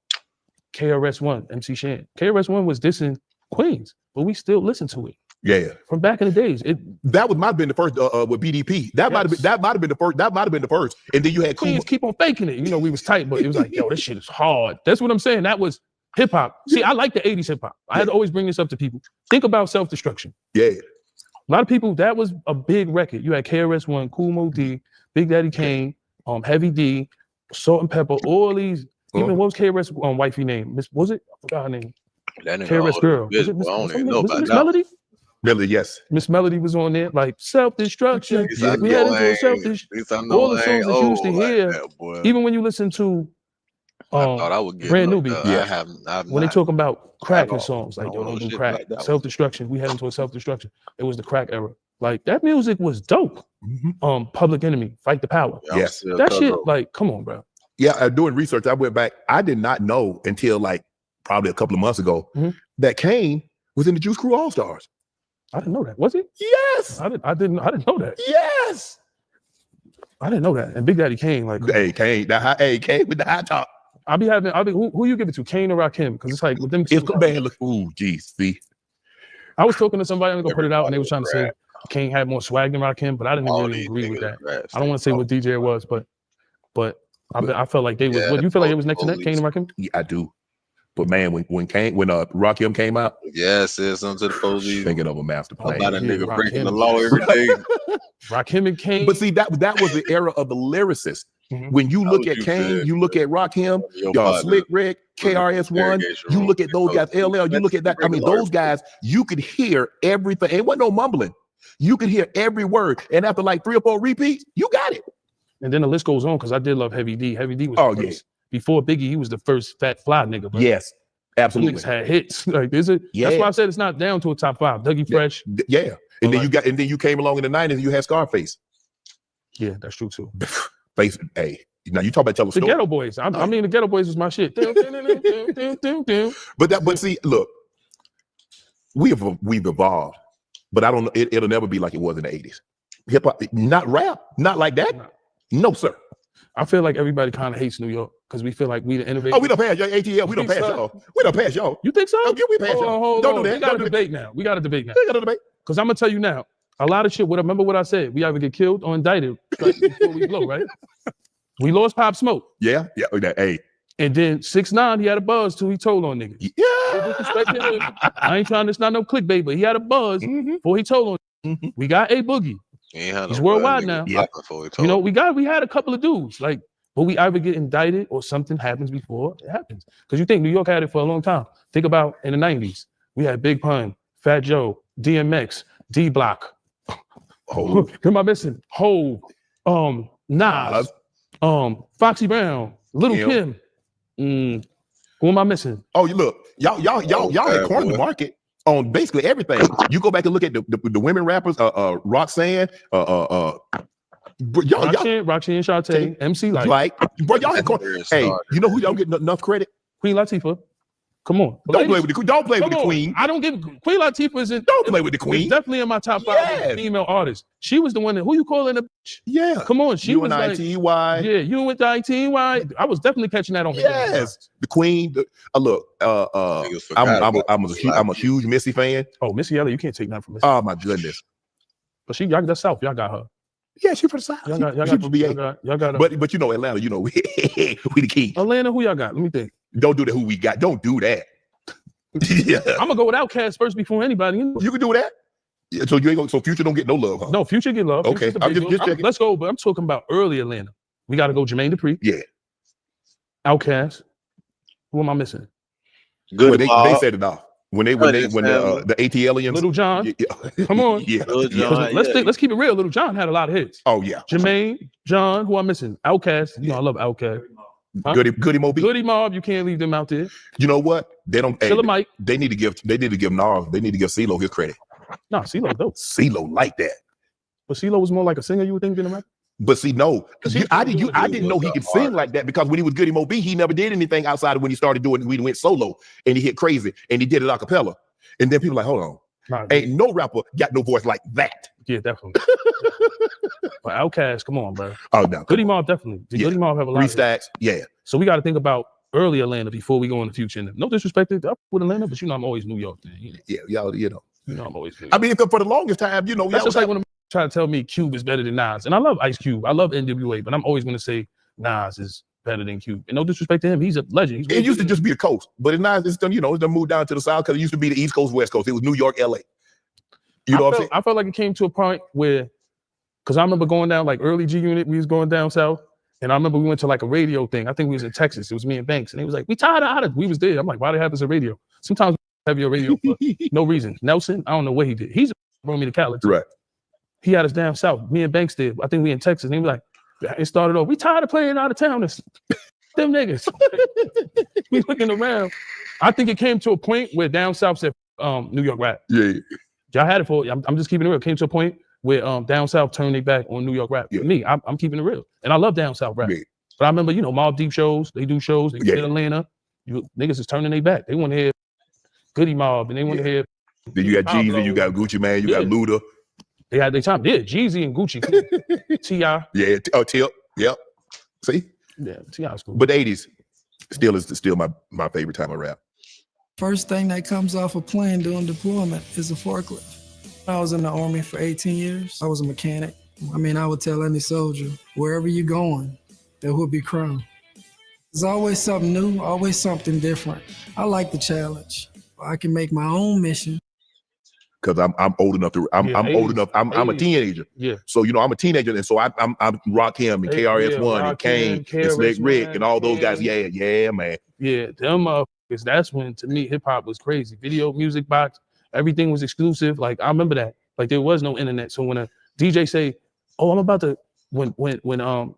KRS-One, MC Shan. KRS-One was dissing Queens, but we still listen to it. Yeah. From back in the days. That might have been the first with BDP. That might have been the first. And then you had Queens keep on faking it. You know, we was tight, but it was like, yo, this shit is hard. That's what I'm saying. That was hip hop. See, I like the 80s hip hop. I had to always bring this up to people. Think about self-destruction. Yeah. A lot of people, that was a big record. You had KRS-One, Kool Moe D, Big Daddy Kane, Heavy D, Salt and Pepper, all these. Even what was KRS wifey name? Was it? I forgot her name. KRS girl. Was it Miss Melody? Melody, yes. Miss Melody was on there, like self-destruction. We had to do self-destruction. All the songs that you used to hear, even when you listen to I thought I would get Brand like, newbie. when they talking about crack and all. songs, like I yo, don't don't know do shit crack, like that. self-destruction. We heading towards self-destruction. It was the crack era. Like that music was dope. Public Enemy, Fight the Power. Yeah, I'm Yes. still That thorough. shit, like, come on, bro. Yeah, doing research, I went back. I did not know until like probably a couple of months ago that Kane was in the Juice Crew All Stars. I didn't know that. Was he? Yes. I didn't know that. Yes. I didn't know that. And Big Daddy Kane, like, Hey, Kane, Kane with the high top. who you give it to, Kane or Rakim? Because it's like with them. It's man, look, ooh, geez, see. I was talking to somebody, I'm gonna put it out, and they was trying to say Kane had more swag than Rakim, but I didn't really agree with that. I don't want to say what DJ it was, but I felt like they was. What you feel like it was next to that, Kane and Rakim? Yeah, I do. But man, when Rakim came out, said something to the police. Thinking of a master plan. About a nigga Rakim. breaking the law every day. Rakim and Kane. But see, that was the era of the lyricists. When you look at Kane, you look at Rakim, y'all Slick Rick, KRS-One, you look at those guys, LL, you look at that. I mean, those guys, you could hear everything. It wasn't no mumbling. You could hear every word. And after like 3 or 4 repeats, you got it. And then the list goes on because I did love Heavy D. Heavy D was the first. Before Biggie, he was the first fat fly nigga. Bro. Yes, absolutely. Niggas had hits. Like, is it? Yeah. That's why I said it's not down to a top 5. Dougie Fresh. Yeah. And then you came along in the 90s and you had Scarface. Yeah, that's true too. Face, hey. Now you talk about telling the Ghetto Boys. I mean, the Ghetto Boys was my shit. But see, look, we've evolved, but I don't know. It'll never be like it was in the 80s. Hip hop, not rap, not like that. No, sir. I feel like everybody kind of hates New York because we feel like we the innovators. Oh, we don't pass y'all ATL. We don't pass y'all. We don't pass y'all. You think so? Oh, we pass y'all. Don't do that. We got a debate now. We got a debate now. We got a debate. Because I'm gonna tell you now, a lot of shit. Remember what I said? We either get killed or indicted before we blow, right? We lost Pop Smoke. Yeah. Hey. And then 6ix9ine, he had a buzz too. He told on niggas. Yeah. I ain't trying to. It's not no clickbait, but he had a buzz before he told on. We got A Boogie. He's worldwide now. Yeah. You know, we had a couple of dudes like, but we either get indicted or something happens before it happens. Because you think New York had it for a long time. Think about in the 90s, we had Big Pun, Fat Joe, DMX, D Block. Who am I missing? Hove, Nas, Foxy Brown, Little Kim. Who am I missing? Oh, you look, y'all had cornered the market on basically everything. You go back and look at the women rappers, Roxanne, Roxanne Shantae, MC Light. Bro, y'all had cornered. Hey, you know who y'all get enough credit? Queen Latifah. Come on. Don't play with the queen. I don't give Queen Latifah isn't. Don't play with the queen. Definitely in my top 5 female artists. She was the one that who you calling a bitch? Yeah. Come on. She was like UNITY. Yeah, you with the ITY. I was definitely catching that on. Yes. The queen. Look. I'm a huge Missy fan. Oh, Missy Elliott, you can't take that from Missy. Oh my goodness. But y'all that's South. Y'all got her. Yeah, she for the South. Y'all got but you know Atlanta. You know we the king. Atlanta, who y'all got? Let me think. Don't do that. Who we got? Don't do that. Yeah. I'm gonna go with Outkast first before anybody. You can do that. Yeah, so you ain't gonna. So Future don't get no love. Huh? No, Future get love. Okay, I'm just checking. Let's go. But I'm talking about early Atlanta. We got to go Jermaine Dupri. Yeah. Outkast. Who am I missing? Good. Well, they said it off when the ATLians. Little John. Yeah. Come on. Yeah. Let's keep it real. Little John had a lot of hits. Oh yeah. Jermaine, John. Who I'm missing? Outkast. You know I love Outkast. Huh? Goody Mob. Goody Mob, you can't leave them out there. You know what? They don't. Killer Mike. They need to give Nas. They need to give CeeLo his credit. No, CeeLo dope. CeeLo like that. But CeeLo was more like a singer. You would think than a rapper. But see, no, I didn't know he could sing like that because when he was Goody Mob, he never did anything outside of when he started doing. We went solo and he hit crazy and he did it a cappella. And then people like, hold on, ain't no rapper got no voice like that. Yeah, definitely. But Outkast, come on, bro. Oh no, Goody Mob definitely. Goody Mob have a lot. 3 Stacks, yeah. So we got to think about early Atlanta before we go in the future. No disrespect to with Atlanta, but you know I'm always New York. Yeah, y'all, you know. I'm always New York. I mean, for the longest time, you know, that's just like when try to tell me Cube is better than Nas, and I love Ice Cube, I love NWA, but I'm always going to say Nas is better than Cube. And no disrespect to him, he's a legend. It used to just be the coast, but it's not. It's done. You know, it's done moved down to the south because it used to be the East Coast, West Coast. It was New York, LA. You know what I'm saying? I felt like it came to a point where, because I remember going down like early G Unit, we was going down south. And I remember we went to like a radio thing. I think we was in Texas. It was me and Banks. And he was like, we tired of it. We was there. I'm like, why they have this a radio? Sometimes we have your radio for no reason. Nelson, I don't know what he did. He's brought me to Cali. Right. He had us down south. Me and Banks did. I think we in Texas. And he was like, it started off, we tired of playing out of town. them niggas. We looking around. I think it came to a point where down south said New York rap. Yeah. Y'all had it for, I'm just keeping it real. It came to a point where down south turned their back on New York rap. For me, I'm keeping it real. And I love down south rap. Yeah. But I remember, Mobb Deep shows, they do shows, they get Atlanta. Niggas is turning their back. They want to hear Goody Mob and they want to hear. Then you got Jeezy, you got Gucci Mane, you got Luda. They had their time. Yeah, Jeezy and Gucci. T.I. Yeah, Tip. Yep. See? Yeah, T.I.'s cool. But the 80s is still my favorite time of rap. First thing that comes off a plane during deployment is a forklift. I was in the Army for 18 years. I was a mechanic. I mean, I would tell any soldier, wherever you're going, there will be crime. There's always something new, always something different. I like the challenge. I can make my own mission. Because I'm old enough to I'm old enough. I'm a teenager. Yeah. So I'm a teenager, and so I'm Rakim and KRS-One and Kane and Slick Rick and all those guys. Yeah, man. Yeah, them motherfuckers. That's when to me hip hop was crazy. Video, music box, everything was exclusive. Like I remember that. Like there was no internet. So when a DJ say, "Oh, I'm about to," when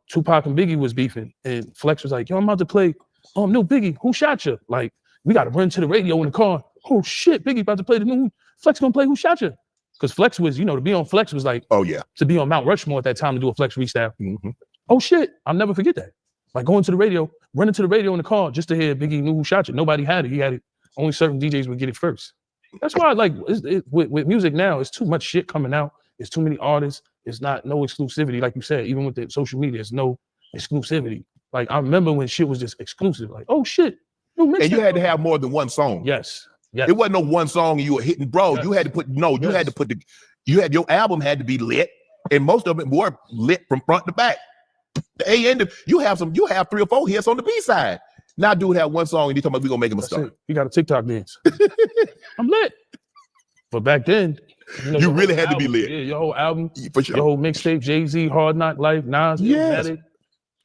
Tupac and Biggie was beefing, and Flex was like, "Yo, I'm about to play. No Biggie, who shot you?" Like we got to run to the radio in the car. Oh shit, Biggie about to play the new. Flex gonna play Who Shot You? Because Flex was, to be on Flex was like, to be on Mount Rushmore at that time to do a Flex freestyle. Mm-hmm. Oh shit, I'll never forget that. Like going to the radio, running to the radio in the car just to hear Biggie knew Who Shot You. Nobody had it. He had it. Only certain DJs would get it first. That's why, like, with music now, it's too much shit coming out. It's too many artists. It's no exclusivity, like you said. Even with the social media, it's no exclusivity. Like I remember when shit was just exclusive. Like, oh shit, and you had to have more than one song. Yes. Yes. It wasn't no one song and you were hitting, bro. Yes. You had to put your album had to be lit, and most of it were lit from front to back. The A end, you have 3 or 4 hits on the B side. Now, dude had one song and you talking about we gonna make him a star. You got a TikTok dance. I'm lit. But back then, you really had to be lit. Yeah, your whole album, for sure. Your whole mixtape, Jay-Z, Hard Knock Life, Nas, yes.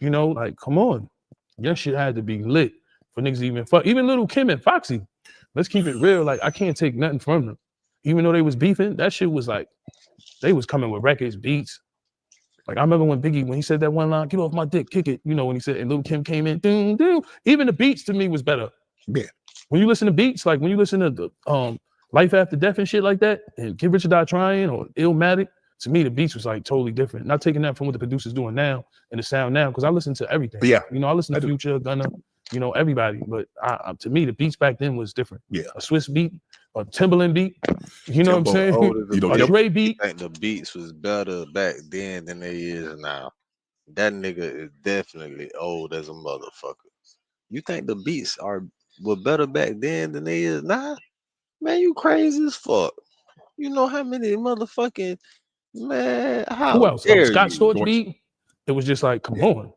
Like come on, your shit had to be lit for niggas to even fuck. Even Little Kim and Foxy. Let's keep it real. Like I can't take nothing from them. Even though they was beefing, that shit was like, they was coming with records, beats. Like I remember when Biggie, when he said that one line, "Get off my dick, kick it," when he said, and Lil Kim came in, ding, ding. Even the beats to me was better. Yeah. When you listen to beats, like when you listen to the Life After Death and shit like that, and Get Rich or Die Trying or Illmatic, to me the beats was like totally different. Not taking that from what the producer's doing now and the sound now, because I listen to everything. Yeah. I listen to Future, Gunna, everybody. But to me, the beats back then was different. Yeah. A Swiss beat, a Timberland beat. You know what I'm saying? A Dre beat. I think the beats was better back then than they is now. That nigga is definitely old as a motherfucker. You think the beats were better back then than they is now? Man, you crazy as fuck. You know how many motherfucking Who else? Scott Storch beat. It was just like, come on.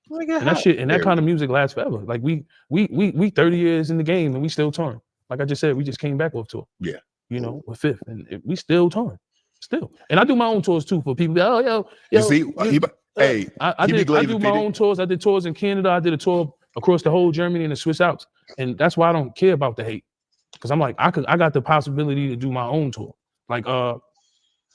And that shit and that kind of music lasts forever. Like we 30 years in the game and we still touring. Like I just said, we just came back off tour. Yeah. With Fifth, and we still touring. Still. And I do my own tours too for people. Oh, yo. You see, I do my own tours. I did tours in Canada. I did a tour across the whole Germany and the Swiss Alps. And that's why I don't care about the hate. Because I'm like, I got the possibility to do my own tour. Like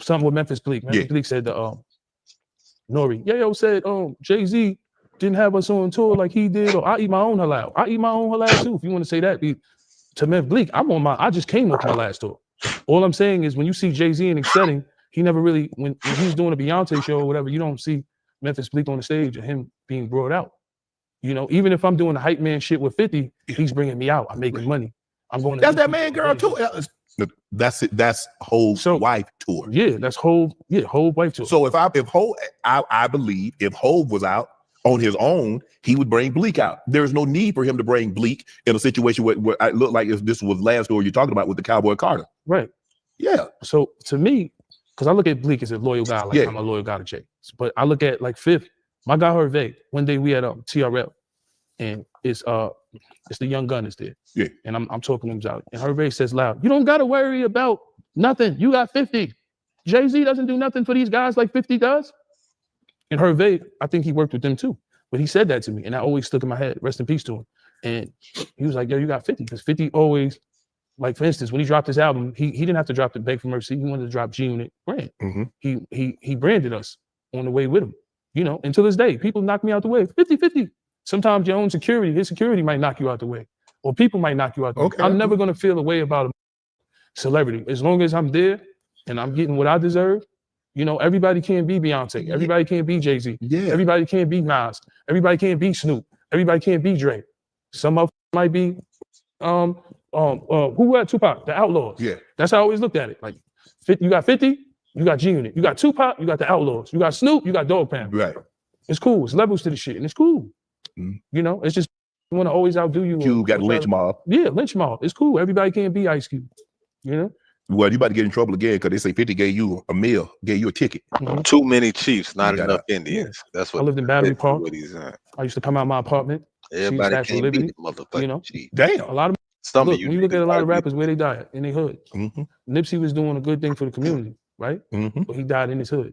something with Memphis Bleak. Memphis Bleak said Nori. Yayo said, Jay-Z didn't have us on tour like he did, or I eat my own halal. I eat my own halal too. If you want to say that, to Memphis Bleak, I just came off my last tour. All I'm saying is when you see Jay-Z in his setting, he never really, when he's doing a Beyonce show or whatever, you don't see Memphis Bleak on the stage or him being brought out. Even if I'm doing the hype man shit with 50, he's bringing me out. I'm making money. I'm going. That's that man girl too. That's it. That's Hove's wife tour. Yeah, that's Hove. Yeah, Hove wife tour. So if Hove, I believe if Hove was out on his own, he would bring Bleak out. There's no need for him to bring Bleak in a situation where I look like this was last tour you're talking about with the Cowboy Carter. Right. Yeah. So to me, because I look at Bleak as a loyal guy, like I'm a loyal guy to Jay. But I look at like Fifth, my guy Hervé. One day we had TRL, and it's the young Gunners there. Yeah. And I'm talking to him out. And Hervé says loud, "You don't gotta worry about nothing. You got 50. Jay-Z doesn't do nothing for these guys like 50 does." And Hervé, I think he worked with them too. But he said that to me, and that always stuck in my head. Rest in peace to him. And he was like, "Yo, you got 50." Because 50 always, like for instance, when he dropped his album, he didn't have to drop the Beg for Mercy. He wanted to drop G-Unit brand. Mm-hmm. He branded us on the way with him. And to this day, people knock me out the way. 50. Sometimes your own security, his security might knock you out the way, or people might knock you out the way. I'm never gonna feel a way about a celebrity as long as I'm there and I'm getting what I deserve. You know, everybody can't be Beyonce. Everybody can't be Jay-Z. Everybody can't be Nas. Everybody can't be Snoop. Everybody can't be Dre. Some of them might be who had Tupac? The Outlaws. Yeah. That's how I always looked at it. Like, you got 50, you got G-Unit. You got Tupac, you got the Outlaws. You got Snoop, you got Dog Pound. Right. It's cool. It's levels to the shit, and it's cool. You know, it's just you want to always outdo you. Cube got lynch mob. Yeah, lynch mob. It's cool. Everybody can't be Ice Cube. You know. Well, you about to get in trouble again because they say 50 gave you a meal, gave you a ticket. Too many Chiefs, not enough Indians. That's what I lived in Battery Park. What he's at. I used to come out my apartment. Everybody Statue can't of be Liberty, the motherfucking you know. Chief. Damn. A lot of Some look, of you when you look at a lot of niggas rappers where they died in their hood. Nipsey was doing a good thing for the community, right? But he died in his hood.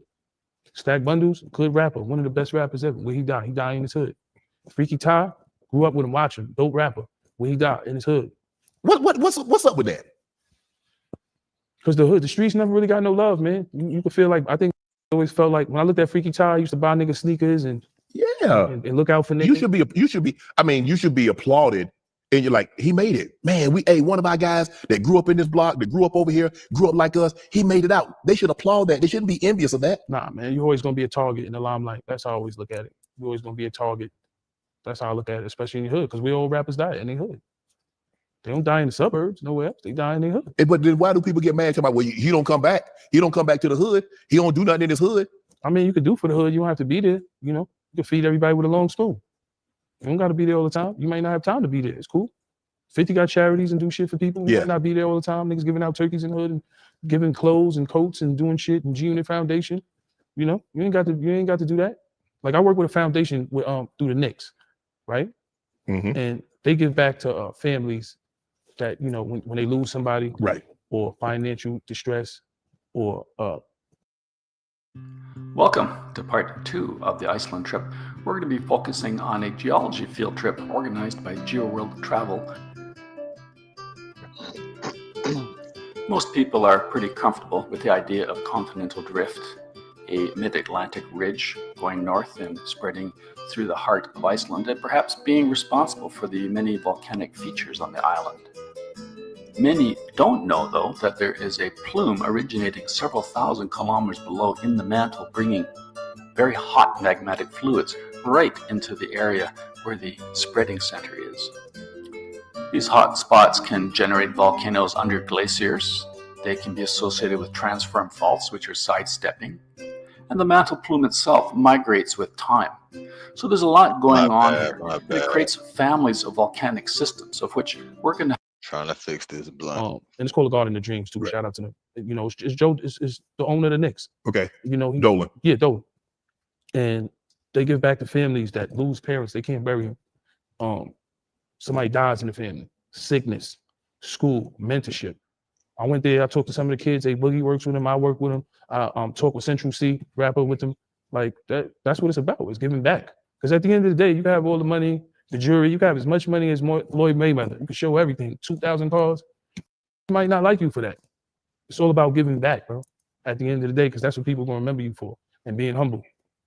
Stack Bundles, good rapper, one of the best rappers ever. Where he died in his hood. Freaky Ty, grew up with him watching, dope rapper. Where he died in his hood. What's up with that? Because the streets never really got no love, man. You could feel like, I think I always felt like when I looked at Freaky Ty, I used to buy niggas sneakers and and look out for niggas. You should be applauded. And you're like, he made it. Man, one of our guys that grew up in this block, that grew up over here, grew up like us, he made it out. They should applaud that. They shouldn't be envious of that. Nah, man, you're always gonna be a target in the limelight. That's how I always look at it. You're always gonna be a target. That's how I look at it, especially in your hood, because we all rappers die in their hood. They don't die in the suburbs, nowhere else. They die in their hood. But then why do people get mad about, well, he don't come back? He don't come back to the hood. He don't do nothing in his hood. I mean, you could do for the hood. You don't have to be there. You know, you can feed everybody with a long spoon. You don't got to be there all the time. You might not have time to be there. It's cool. 50 got charities and do shit for people. You might not be there all the time. Niggas giving out turkeys in the hood and giving clothes and coats and doing shit and G-Unit Foundation. You know, you ain't got to do that. Like I work with a foundation with through the Knicks, right? And they give back to families that, you know, when they lose somebody, right, or financial distress, or Welcome to part 2 of the Iceland trip. We're going to be focusing on a geology field trip organized by GeoWorld Travel. Most people are pretty comfortable with the idea of continental drift, a mid-Atlantic ridge going north and spreading through the heart of Iceland, and perhaps being responsible for the many volcanic features on the island. Many don't know, though, that there is a plume originating several thousand kilometers below in the mantle, bringing very hot magmatic fluids right into the area where the spreading center is. These hot spots can generate volcanoes under glaciers. They can be associated with transform faults, which are sidestepping. And the mantle plume itself migrates with time. So there's a lot going on here. It creates families of volcanic systems, of which we're going to trying to fix this blunt. And it's called the Garden of Dreams too. Right. Shout out to them. You know, it's Joe is the owner of the Knicks. Okay. You know, Dolan. Yeah, Dolan. And they give back to families that lose parents. They can't bury them. Somebody dies in the family. Sickness, school, mentorship. I went there. I talked to some of the kids. They Boogie works with them. I work with them. I talk with Central C, rapper with them. Like that's what it's about. It's giving back. Because at the end of the day, you can have all the money, the jury. You can have as much money as Floyd Mayweather. You can show everything. 2,000 cars. They might not like you for that. It's all about giving back, bro. At the end of the day, because that's what people are gonna remember you for, and being humble.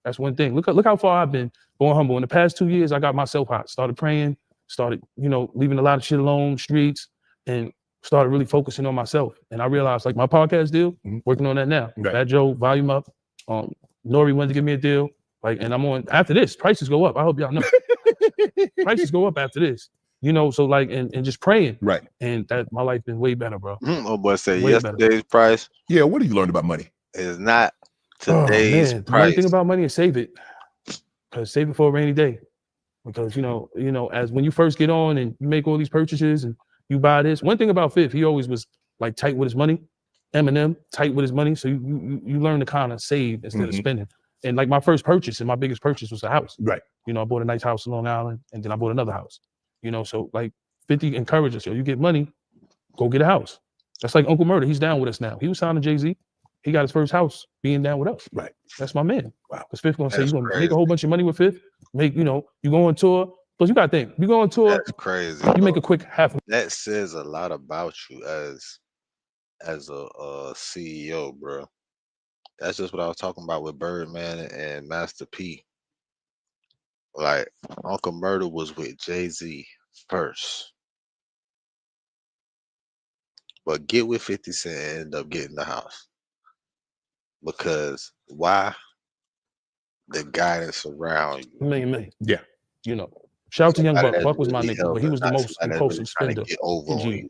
That's one thing. Look how far I've been going humble. In the past 2 years, I got myself hot. Started praying. Started, you know, leaving a lot of shit alone, streets, and started really focusing on myself. And I realized, like my podcast deal, working on that now. Right. Fat Joe, volume up. Nori wanted to give me a deal. Like, and I'm on after this. Prices go up. I hope y'all know. Prices go up after this. You know, so like, and just praying. Right. And that my life been way better, bro. Oh boy, say Way yesterday's price. Yeah, what did you learn about money? Is not today's The price. main thing about money is save it. Because save it for a rainy day. Because you know, as when you first get on and you make all these purchases and you buy this. One thing about Fifth, he always was like tight with his money. Eminem, tight with his money. So you learn to kind of save instead of spending. And like my first purchase and my biggest purchase was a house. Right. You know, I bought a nice house in Long Island and then I bought another house. You know, so like 50 encourages you. You get money, go get a house. That's like Uncle Murder. He's down with us now. He was signed to Jay-Z. He got his first house being down with us. Right. That's my man. Wow. Because Fifth gonna say That's you're gonna crazy. make a whole bunch of money with Fifth. Make, you know, you go on tour. But you gotta think, you go on tour, That's crazy. you make a quick half. That says a lot about you as a CEO, bro. That's just what I was talking about with Birdman and Master P. Like Uncle Murder was with Jay-Z first. But get with 50 Cent and end up getting the house. Because why? The guidance around you. Million. Yeah. You know. Shout out to Young Somebody Buck. that's Buck was my really nigga, but he was the helping, not most somebody that's impulsive really trying to spender get over in on G. you.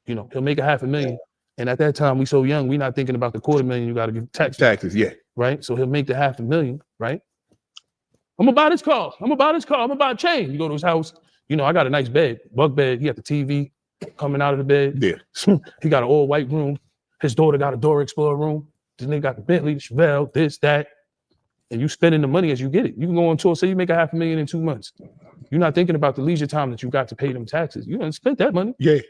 You know, he'll make a $500,000. And at that time, we so young, we not thinking about the $250,000 you got to give taxes. Yeah. Right? So he'll make the $500,000, right? I'm gonna buy this car. I'm gonna buy this car. I'm gonna buy a chain. You go to his house. You know, I got a nice bed, Buck bed. He got the TV coming out of the bed. Yeah. He got an all white room. His daughter got a Dora Explorer room. This nigga got the Bentley, the Chevelle, this, that. And you spending the money as you get it. You can go on tour, say you make a $500,000 in 2 months. You're not thinking about the leisure time that you got to pay them taxes. You done spent that money. Yeah.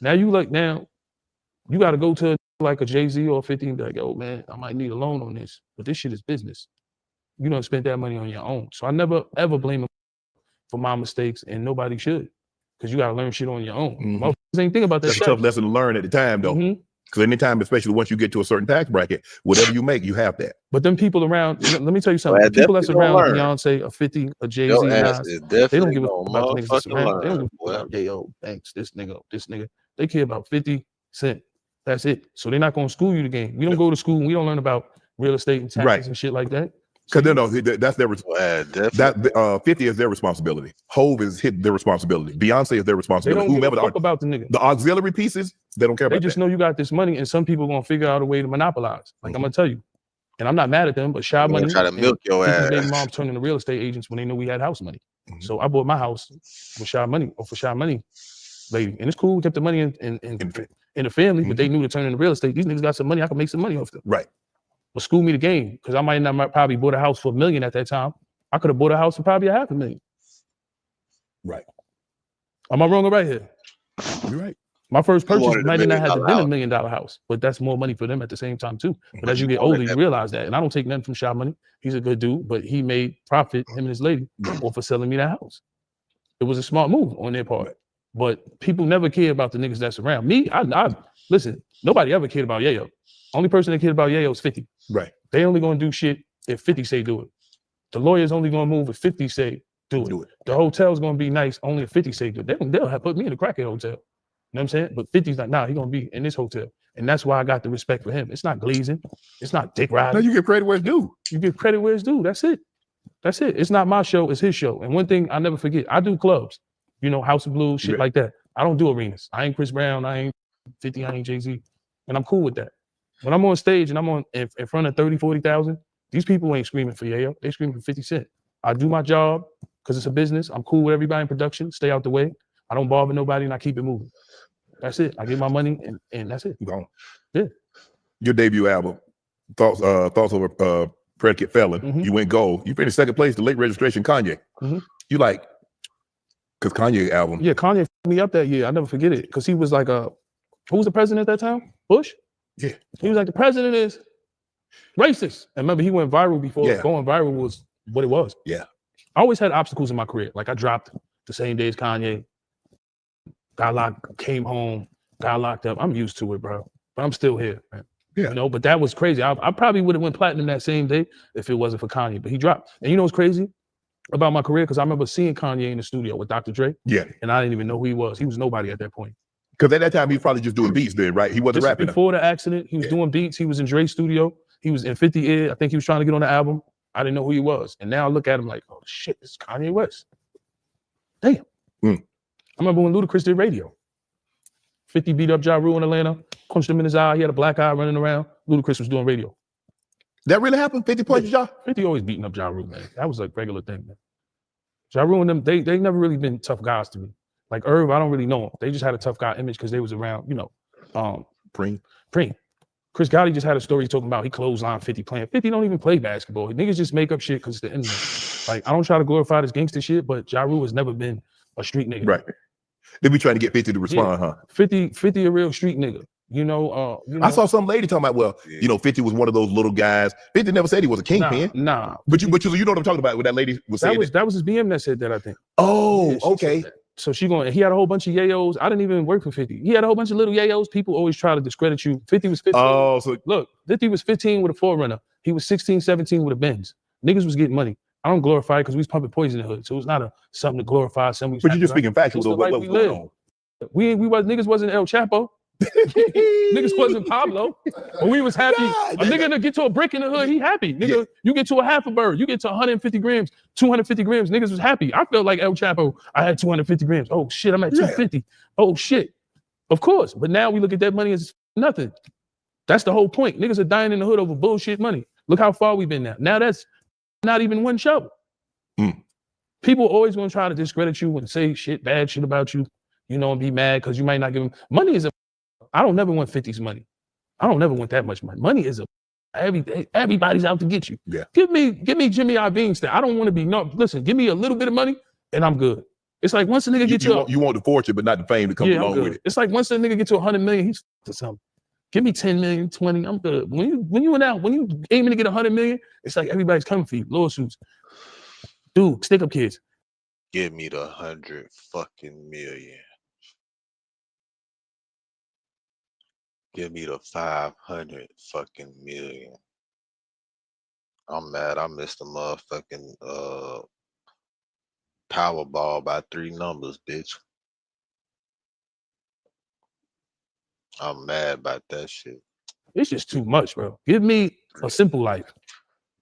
Now you got to go to like a Jay-Z or 50 and be like, oh man, I might need a loan on this, but this shit is business. You don't spend that money on your own. So I never ever blame him for my mistakes, and nobody should, because you got to learn shit on your own. Motherfuckers ain't think about that. That's a tough lesson to learn at the time, though. Because anytime, especially once you get to a certain tax bracket, whatever you make, you have that. But them people around, let me tell you something. The people that's around Beyonce, a 50, a Jay-Z, Nas, they don't give a fuck about the niggas that's around. They don't give a fuck about Yayo, Banks, this nigga. They care about 50 Cent. That's it. So they're not going to school you the game. We don't go to school and we don't learn about real estate and taxes and shit like that. Because that's their that 50 is their responsibility. Hove is their responsibility. Beyonce is their responsibility. They don't give a fuck about the nigga. The auxiliary pieces, they don't care about. They just know you got this money, and some people gonna figure out a way to monopolize. Like I'm gonna tell you, and I'm not mad at them, but Shy Money try to milk your ass. Baby mom turned into real estate agents when they knew we had house money. So I bought my house with Shy Money or for Shy Money, lady, and it's cool. We kept the money in the family, but they knew to turn into real estate. These niggas got some money. I can make some money off them. Right. But school me the game, because I might not probably bought a house for $1 million at that time. I could have bought a house for probably $500,000. Right. Am I wrong or right here? You're right. My first purchase might not have been $1 million house, but that's more money for them at the same time too. But as you get older, you realize that. And I don't take nothing from Shy Money. He's a good dude, but he made profit, him and his lady, off for selling me that house. It was a smart move on their part. But people never care about the niggas that's around. Me, I listen, nobody ever cared about Yayo. Only person that cared about Yayo is 50. Right. They only gonna do shit if 50 say do it. The lawyer's only gonna move if 50 say do it. The hotel's gonna be nice only if 50 say do it. They'll have put me in a crackhead hotel. You know what I'm saying? But 50's like, nah, he gonna be in this hotel. And that's why I got the respect for him. It's not glazing. It's not dick riding. No, you give credit where it's due. You give credit where it's due. That's it. That's it. It's not my show, it's his show. And one thing I never forget, I do clubs. You know, House of Blues, shit like that. I don't do arenas. I ain't Chris Brown, I ain't 50, I ain't Jay-Z. And I'm cool with that. When I'm on stage and I'm on in front of 30, 40,000, these people ain't screaming for Yayo. They screaming for 50 Cent. I do my job because it's a business. I'm cool with everybody in production. Stay out the way. I don't bother nobody and I keep it moving. That's it. I get my money and that's it. Gone. Yeah. Your debut album, Thoughts Over Predicate Felon. You went gold. You finished second place, the late registration Kanye. You like, because Kanye album. Yeah, Kanye fucked me up that year. I never forget it. Because he was like who was the president at that time? Bush? Yeah. He was like, the president is racist. And remember, he went viral before going viral was what it was. Yeah. I always had obstacles in my career. Like I dropped the same day as Kanye. Got locked, came home, got locked up. I'm used to it, bro. But I'm still here, man. Yeah. You know, but that was crazy. I probably would have went platinum that same day if it wasn't for Kanye. But he dropped. And you know what's crazy about my career? Because I remember seeing Kanye in the studio with Dr. Dre. Yeah. And I didn't even know who he was. He was nobody at that point. Because at that time, he was probably just doing beats then, right? He wasn't rapping. Before the accident, he was doing beats. He was in Dre's studio. He was in 50 Ear. I think he was trying to get on the album. I didn't know who he was. And now I look at him like, oh shit, this is Kanye West. Damn. I remember when Ludacris did radio. 50 beat up Ja Rule in Atlanta, punched him in his eye. He had a black eye running around. Ludacris was doing radio. That really happened? 50 punched Ja? 50 always beating up Ja Rule, man. That was a regular thing, man. Ja Rule and them, they never really been tough guys to me. Like Irv, I don't really know him. They just had a tough guy image because they was around, you know, Preem. Chris Gotti just had a story talking about he clotheslined 50 playing. 50 don't even play basketball. Niggas just make up shit because it's the internet. Like, I don't try to glorify this gangster shit, but Ja Rule has never been a street nigga. Right. They be trying to get 50 to respond, huh? 50 a real street nigga. You know, I saw some lady talking about, well, you know, 50 was one of those little guys. 50 never said he was a kingpin. Nah. But you know what I'm talking about when that lady was saying that was his BM that said that, I think. Oh, okay. So he had a whole bunch of yayos. I didn't even work for 50. He had a whole bunch of little yayos. People always try to discredit you. 50 was 15. Oh, so look, 50 was 15 with a 4Runner. He was 16, 17 with a Benz. Niggas was getting money. I don't glorify it because we was pumping poison in the hood. So it was not something to glorify. Something. But you're just speaking factual though. What was going on? Niggas wasn't El Chapo. Niggas wasn't Pablo. When we was happy, a nigga to get to a brick in the hood, he happy. Nigga, you get to a half a bird, you get to 150 grams, 250 grams, niggas was happy. I felt like El Chapo, I had 250 grams. Oh shit, I'm at 250. Oh shit. Of course, but now we look at that money as nothing. That's the whole point. Niggas are dying in the hood over bullshit money. Look how far we've been now. Now that's not even one show. People always gonna try to discredit you and say bad shit about you, you know, and be mad because you might not give them. Money is I don't never want 50's money. I don't never want that much money. Money is everybody's out to get you. Yeah. Give me Jimmy Iovine style. I don't want to be listen, give me a little bit of money and I'm good. It's like once a nigga gets you want the fortune, but not the fame to come along with it. It's like once a nigga get to 100 million, he's to something. Give me 10 million, 20, I'm good. When you aiming to get 100 million, it's like everybody's coming for you. Lawsuits. Dude, stick up kids. Give me the 100 fucking million. Give me the 500 fucking million. I'm mad. I missed the motherfucking Powerball by 3 numbers, bitch. I'm mad about that shit. It's just too much, bro. Give me a simple life.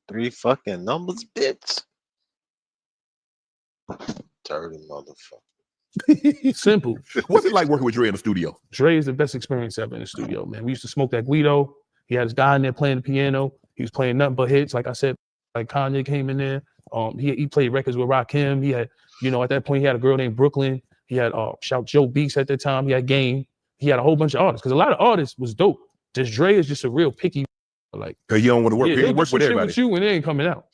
3 fucking numbers, bitch. Dirty motherfucker. Simple. What's it like working with Dre in the studio? Dre is the best experience ever in the studio, man. We used to smoke that Guido. He had his guy in there playing the piano. He was playing nothing but hits. Like I said, like Kanye came in there. He played records with Rakim. He had, you know, at that point he had a girl named Brooklyn. He had Shout Joe Beats at that time. He had Game. He had a whole bunch of artists because a lot of artists was dope. Just Dre is just a real picky, like. Cause you don't want to work. Yeah, he work with everybody. With you and it ain't coming out.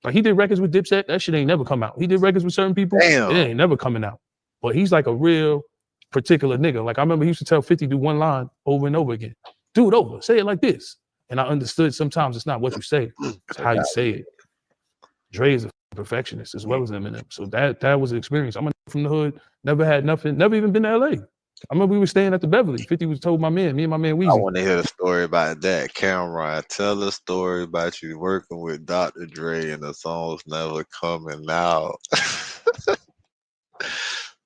Like he did records with Dipset. That shit ain't never come out. He did records with certain people. Damn. It ain't never coming out. But he's like a real particular nigga. Like I remember he used to tell 50 do one line over and over again. Do it over. Say it like this. And I understood sometimes it's not what you say, it's how you say it. Dre is a perfectionist as well as Eminem. So that was an experience. I'm from the hood, never had nothing, never even been to LA. I remember we were staying at the Beverly. 50 was told me and my man Weezy. I want to hear the story about that. Cameron, tell a story about you working with Dr. Dre and the songs never coming out.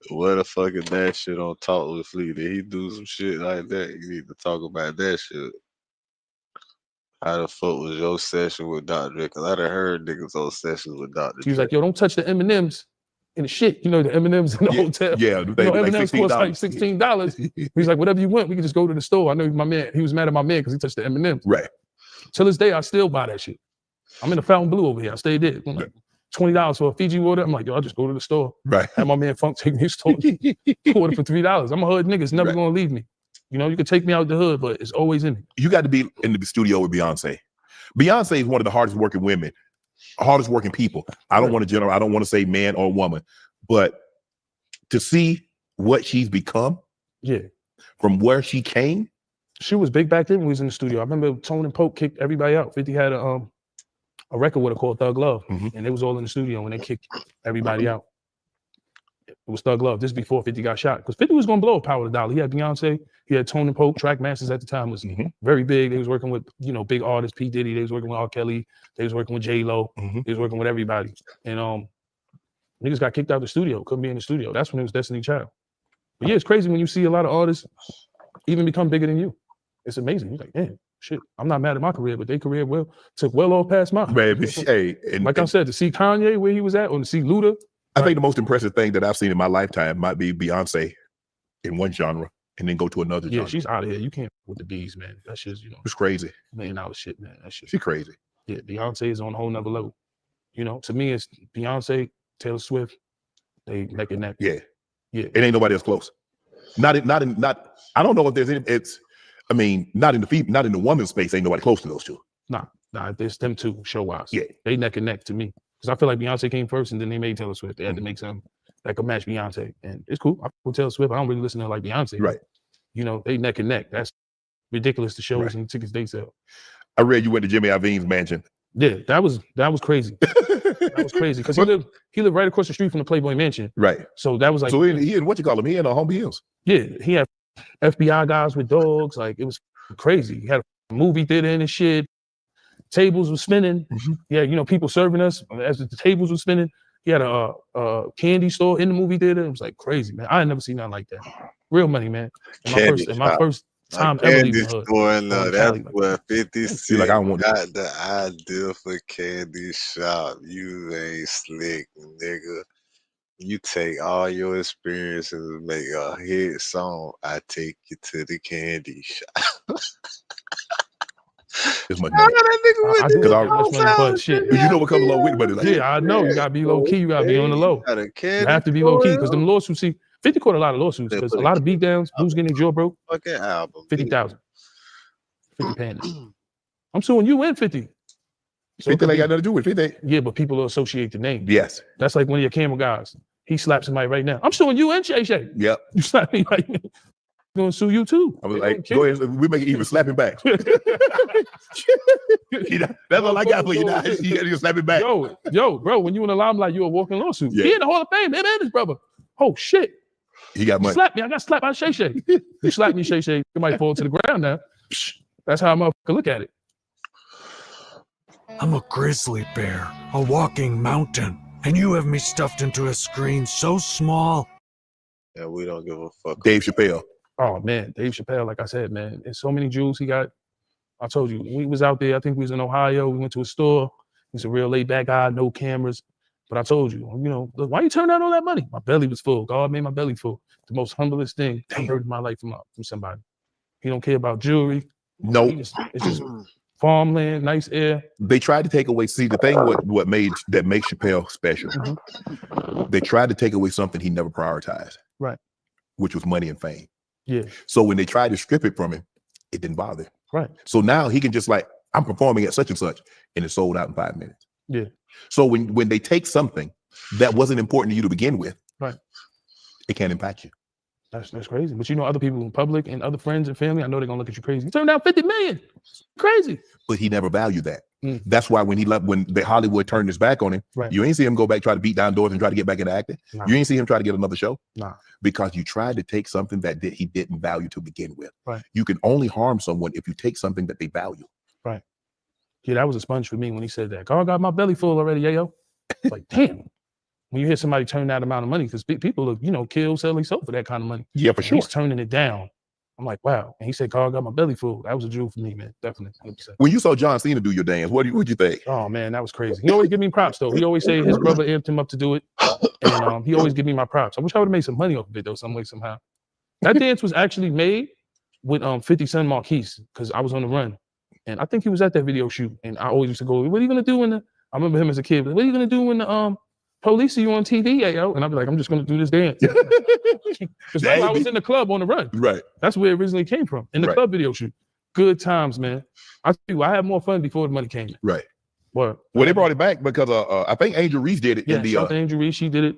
Where the fuck is that shit on Talk with Flea? Did he do some shit like that? You need to talk about that shit. How the fuck was your session with Dr. Dre? Because I done heard niggas on sessions with Dr. Dre. He was like, yo, don't touch the M&Ms and the shit. You know, the M&Ms in the hotel. Yeah, you know, M&Ms cost like $16. He's like, whatever you want, we can just go to the store. I know my man, he was mad at my man because he touched the M&Ms. Right. Till this day, I still buy that shit. I'm in the Fountain Blue over here. I stayed there. I'm like, $20 for a Fiji water. I'm like, yo, I'll just go to the store. Right. Have my man Funk take me to the store. Water for $3. I'm a hood nigga. It's never gonna leave me. You know, you can take me out the hood, but it's always in me. You got to be in the studio with Beyonce. Beyonce is one of the hardest working women, hardest working people. I don't want to generalize. I don't want to say man or woman, but to see what she's become, from where she came. She was big back then when we was in the studio. I remember Tone and Poke kicked everybody out. 50 had a record with her called Thug Love, and they was all in the studio when they kicked everybody out. It was Thug Love. This is before 50 got shot, because 50 was gonna blow up Power the Dollar. He had Beyonce, he had Tone and Poke. Track Masters at the time was very big. They was working with, you know, big artists, P. Diddy. They was working with R. Kelly. They was working with J-Lo. They was working with everybody. And niggas got kicked out of the studio. Couldn't be in the studio. That's when it was Destiny Child. But yeah, it's crazy when you see a lot of artists even become bigger than you. It's amazing. You're like, damn, shit. I'm not mad at my career, but their career took well off past mine. Baby, hey, I said, to see Kanye where he was at, or to see Luda. I think the most impressive thing that I've seen in my lifetime might be Beyonce in one genre and then go to another genre. Yeah, she's out of here. You can't with the bees, man. That's just, you know. It's crazy. $1 million shit, man. That shit. She's crazy. Yeah, Beyonce is on a whole nother level. You know, to me, it's Beyonce, Taylor Swift, they neck and neck. Yeah. Yeah. It ain't nobody else close. Not I don't know if there's any, not in the woman's space, ain't nobody close to those two. Nah, there's them two show-wise. Yeah. They neck and neck to me. Because I feel like Beyonce came first and then they made Taylor Swift. They had to make something that could match Beyonce. And it's cool. I with Taylor Swift, I don't really listen to her like Beyonce. Right. You know, they neck and neck. That's ridiculous, the shows and tickets they sell. I read you went to Jimmy Iovine's mansion. Yeah, that was crazy. That was crazy. Because he lived right across the street from the Playboy Mansion. Right. So that was like, so he in what you call him? He in Home Hills. Yeah, he had FBI guys with dogs. Like, it was crazy. He had a movie theater in and shit. tables were spinning. Yeah, you know, people serving us as the tables were spinning. He had a candy store in the movie theater. It was like crazy, man. I ain't never seen nothing like that. Real money, man. In my first time ever leaving the hood. Store in that's Cali, what 50 Cent like I don't want got the idea for candy shop. You ain't slick, nigga. You take all your experiences and make a hit song. I take you to the candy shop. It's much money. I do get much money, but shit. You know what comes along with it, buddy. Like, Yeah, I know. You gotta be low key. You gotta be on the low. You have to be low key because them lawsuits. See, 50 caught a lot of lawsuits because a lot of beat downs. Who's getting their jaw broke? Fucking album. 50,000. 50 pandas. I'm suing you and 50. So 50 ain't got nothing to do with 50. Yeah, but people will associate the name. Yes. That's like one of your camera guys. He slapped somebody right now. I'm suing you and Shay Shay. Yep. You slap me right now. I'm gonna sue you too. I was like, go ahead. We make it even. Slap him back. That's all I got for you now. You got to slap it back. Yo, bro, when you in the limelight, you a walking lawsuit. Yeah. He in the Hall of Fame. Man, his brother. Oh shit. He got money. Slap me. I got slapped by Shay Shay. You slap me, Shay Shay. You might fall to the ground now. That's how a motherfucker look at it. I'm a grizzly bear, a walking mountain, and you have me stuffed into a screen so small. Yeah, we don't give a fuck. Dave Chappelle. Oh man, Dave Chappelle, like I said, man, there's so many jewels he got. I told you, we was out there, I think we was in Ohio, we went to a store. He's a real laid back guy, no cameras. But I told you, you know, look, why you turn out all that money? My belly was full. God made my belly full. The most humblest thing I've heard in my life from somebody. He don't care about jewelry. Nope. It's just farmland, nice air. They tried to take away, see the thing what makes Chappelle special. They tried to take away something he never prioritized. Right. Which was money and fame. Yeah. So when they tried to strip it from him, it didn't bother. Right. So now he can just like, I'm performing at such and such, and it's sold out in 5 minutes. Yeah. So when they take something that wasn't important to you to begin with, right, it can't impact you. That's crazy. But you know, other people in public and other friends and family, I know they're gonna look at you crazy. You turned down 50 million. Crazy. But he never valued that. That's why when the Hollywood turned his back on him, you ain't see him go back, try to beat down doors and try to get back into acting. Nah. You ain't see him try to get another show. Nah. Because you tried to take something that he didn't value to begin with. Right. You can only harm someone if you take something that they value. Right. Yeah, that was a sponge for me when he said that. God got my belly full already, Yayo. It's like, damn. When you hear somebody turn that amount of money, because people look, kill, sell, they sold for that kind of money. Yeah, for sure. He's turning it down. I'm like, wow. And he said, God got my belly full. That was a jewel for me, man. Definitely. 100%. When you saw John Cena do your dance, what'd you think? Oh man, that was crazy. He always give me props though. He always say his brother amped him up to do it. And he always give me my props. I wish I would have made some money off of it though, some way, somehow. That dance was actually made with 50 Cent Marquise, because I was on the run. And I think he was at that video shoot. And I always used to go, what are you gonna do when I remember him as a kid, what are you gonna do when the police see you on TV, Yayo? And I'd be like, I'm just gonna do this dance. Because I was in the club on the run. Right. That's where it originally came from, in the club video shoot. Good times, man. I tell you, I had more fun before the money came in. Right. Well, they brought it back because I think Angel Reese did it. Yeah, shout out to Angel Reese, she did it.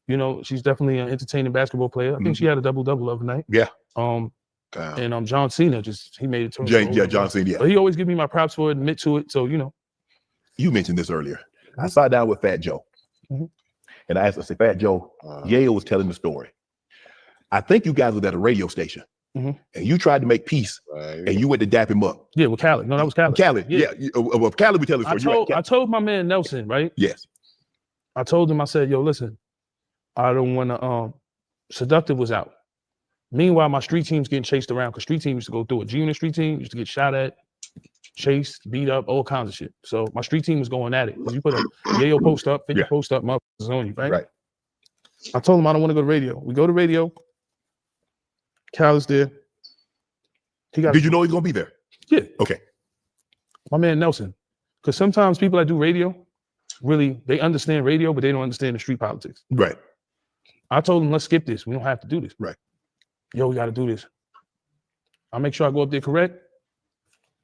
You know, she's definitely an entertaining basketball player. I think she had a double-double the other night. Yeah. And John Cena he made it to John Cena, yeah. But he always give me my props for it, admit to it. So, You mentioned this earlier. I sat down with Fat Joe. And I asked him, I said, Fat Joe, Yayo was telling the story. I think you guys were at a radio station. And you tried to make peace, and you went to dap him up. Yeah, with Khaled. No, that was Khaled. Khaled, yeah. Well, Khaled would tell the story. I told my man Nelson, right? Yes. I told him, I said, yo, listen, I don't want to, Seductive was out. Meanwhile, my street team's getting chased around, because street team used to go through it. G-Unit street team used to get shot at, chased, beat up, all kinds of shit. So my street team was going at it. Because you put a Yayo post up, 50 post up, motherfuckers on you, right? Right. I told him I don't want to go to radio. We go to radio. Khaled's there. Did you know he's gonna be there? Yeah. Okay. My man Nelson. Because sometimes people that do radio, really, they understand radio, but they don't understand the street politics. Right. I told him, let's skip this. We don't have to do this. Right. Yo, we got to do this. I'll make sure I go up there correct.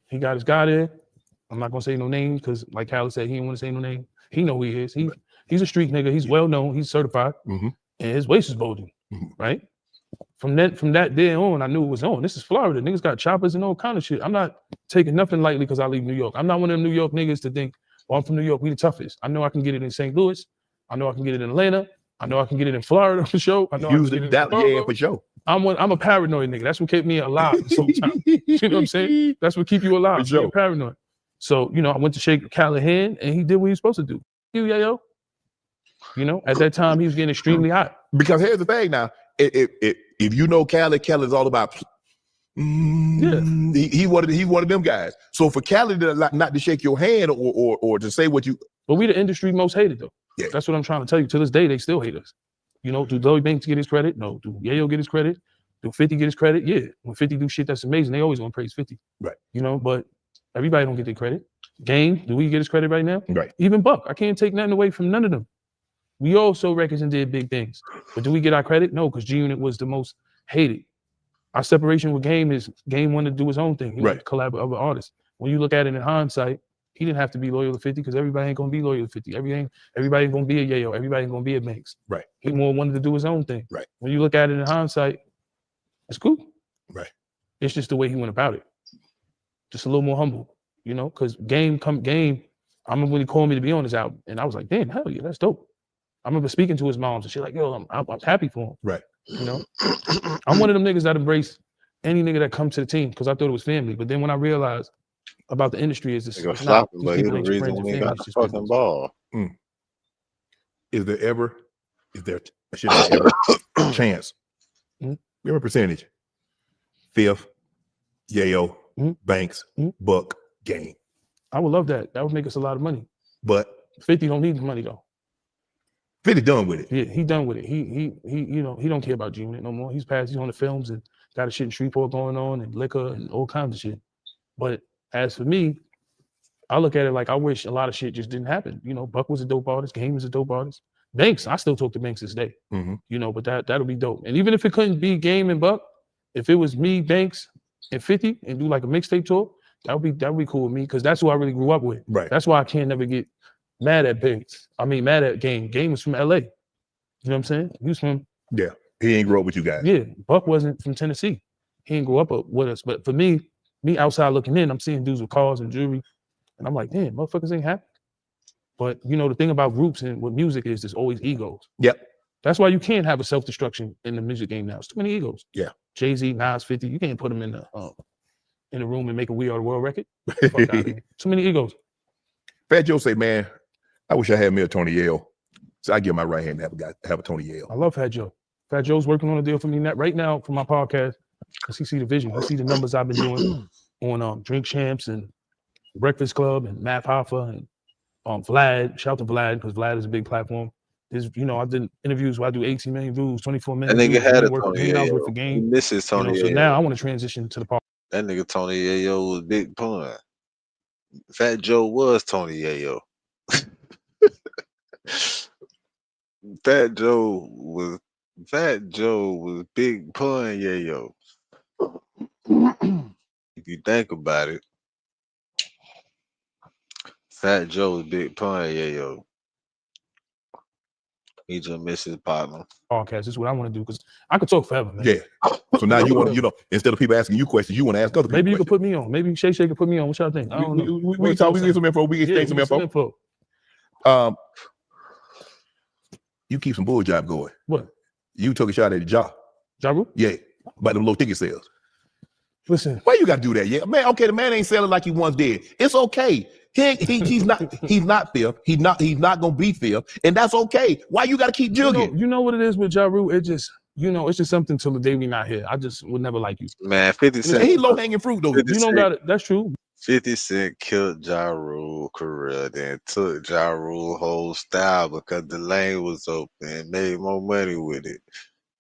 He got his guy there. I'm not gonna say no names, because like Khaled said, he didn't want to say no name. He know who he is. He's a street nigga. He's well known. He's certified. And his waist is bulging. Right. From that day on, I knew it was on. This is Florida. Niggas got choppers and all kind of shit. I'm not taking nothing lightly because I leave New York. I'm not one of them New York niggas to think, oh, I'm from New York, we the toughest. I know I can get it in St. Louis. I know I can get it in Atlanta. I know I can get it in Florida for sure. I know Use it that, yeah, for sure. I'm a paranoid nigga. That's what kept me alive sometimes. You know what I'm saying? That's what keep you alive. You're paranoid. So, you know, I went to shake Khaled's hand and he did what he was supposed to do. You, Yayo. You know, at that time he was getting extremely hot. Because here's the thing now. If you know Khaled is all about he wanted them guys. So for Khaled not to shake your hand or to say what you But we the industry most hated though. Yeah. That's what I'm trying to tell you. To this day, they still hate us. You know, do Lloyd Banks get his credit? No. Do Yayo get his credit? Do 50 get his credit? Yeah. When 50 do shit that's amazing, they always gonna praise 50. Right. You know, but everybody don't get their credit. Game, do we get his credit right now? Right. Even Buck, I can't take nothing away from none of them. We all sold records and did big things. But do we get our credit? No, because G-Unit was the most hated. Our separation with Game is Game wanted to do his own thing. He wanted to collab with other artists. When you look at it in hindsight, he didn't have to be loyal to 50 because everybody ain't gonna be loyal to 50. Everybody ain't gonna be a Yayo. Everybody ain't gonna be a Banks. Right. He more wanted to do his own thing. Right. When you look at it in hindsight, it's cool. Right. It's just the way he went about it. Just a little more humble, you know, because Game, I remember when he called me to be on his album, and I was like, damn, hell yeah, that's dope. I remember speaking to his moms and she's like, yo, I was happy for him. Right. You know, I'm one of them niggas that embrace any nigga that come to the team because I thought it was family. But then when I realized about the industry is this, They gonna slap him, but he the reason we got the fucking ball. Is there ever chance? Remember percentage? Fifth, Yayo, Banks, Buck, Game. I would love that. That would make us a lot of money. But 50 don't need the money though. 50 done with it. Yeah, he done with it. He you know, he don't care about G-Unit no more. He's on the films and got a shit in Shreveport going on and liquor and all kinds of shit. But as for me, I look at it like I wish a lot of shit just didn't happen. You know, Buck was a dope artist, Game was a dope artist. Banks, I still talk to Banks this day. You know, but that'll be dope. And even if it couldn't be Game and Buck, if it was me, Banks, and 50 and do like a mixtape tour, that would be cool with me because that's who I really grew up with. Right. That's why I can't never get mad at Banks. I mean, mad at Game. Game was from LA. You know what I'm saying? He was from he ain't grow up with you guys. Yeah, Buck wasn't from Tennessee. He didn't grow up with us. But for me outside looking in, I'm seeing dudes with cars and jewelry, and I'm like, damn, motherfuckers ain't happy. But you know, the thing about groups and with music is there's always egos. Yep. That's why you can't have a self-destruction in the music game now. There's too many egos. Yeah. Jay-Z, Nas, 50, you can't put them in the room and make a We Are the World record. Fuck out of here. Too many egos. Fat Joe say, man, I wish I had me a Tony Yale. So I give my right hand to have a Tony Yale. I love Fat Joe. Fat Joe's working on a deal for me right now for my podcast because he see the vision. He see the numbers I've been doing on Drink Champs and Breakfast Club and Math Hoffa and Vlad. Shout out to Vlad because Vlad is a big platform. You know, I did interviews where I do 18 million views, 24 million. That nigga views, had a worth Tony $1 worth Yayo. of game. He misses Tony you know, so Yayo. now I want to transition to the part. That nigga Tony Yayo was big pun. Fat Joe was Tony Yayo. Fat Joe was big pun Yayo. If you think about it, Fat Joe was big pun Yayo. He just missed his partner. Podcast. This is what I want to do because I could talk forever, man. Yeah. So now you want, you know, instead of people asking you questions, you want to ask other people. Maybe you could put me on. Maybe Shay could put me on. What y'all think? I don't know. We can talk. We get some info. We exchange some info. You keep some bull job going. What? You took a shot at the job. Jaru? Yeah. About them low ticket sales. Listen. Why you got to do that? Yeah, man. Okay, the man ain't selling like he once did. It's okay. He's not fifth. He's not gonna be fifth, and that's okay. Why you got to keep jugging? You know what it is with Jaru? It just, you know, it's just something till the day we not here. I just would never like you, man. 50 Cent. He low hanging fruit though. You don't got it. That's true. 50 Cent killed Ja Rule's career, then took Ja Rule's whole style because the lane was open and made more money with it.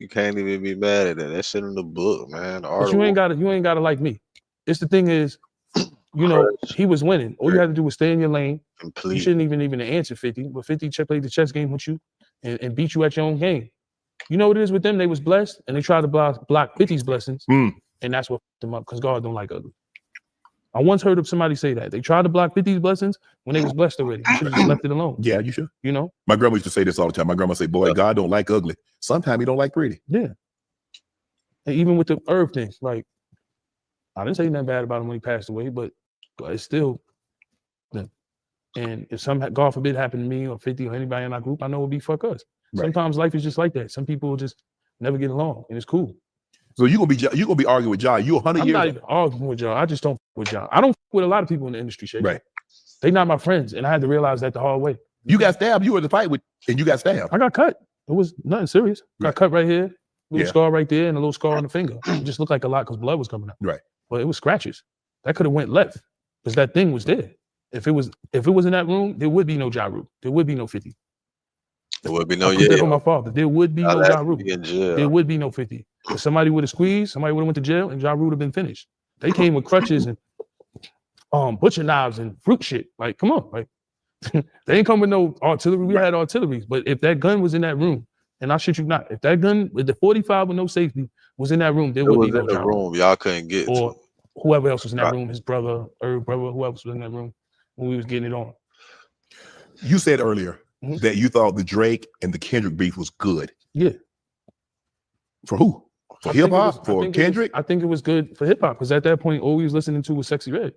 You can't even be mad at that. That shit in the book, man. But you ain't gotta like me. It's the thing is, you know, he was winning. All you had to do was stay in your lane. You shouldn't even answer 50, but 50 played the chess game with you and beat you at your own game. You know what it is with them? They was blessed and they tried to block 50's blessings, and that's what fucked them up because God don't like ugly. I once heard of somebody say that they tried to block 50's blessings when they was blessed already. You should have just left it alone. Yeah, you should. You know, my grandma used to say this all the time. My grandma say, "Boy, God don't like ugly. Sometimes He don't like pretty." Yeah. And even with the herb thing, like I didn't say nothing bad about him when he passed away, but it's still. And if God forbid, happened to me or 50 or anybody in our group, I know it would be fuck us. Right. Sometimes life is just like that. Some people just never get along, and it's cool. So you gonna be arguing with y'all? You 100 years? I'm not even arguing with y'all. I just don't with y'all. I don't with a lot of people in the industry, Shay. Right. They not my friends, and I had to realize that the hard way. You got stabbed. You were in the fight with, and you got stabbed. I got cut. It was nothing serious. Got cut right here, little scar right there, and a little scar on the finger. It just looked like a lot because blood was coming out. Right. But it was scratches. That could have went left because that thing was there. If it was in that room, there would be no Ja Rule. There would be no 50. There would be no Yayo. On my father. There would be no Ja Rule. There There would be no 50. If somebody would have squeezed, somebody would have went to jail, and Ja Rule would have been finished. They came with crutches and butcher knives and fruit shit. Like, come on, like they ain't come with no artillery. We had artillery, but if that gun was in that room, and I shit you not, if that gun with the 45 with no safety was in that room, there would be no Ja Rule. Y'all couldn't get or whoever else was in that room, his brother, Herb brother, whoever was in that room when we was getting it on. You said earlier that you thought the Drake and the Kendrick beef was good. Yeah. For who? For hip hop? For Kendrick? I think it was good for hip hop because at that point, all we was listening to was Sexy Red.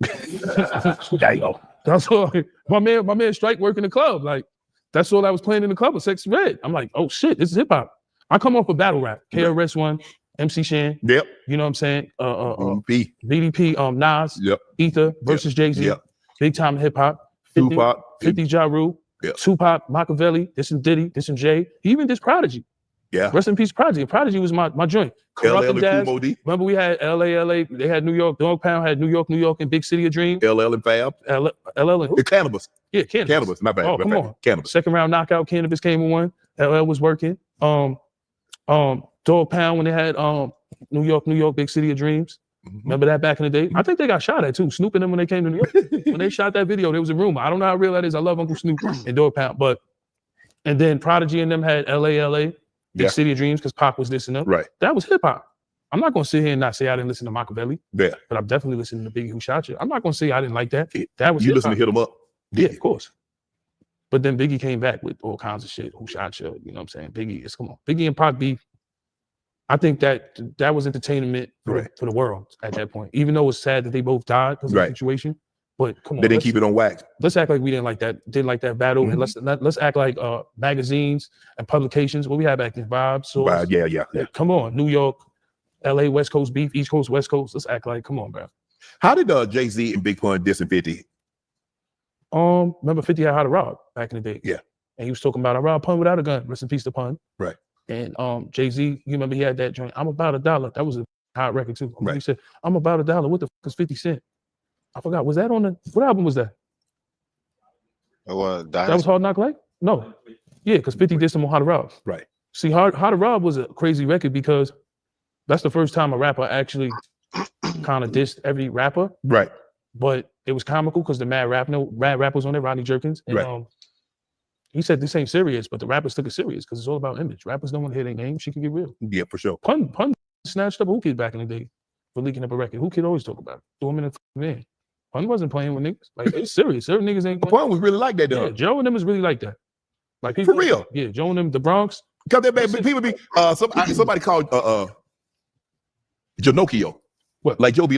Yayo. That's all. My man Strike working the club. Like, that's all I was playing in the club was Sexy Red. I'm like, oh shit, this is hip hop. I come off of battle rap. KRS-One, MC Shan. Yep. You know what I'm saying? BDP. Nas. Yep. Ether versus Jay-Z. Yep. Big time hip hop. Tupac. 50 Ja Rule. Yep. Tupac, Machiavelli, this and Diddy, this and Jay. He even this Prodigy. Yeah. Rest in peace, Prodigy. Prodigy was my joint. LL and Kumo D. Remember we had LA. They had New York. Dog Pound had New York, and Big City of Dreams. LL and Fab. LL and who? Cannabis. Yeah, Cannabis. Cannabis. My bad. Oh, come on. Cannabis. Second round knockout. Cannabis came and won. LL was working. Dog Pound when they had New York, Big City of Dreams. Remember that back in the day? I think they got shot at too. Snoop and them when they came to New York. When they shot that video, there was a rumor. I don't know how real that is. I love Uncle Snoop and Dog Pound, and then Prodigy and them had LA, Big City of Dreams because Pac was this and them. Right. That was hip hop. I'm not gonna sit here and not say I didn't listen to Machiavelli. Yeah. But I'm definitely listening to Biggie Who Shot You. I'm not gonna say I didn't like that. That was you listen to Hit 'Em Up. Yeah, of course. But then Biggie came back with all kinds of shit. Who Shot You? You know what I'm saying? Come on. Biggie and Pac beef. I think that was entertainment for the world at that point. Even though it's sad that they both died because of the situation. But come on, they didn't keep it on wax. Let's act like we didn't like that battle, and let's act like magazines and publications. What we had back then, Vibes. Yeah. Come on, New York, LA, West Coast beef, East Coast, West Coast. Let's act like, come on, bro. How did Jay-Z and Big Pun diss in 50? Remember 50 had How to Rob back in the day. Yeah, and he was talking about I robbed Pun without a gun. Rest in peace to Pun. Right. And Jay-Z, you remember he had that joint. I'm about $1. That was a hot record too. Right. He said, I'm about $1. What the fuck is 50 Cent? I forgot. Was that on what album was that? That was Hard Knock Life? No. Yeah, because 50 did some on How to Rob. Right. See, How to Rob was a crazy record because that's the first time a rapper actually kind of dissed every rapper. Right. But it was comical because the mad rappers on there, Rodney Jerkins. And he said this ain't serious, but the rappers took it serious because it's all about image. Rappers don't want to hear their name. She can get real. Yeah, for sure. Pun snatched up Who Kid back in the day for leaking up a record. Who Kid always talk about it. Threw him in the man. Pun wasn't playing with niggas. Like, it's serious. Certain niggas ain't playing. Pun was really like that, though. Yeah, Joe and them is really like that. Like people, for real. Yeah, Joe and them, the Bronx. Because people be somebody called Janocchio. What? Like Joe be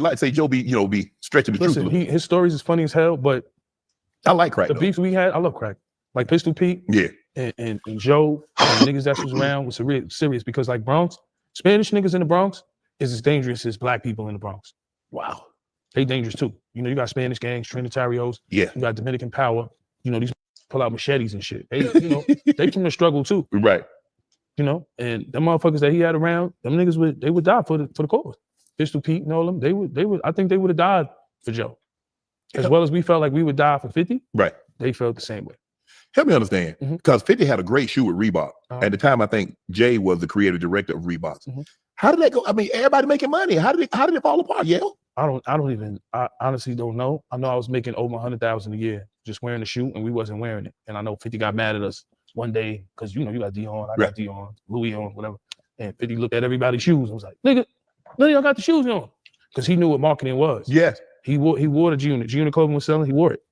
stretching the truth. His stories is funny as hell, but I like crack. The beefs we had, I love crack. Like Pistol Pete. Yeah. And Joe and niggas that was around was serious because like Bronx, Spanish niggas in the Bronx is as dangerous as black people in the Bronx. Wow. They dangerous too. You know, you got Spanish gangs, Trinitarios. Yeah. You got Dominican power. You know, these pull out machetes and shit. They, they from the struggle too. Right. You know, and them motherfuckers that he had around, them niggas would die for the cause. Pistol Pete and all them, they would. I think they would have died for Joe. As well as we felt like we would die for 50. Right. They felt the same way. Help me understand, because 50 had a great shoe with Reebok. At the time, I think Jay was the creative director of Reebok. How did that go? I mean, everybody making money. How did it fall apart? Yeah. I honestly don't know. I know I was making over 100,000 a year just wearing the shoe, and we wasn't wearing it. And I know 50 got mad at us one day because you got D on, I got D on, Louis on, whatever. And 50 looked at everybody's shoes and was like, "Nigga, none of y'all got the shoes on," because he knew what marketing was. Yes. He wore the G-Unit. G-Unit clothing was selling. He wore it.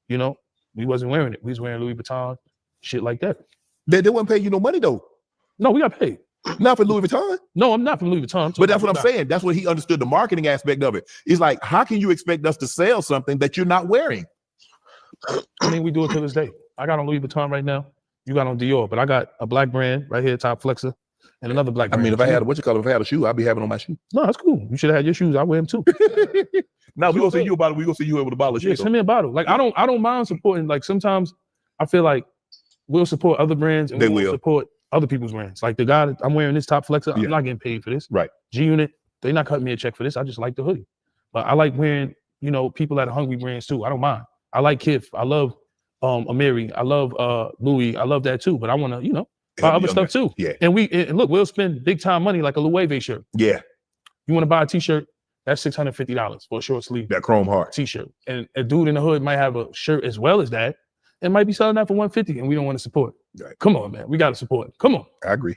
You know, we wasn't wearing it. We was wearing Louis Vuitton, shit like that. They wouldn't pay you no money though. No, we got paid. Not for Louis Vuitton. No, I'm not from Louis Vuitton. But that's what I'm saying. That's what he understood, the marketing aspect of it. It's like, how can you expect us to sell something that you're not wearing? I mean, we do it to this day. I got on Louis Vuitton right now. You got on Dior, but I got a black brand right here, Top Flexer, and another black brand. I mean, if I had a shoe, I'd be having on my shoe. No, that's cool. You should have had your shoes. I wear them too. Now we gonna see you about it. We gonna see you with a bottle of Yeah, shit. send me a bottle. Like I don't mind supporting. Like sometimes I feel like we'll support other brands and we'll support other people's brands. Like the guy that I'm wearing this Top Flexer, I'm not getting paid for this. Right. G Unit, they're not cutting me a check for this. I just like the hoodie. But I like wearing, people that are hungry brands too. I don't mind. I like Kith. I love Amiri. I love Louis. I love that too. But I want to, buy other stuff too. Yeah. And look, we'll spend big time money like a Louis shirt. Yeah. You want to buy a t-shirt, that's $650 for a short sleeve. That chrome heart t-shirt. And a dude in the hood might have a shirt as well as that. And might be selling that for $150 and we don't want to support. Right. Come on, man. We got to support. Come on. I agree.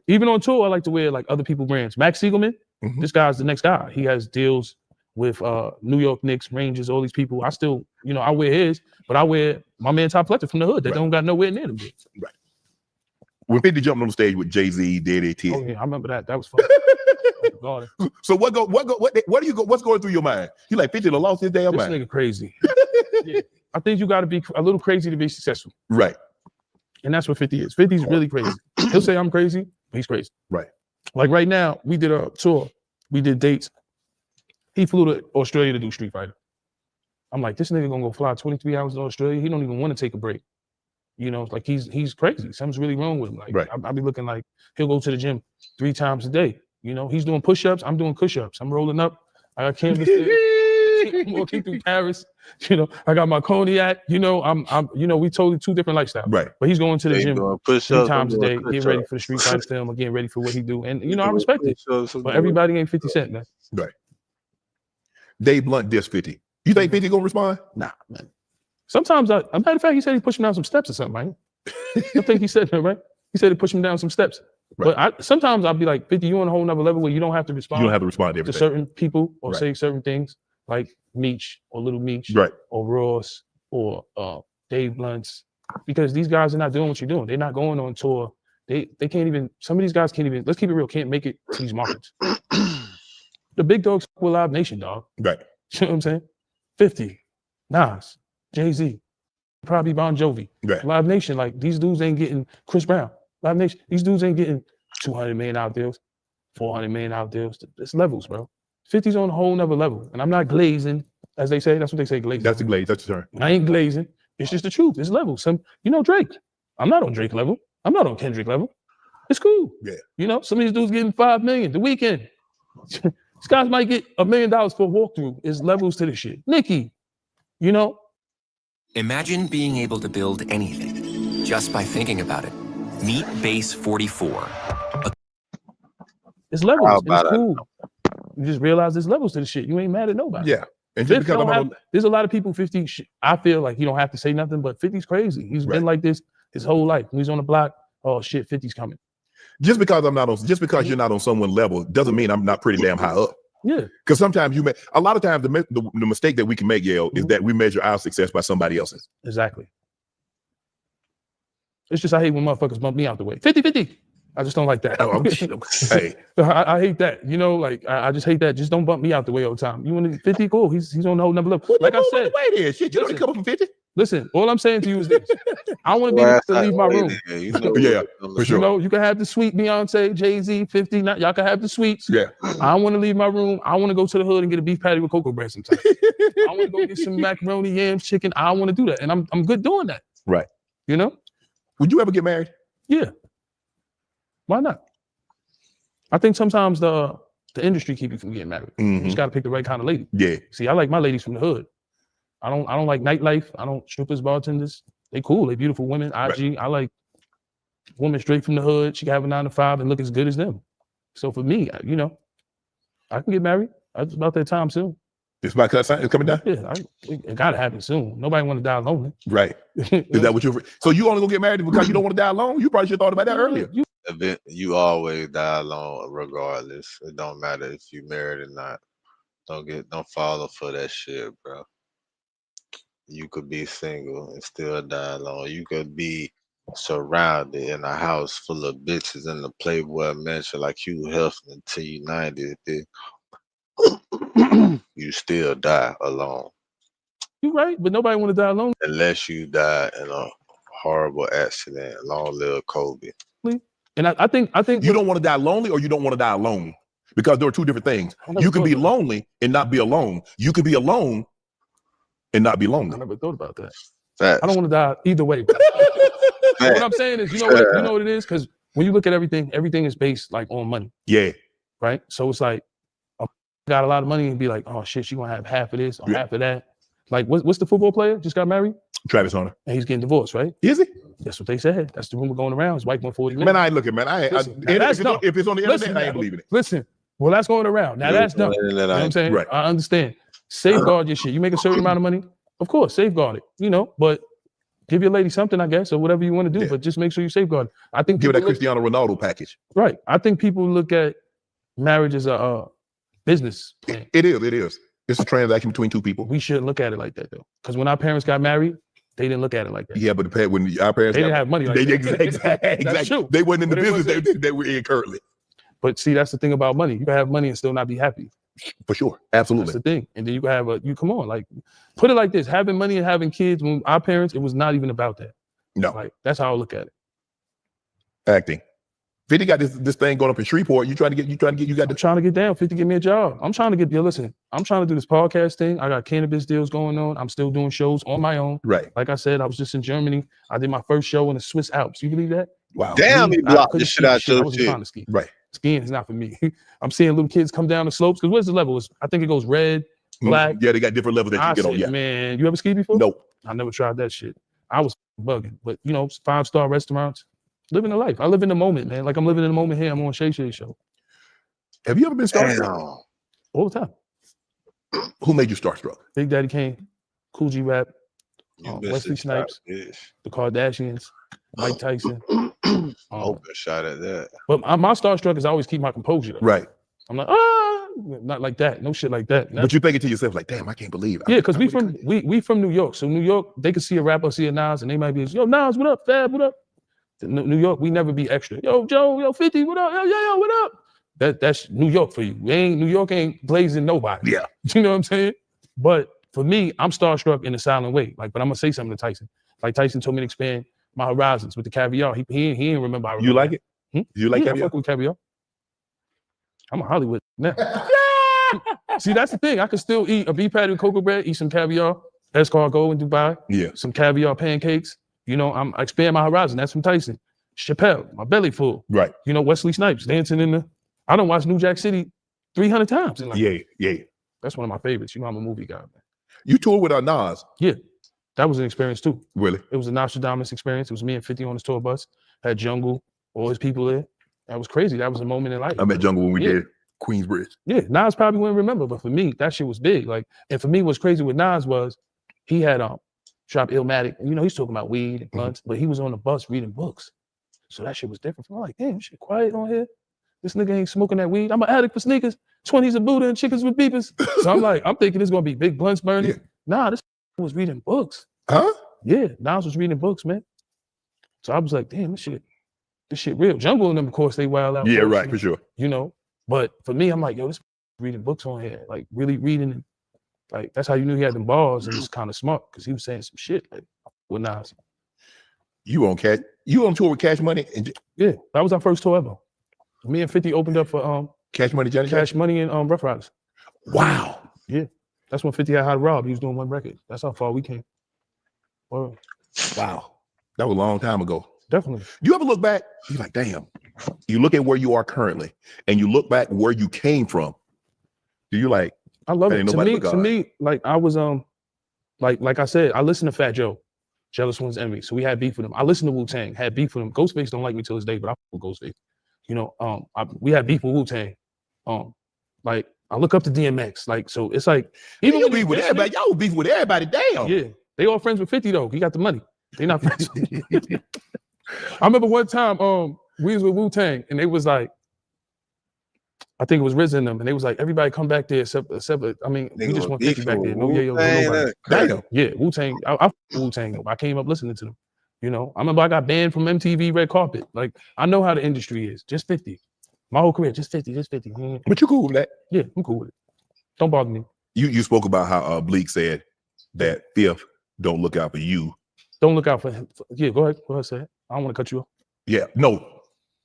Even on tour, I like to wear like other people's brands. Max Siegelman, this guy's the next guy. He has deals with New York Knicks, Rangers, all these people. I still, I wear his, but I wear my man Top Fletcher from the hood that don't got nowhere near them. Right. When 50 jumped on the stage with Jay-Z, Diddy, T. Oh yeah, I remember that. That was fun. So what's going through your mind? You like 50 lost his damn mind. This nigga crazy. Yeah. I think you got to be a little crazy to be successful. Right. And that's what 50 is. 50's really crazy. He'll say I'm crazy, but he's crazy. Right. Like right now, we did a tour. We did dates. He flew to Australia to do Street Fighter. I'm like, this nigga gonna go fly 23 hours to Australia. He don't even want to take a break. Like he's crazy. Something's really wrong with him. Like I'll be looking like he'll go to the gym 3 times a day. He's doing push-ups. I'm doing push-ups. I'm rolling up. I got canvas. I'm walking through Paris. I got my cognac. We totally 2 different lifestyles. Right. But he's going to the gym 3 times a day, push-ups. getting ready for the Street Fighter film or getting ready for what he do. And I respect it. But everybody ain't 50 Cent, man. Right. Dave Blunt dissed 50. You think 50 gonna respond? Nah, man. Sometimes a matter of fact, he said he pushed him down some steps or something, right? I think he said that, right? He said he pushed him down some steps. Right. But sometimes I'll be like, 50, you on a whole nother level where you don't have to respond. You don't have to respond to to everything. certain people or Right. say certain things like Meech or Little Meech Right. or Ross or Dave Blunts, because these guys are not doing what you're doing. They're not going on tour. They can't even, some of these guys can't even, let's keep it real, can't make it to these markets. The big dogs with Live Nation, dog. Right. You know what I'm saying? 50, Nas, Jay-Z, probably Bon Jovi. Right. Live Nation, like these dudes ain't getting Chris Brown. Live Nation, these dudes ain't getting $200 million out deals, $400 million out deals. It's levels, bro. 50's on a whole nother level. And I'm not glazing, as they say. That's what they say, glazing. That's the glaze. That's the term. I ain't glazing. It's just the truth. It's levels. Drake. I'm not on Drake level. I'm not on Kendrick level. It's cool. Yeah. Some of these dudes getting $5 million. The Weeknd. These guys might get $1 million for a walkthrough. It's levels to this shit. Nicki, Imagine being able to build anything just by thinking about it. Meet Base 44. It's levels. It's cool. You just realize there's levels to the shit. You ain't mad at nobody. Yeah. And just because there's a lot of people 50. I feel like you don't have to say nothing, but 50's crazy. He's been like this his whole life. When he's on the block, oh shit, 50's coming. Just because you're not on someone level doesn't mean I'm not pretty damn high up. Yeah. Because sometimes a lot of times the mistake that we can make, Yayo, is that we measure our success by somebody else's. Exactly. It's just I hate when motherfuckers bump me out the way. 50-50. I just don't like that. Hey. I hate that. I just hate that. Just don't bump me out the way all the time. You want to 50? Cool. He's on a whole nother level. Like I said. Wait there. Shit, you don't come up from 50? Listen, all I'm saying to you is this. I want to be able to leave my room. Yeah, for sure. You can have the sweet Beyonce, Jay-Z, 50. Y'all can have the sweets. Yeah. I want to leave my room. I want to go to the hood and get a beef patty with cocoa bread sometimes. I want to go get some macaroni, yams, chicken. I want to do that. And I'm good doing that. Right. Would you ever get married? Yeah. Why not? I think sometimes the industry keep you from getting married. You just got to pick the right kind of lady. Yeah. See, I like my ladies from the hood. I don't like nightlife. I don't strippers, bartenders. They cool. They beautiful women. IG. Right. I like women straight from the hood. She can have a 9 to 5 and look as good as them. So for me, I can get married. It's about that time soon. It's about it's coming down? Yeah, it gotta happen soon. Nobody want to die lonely. Right. Is that what so you only gonna get married because you don't want to die alone? You probably should have thought about that earlier. You always die alone regardless. It don't matter if you married or not. Don't follow for that shit, bro. You could be single and still die alone. You could be surrounded in a house full of bitches in the Playboy mansion like Hugh Hefner until you 90. You still die alone. You right, but nobody want to die alone. Unless you die in a horrible accident. Long live Kobe. And I think you don't want to die lonely or you don't want to die alone. Because there are two different things. You can be lonely and not be alone. You can be alone and not be lonely. I never thought about that. I don't want to die either way. What I'm saying is, you know what it is? Because when you look at everything is based like on money. Yeah. Right? So it's like, got a lot of money and be like, oh shit, she gonna have half of this or half of that. Like, what's the football player just got married? Travis Hunter. And he's getting divorced, right? Is he? That's what they said. That's the rumor going around. His wife won 40 million. Man, I ain't looking, man. If it's on the internet, I ain't believing it. Listen, well, that's going around. Now that's done. You know what I'm saying? Right. I understand. Safeguard your shit. You make a certain amount of money, of course, safeguard it. You know, but give your lady something, I guess, or whatever you want to do. But just make sure you safeguard it. I think give her that Cristiano Ronaldo package. Right. I think people look at marriage as a business plan. It is. It's a transaction between two people. We shouldn't look at it like that though, because when our parents got married, they didn't look at it like that. Yeah, but when our parents they didn't have money like that. Exactly. That's true. They wasn't in the business they were in currently. But see, that's the thing about money. You can have money and still not be happy. For sure. Absolutely. That's the thing. And then you can have come on, like, put it like this. Having money and having kids, when our parents, it was not even about that. No. Like, that's how I look at it. Acting. 50 got this thing going up in Shreveport. I'm trying to get down. 50, give me a job. I'm trying to get, listen, I'm trying to do this podcast thing. I got cannabis deals going on. I'm still doing shows on my own. Right. Like I said, I was just in Germany. I did my first show in the Swiss Alps. You believe that? Wow. Damn, he blocked this shit out I wasn't trying to ski. Right. Skiing is not for me. I'm seeing little kids come down the slopes. Because what's the level? I think it goes red, black. Yeah, they got different levels that you get on. Yeah. Man, you ever skied before? Nope. I never tried that shit. I was bugging. But, 5-star restaurants. Living the life. I live in the moment, man. Like I'm living in the moment here. I'm on Shay Shay Show. Have you ever been starstruck? All the time. Who made you starstruck? Big Daddy Kane, Cool G Rap, Wesley Snipes, the Kardashians, Mike Tyson. Open shot at that. But my starstruck is I always keep my composure. Though. Right. I'm like, not like that. No shit like that. But you think it to yourself like, damn, I can't believe it. Yeah, because we from New York. So New York, they could see a rapper, see a Nas, and they might be, yo, Nas, what up? Fab, what up? New York, we never be extra. Yo, Joe, yo, 50, what up? Yo, what up? That's New York for you. New York ain't blazing nobody. Yeah. You know what I'm saying? But for me, I'm starstruck in a silent way. Like, but I'm gonna say something to Tyson. Like Tyson told me to expand my horizons with the caviar. He didn't remember. You like it? You like caviar? caviar? I fuck with caviar. I'm a Hollywood now. See, that's the thing. I could still eat a beef patty with cocoa bread, eat some caviar, escargot in Dubai. Yeah. Some caviar pancakes. I expand my horizon. That's from Tyson. Chappelle, my belly full. Right. Wesley Snipes dancing in the. I don't watch New Jack City 300 times. Yeah. That's one of my favorites. I'm a movie guy, man. You toured with Nas. Yeah, that was an experience too. Really? It was a Nostradamus experience. It was me and 50 on his tour bus. Had Jungle, all his people there. That was crazy. That was a moment in life. I met Jungle when we did Queensbridge. Yeah, Nas probably wouldn't remember, but for me, that shit was big. Like, and for me, what's crazy with Nas was he had Shop Illmatic, and he's talking about weed and blunts, but he was on the bus reading books. So that shit was different. I'm like, damn, shit quiet on here. This nigga ain't smoking that weed. I'm an addict for sneakers, 20s of Buddha and chickens with beepers. So I'm thinking it's gonna be big blunts burning. Yeah. Nah, this was reading books. Huh? Yeah, Nas was reading books, man. So I was like, damn, this shit real. Jungle and them, of course, they wild out. Yeah, right, for sure. But for me, I'm like, yo, this reading books on here, like really reading. Like, that's how you knew he had them balls and was kind of smart because he was saying some shit like with Nas. You on tour with Cash Money? Yeah, that was our first tour ever. Me and 50 opened up for Cash Money, Johnny Cash Money and Rough Riders. Wow. Yeah. That's when 50 had How to Rob. He was doing one record. That's how far we came. Wow. That was a long time ago. Definitely. You ever look back? You're like, damn. You look at where you are currently and you look back where you came from. Do you like, I love it. To me, like I was like I said, I listened to Fat Joe, Jealous Ones Envy. So we had beef with him. I listened to Wu-Tang, had beef with him. Ghostface don't like me till this day, but I fuck with Ghostface. We had beef with Wu-Tang. Like I look up to DMX. Like, so it's like even when beef with everybody, y'all beef with everybody. Damn. Yeah. They all friends with 50 though. He got the money. They not friends. I remember one time we was with Wu-Tang and they was like, I think it was RZA and them, and they was like, everybody come back there except I mean, we just want 50 back there. No Yayo, nobody. Damn. Yeah, Wu-Tang. I Wu-Tang though. I came up listening to them. I remember I got banned from MTV Red Carpet. Like, I know how the industry is. Just 50. My whole career, just 50. But you cool with that? Yeah, I'm cool with it. Don't bother me. You spoke about how Bleak said that Fifth don't look out for you. Don't look out for him. Yeah, go ahead say it. I don't want to cut you off. Yeah, no.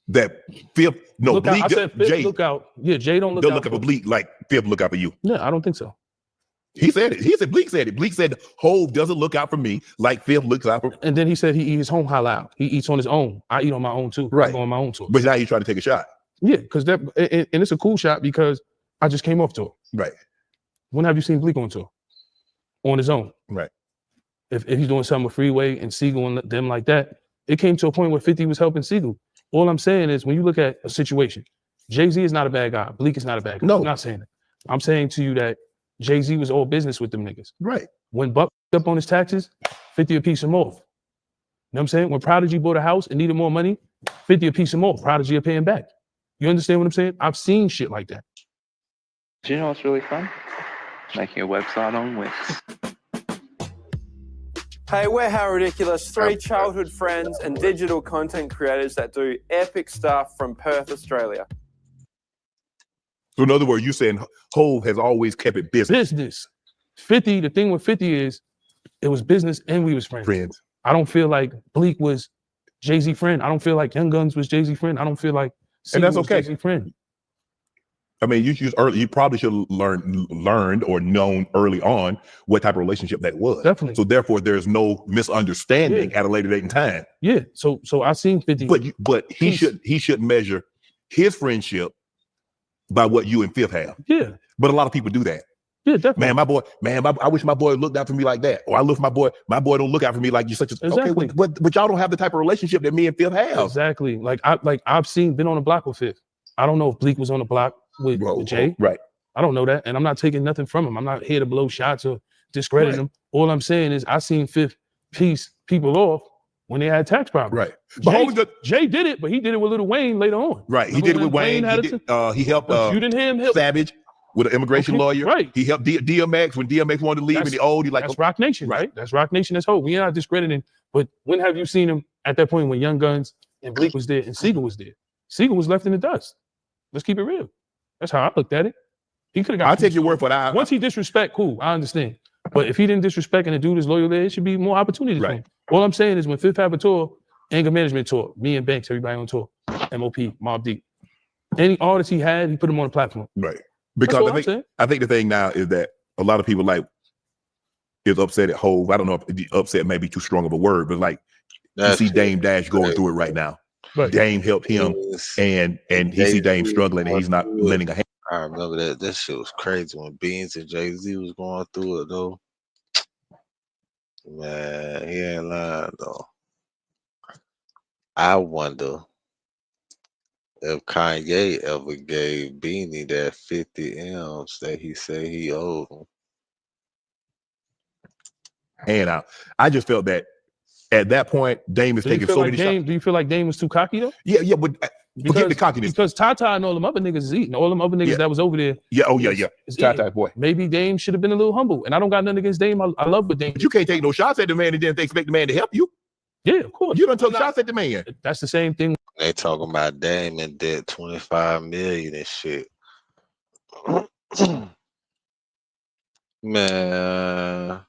that Fifth, no, look Bleak, out. I said Fifth, Jay, look out. Yeah, Jay don't look they'll out. look out for Bleak like Fifth look out for you. Yeah, I don't think so. He said it. He said Bleak said it. Bleak said Hove doesn't look out for me like Fifth looks out for. And then he said he eats home halal. He eats on his own. I eat on my own too. Right. I go on my own tour. But now he's trying to take a shot. Yeah, because that and it's a cool shot because I just came off tour. Right. When have you seen Bleak on tour? On his own. Right. If he's doing something with Freeway and Siegel and them like that, it came to a point where 50 was helping Siegel. All I'm saying is when you look at a situation, Jay-Z is not a bad guy. Bleak is not a bad guy. No. I'm not saying that. I'm saying to you that Jay-Z was all business with them niggas. Right. When Buck up on his taxes, 50 a piece him off. You know what I'm saying? When Prodigy bought a house and needed more money, 50 a piece him off. Prodigy are paying back. You understand what I'm saying? I've seen shit like that. Do you know what's really fun? Making a website on Wix. Hey, we're How Ridiculous, three childhood friends and digital content creators that do epic stuff from Perth, Australia. So in other words, you're saying Hove has always kept it business. Business. 50, the thing with 50 is it was business and we was friends. I don't feel like Bleak was Jay-Z friend. I don't feel like Young Guns was Jay-Z friend. I don't feel like And that's was okay. Jay-Z friend. I mean, you probably should have learned or known early on what type of relationship that was. Definitely. So therefore, there's no misunderstanding at a later date in time. Yeah. So I seen 50. But he should measure his friendship by what you and Fifth have. Yeah. But a lot of people do that. Yeah, definitely. I wish my boy looked out for me like that. Or I look my boy don't look out for me like you such a Exactly. okay, but y'all don't have the type of relationship that me and Fifth have. Exactly. I've been on the block with Fifth. I don't know if Bleak was on the block with Jay. Right. I don't know that. And I'm not taking nothing from him. I'm not here to blow shots or discredit him. All I'm saying is I seen Fifth piece people off when they had tax problems. Right. Jay did it, but he did it with Lil Wayne later on. Right. He did it with Wayne. He helped Savage with an immigration lawyer. Right. He helped DMX when DMX wanted to leave and he owed. That's Rock Nation, right? That's Rock Nation. That's Hope. We are not discrediting. But when have you seen him at that point when Young Guns and Bleak was there and Siegel was there? Siegel was left in the dust. Let's keep it real. That's how I looked at it. He could have got. I'll take your word for that. Once he disrespect, cool. I understand. But if he didn't disrespect and the dude is loyal there, it should be more opportunities for him. All I'm saying is when Fifth have a tour, anger management tour, me and Banks, everybody on tour, MOP, Mobb Deep. Any artist he had, he put them on the platform. Right. Because I think the thing now is that a lot of people is upset at Hove. I don't know if upset may be too strong of a word, but you see Dame Dash going through it right now. Right. Dame helped him, and he see Dame struggling, and he's not lending a hand. I remember that. That shit was crazy when Beans and Jay-Z was going through it, though. Man, he ain't lying, though. I wonder if Kanye ever gave Beanie that 50 M's that he said he owed him. And I just felt that at that point, Dame is taking so many shots. Do you feel like Dame was too cocky though? Yeah, but forget the cockiness. Because Tata and all them other niggas is eating. All them other niggas that was over there. Yeah, Tata boy. Maybe Dame should have been a little humble. And I don't got nothing against Dame. I love what Dame. But you can't take no shots at the man and then expect the man to help you. Yeah, of course. You don't take shots at the man. That's the same thing. They talking about Dame in debt 25 million and shit. Man,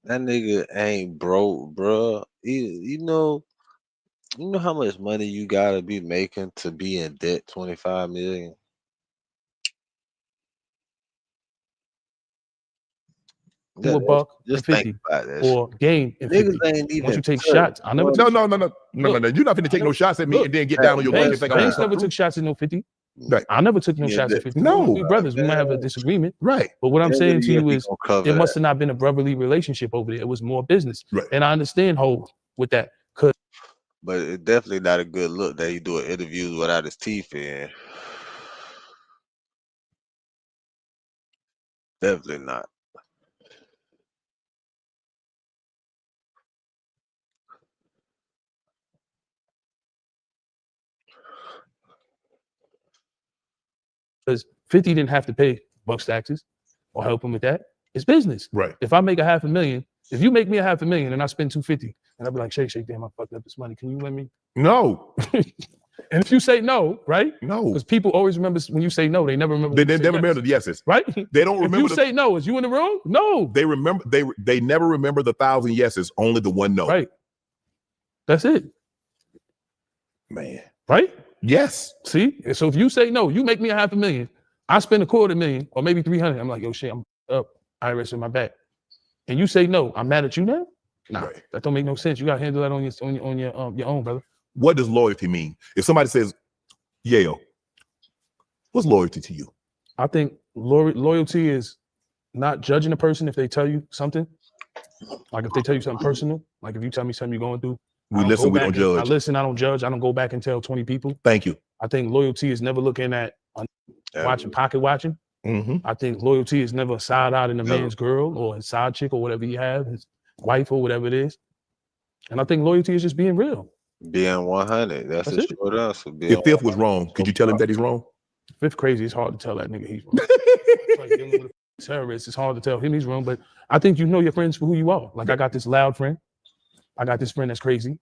that nigga ain't broke, bruh. You know how much money you gotta be making to be in debt 25 million? Do a buck just and 50 think about that or game and 50. Ain't even Once you take shots, I never. No. You're not finna take no shots at me and then get down on your luck and think Banks never took shots at no 50. Right. I never took no shots at 50. No, we brothers. We might have a disagreement. Right. But what I'm saying to you is, it must have not been a brotherly relationship over there. It was more business. Right. And I understand Hov with that. But it's definitely not a good look that he doing interviews without his teeth in. Definitely not. Because 50 didn't have to pay Buck's taxes or help him with that. It's business. Right. If I make $500,000, if you make me $500,000 and I spend 250, and I'll be like, Shake, damn, I fucked up this money. Can you let me? No. And if you say no, right? No. Because people always remember when you say no, they never remember. They never remember the yeses. Right? They don't remember. If you say no, is you in the wrong? No. They remember. They never remember the 1,000 yeses. Only the one no. Right. That's it. Man. Right? Yes. See? So if you say no, you make me $500,000, I spend $250,000 or maybe 300. I'm like, yo, shit, I'm up. IRS in my back. And you say no, I'm mad at you now? Nah, that don't make no sense. You gotta handle that on your own, brother. What does loyalty mean? If somebody says, Yayo, what's loyalty to you? I think loyalty is not judging a person if they tell you something. Like if they tell you something personal, like if you tell me something you're going through, we listen, we don't judge. I listen, I don't judge. I don't go back and tell 20 people. Thank you. I think loyalty is never looking at pocket watching. I think loyalty is never side out in a man's girl or his side chick or whatever he have, his wife or whatever it is. And I think loyalty is just being real. Being 100. That's a short answer. If Fifth was wrong, could you tell him that he's wrong? Fifth crazy. It's hard to tell that nigga he's wrong. It's like dealing with a terrorist. It's hard to tell him he's wrong. But I think you know your friends for who you are. Like I got this loud friend. I got this friend that's crazy.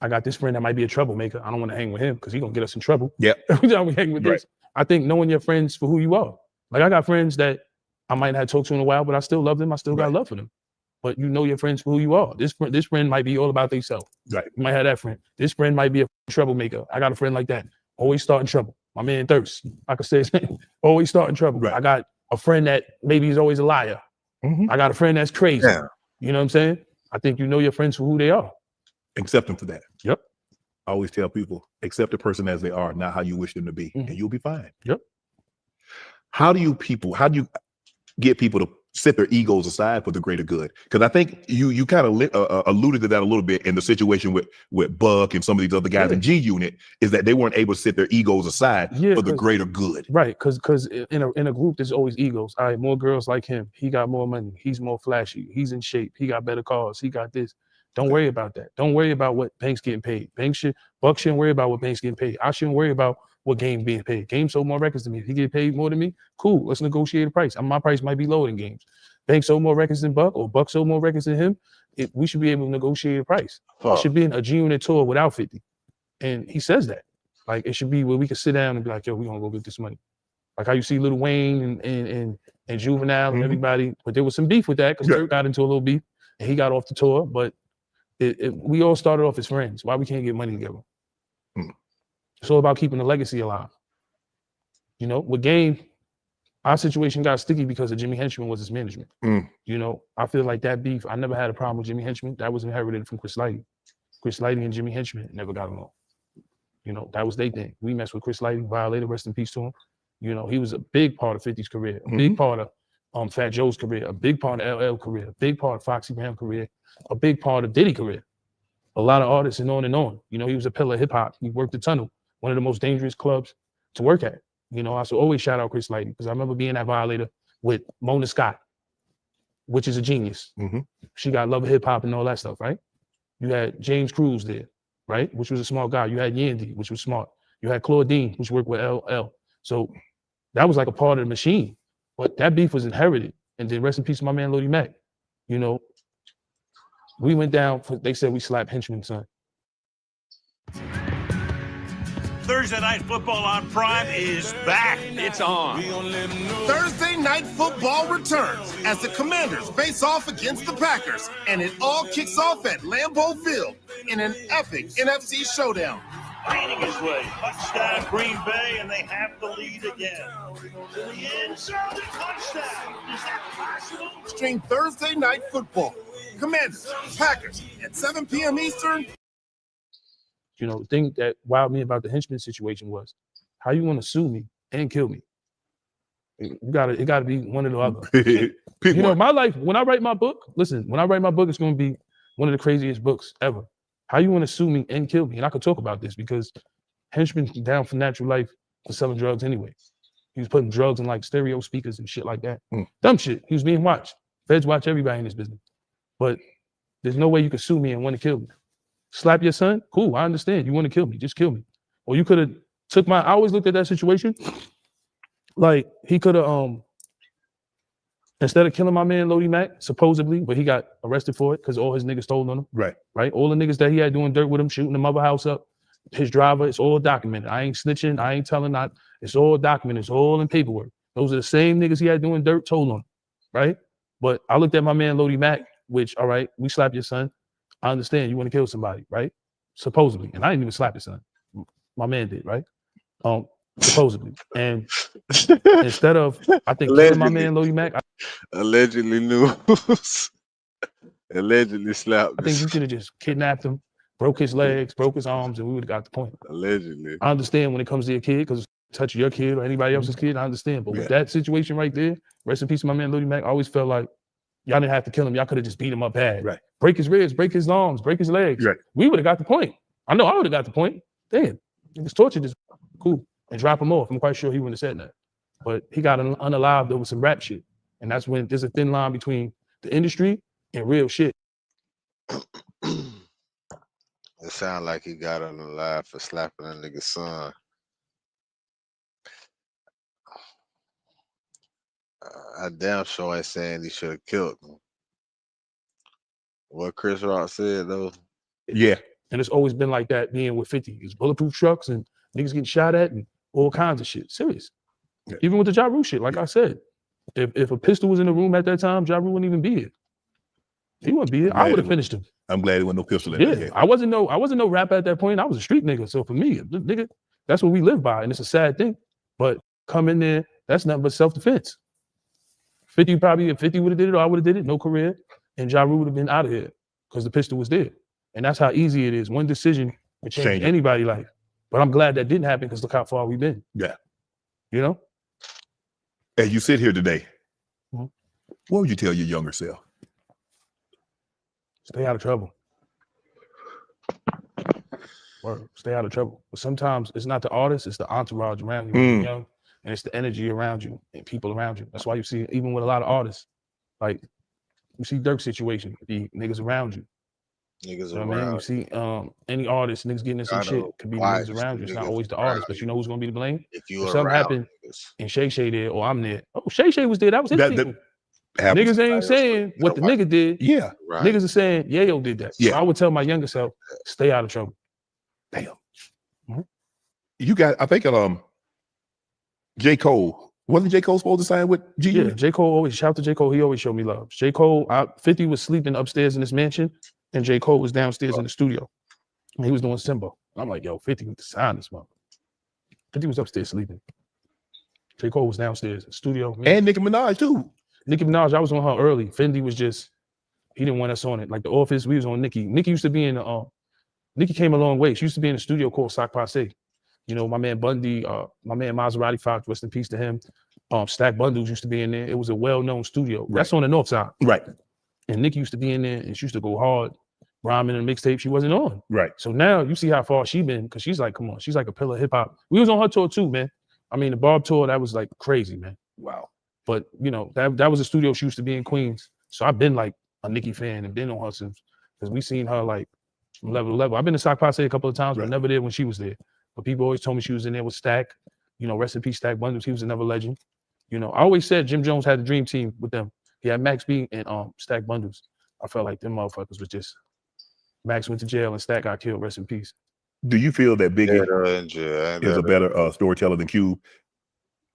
I got this friend that might be a troublemaker. I don't want to hang with him because he's gonna get us in trouble. Yeah. Every time we hang with this. I think knowing your friends for who you are. Like I got friends that I might not have talked to in a while, but I still love them. I still got love for them. But you know your friends for who you are. This friend might be all about themselves. Right. You might have that friend. This friend might be a troublemaker. I got a friend like that. Always starting trouble. My man Thirst. I could say his name. Always starting trouble. Right. I got a friend that maybe he's always a liar. I got a friend that's crazy. Yeah. You know what I'm saying? I think you know your friends for who they are. Accept them for that. Yep. I always tell people, accept a person as they are, not how you wish them to be, and you'll be fine. Yep. How do you get people to set their egos aside for the greater good? Because I think you kind of alluded to that a little bit in the situation with Buck and some of these other guys in G Unit, is that they weren't able to set their egos aside for the greater good. Right, because in a group there's always egos. All right, more girls like him. He got more money. He's more flashy. He's in shape. He got better cars. He got this. Don't worry about that. Don't worry about what Bank's getting paid. Buck shouldn't worry about what Bank's getting paid. I shouldn't worry about what Game being paid. Game sold more records than me. If he get paid more than me, cool. Let's negotiate a price. My price might be lower than Game's. Bank sold more records than Buck, or Buck sold more records than him. We should be able to negotiate a price. It should be in a G Unit tour without 50. And he says that. Like it should be where we can sit down and be like, yo, we're gonna go get this money. Like how you see Lil Wayne and Juvenile and everybody, but there was some beef with that because Dirk got into a little beef and he got off the tour. But we all started off as friends. Why we can't get money together? It's all about keeping the legacy alive. You know, with Game, our situation got sticky because of Jimmy Henchman was his management. You know, I feel like that beef, I never had a problem with Jimmy Henchman. That was inherited from Chris Lighty. Chris Lighty and Jimmy Henchman never got along. You know, that was their thing. We messed with Chris Lighty, Violator, rest in peace to him. You know, he was a big part of 50's career, a big part of Fat Joe's career, a big part of LL career, a big part of Foxy Brown career, a big part of Diddy career. A lot of artists and on and on. You know, he was a pillar of hip hop. He worked the Tunnel, one of the most dangerous clubs to work at. You know, I should always shout out Chris Lighty because I remember being at Violator with Mona Scott, which is a genius. She got love of hip hop and all that stuff, right? You had James Cruz there, right? Which was a smart guy. You had Yandy, which was smart. You had Claudine, which worked with LL. So that was like a part of the machine. But that beef was inherited. And then rest in peace to my man Lodi Mac. You know, we went down, they said we slapped Henchman's son. Thursday Night Football on Prime is back. It's on. Thursday Night Football returns as the Commanders face off against the Packers, and it all kicks off at Lambeau Field in an epic NFC showdown. Fading his way. Touchdown, Green Bay, and they have the lead again. To the end zone, touchdown. Is that possible? Stream Thursday Night Football. Commanders, Packers, at 7 p.m. Eastern. You know, the thing that wowed me about the Henchman situation was how you want to sue me and kill me. It gotta be one or the other. You know, my life, when I write my book, listen, when I write my book, it's gonna be one of the craziest books ever. How you want to sue me and kill me? And I could talk about this because Henchman's down for natural life for selling drugs anyway. He was putting drugs in like stereo speakers and shit like that. Dumb shit. He was being watched. Feds watch everybody in this business. But there's no way you could sue me and want to kill me. Slap your son? Cool, I understand. You want to kill me, just kill me. Or you could have took I always looked at that situation like he could have, instead of killing my man Lodi Mac, supposedly, but he got arrested for it because all his niggas told on him. Right. All the niggas that he had doing dirt with him, shooting the mother house up, his driver, it's all documented. I ain't snitching, I ain't telling not. It's all documented, it's all in paperwork. Those are the same niggas he had doing dirt told on him, right? But I looked at my man Lodi Mac, which, all right, we slapped your son. I understand you want to kill somebody, right? Supposedly. And I didn't even slap his son. My man did, right? Supposedly. And instead of, I think, killing my man Lodi Mac, allegedly news. Allegedly slapped. I think you should have just kidnapped him, broke his legs, broke his arms, and we would have got the point. Allegedly. I understand when it comes to your kid, because touch your kid or anybody else's kid, I understand. But with that situation right there, rest in peace to my man Lodi Mac, I always felt like y'all didn't have to kill him. Y'all could have just beat him up bad. Right. Break his ribs, break his arms, break his legs. Right. We would have got the point. I know I would have got the point. Damn. Niggas tortured this cool and drop him off. I'm quite sure he wouldn't have said that. But he got unalived over some rap shit. And that's when there's a thin line between the industry and real shit. It sounded like he got unalive for slapping a nigga's son. I damn sure ain't saying he should have killed him. What Chris Rock said though. Yeah. And it's always been like that being with 50. It's bulletproof trucks and niggas getting shot at and all kinds of shit. Serious. Yeah. Even with the Ja Rule shit, like I said, if a pistol was in the room at that time, Ja Rule wouldn't even be here. He wouldn't be here. I would have finished him. I'm glad there wasn't no pistol in there. Yeah. I wasn't no rapper at that point. I was a street nigga. So for me, nigga, that's what we live by. And it's a sad thing. But come in there, that's nothing but self-defense. 50 probably, if 50 would have did it or I would have did it, no career. And Ja Rule would have been out of here because the pistol was there. And that's how easy it is. One decision can change anybody's life. But I'm glad that didn't happen because look how far we've been. Yeah. You know? As you sit here today, what would you tell your younger self? Stay out of trouble. Word. Stay out of trouble. But sometimes it's not the artist, it's the entourage around you when you're young. And it's the energy around you and people around you. That's why you see, even with a lot of artists, like you see Dirk's situation, the niggas around you. Niggas around. around. You see any artist, niggas getting in some shit, could be the niggas around you. It's not always the artist, but you know who's gonna be to blame? If you something happened and Shay Shay there or I'm there. Oh, Shay Shay was there. That was his people. Niggas ain't saying what the nigga did. Yeah. Right. Niggas are saying Yayo did that. Yeah. So I would tell my younger self, stay out of trouble. Damn. You got, I think J. Cole. Wasn't J. Cole supposed to sign with G? Yeah, J. Cole always, shout out to J. Cole, he always showed me love. J. Cole, 50 was sleeping upstairs in his mansion, and J. Cole was downstairs in the studio. And he was doing Simba. I'm like, yo, 50 need to sign this mother. 50 was upstairs sleeping. J. Cole was downstairs in the studio. And Nicki Minaj too. Nicki Minaj, I was on her early. Fendi was just, he didn't want us on it. Like The Office, we was on Nicki. Nicki used to be in the, Nicki came a long way. She used to be in a studio called Sock Passe. You know, my man Bundy, my man Maserati Fox, rest in peace to him. Stack Bundles used to be in there. It was a well-known studio. That's on the north side. Right. And Nicki used to be in there and she used to go hard. Rhyming in a mixtape she wasn't on. Right. So now you see how far she been, because she's like, come on, she's like a pillar of hip-hop. We was on her tour too, man. I mean, the Barb tour, that was like crazy, man. Wow. But, you know, that was a studio she used to be in Queens. So I've been like a Nicki fan and been on her since, because we seen her like from level to level. I've been to Sock Passe a couple of times, but never there when she was there. But people always told me she was in there with Stack. You know, rest in peace, Stack Bundles. He was another legend. You know, I always said Jim Jones had the dream team with them. He had Max B and Stack Bundles. I felt like them motherfuckers was just, Max went to jail and Stack got killed. Rest in peace. Do you feel that Biggie is a better storyteller than Cube?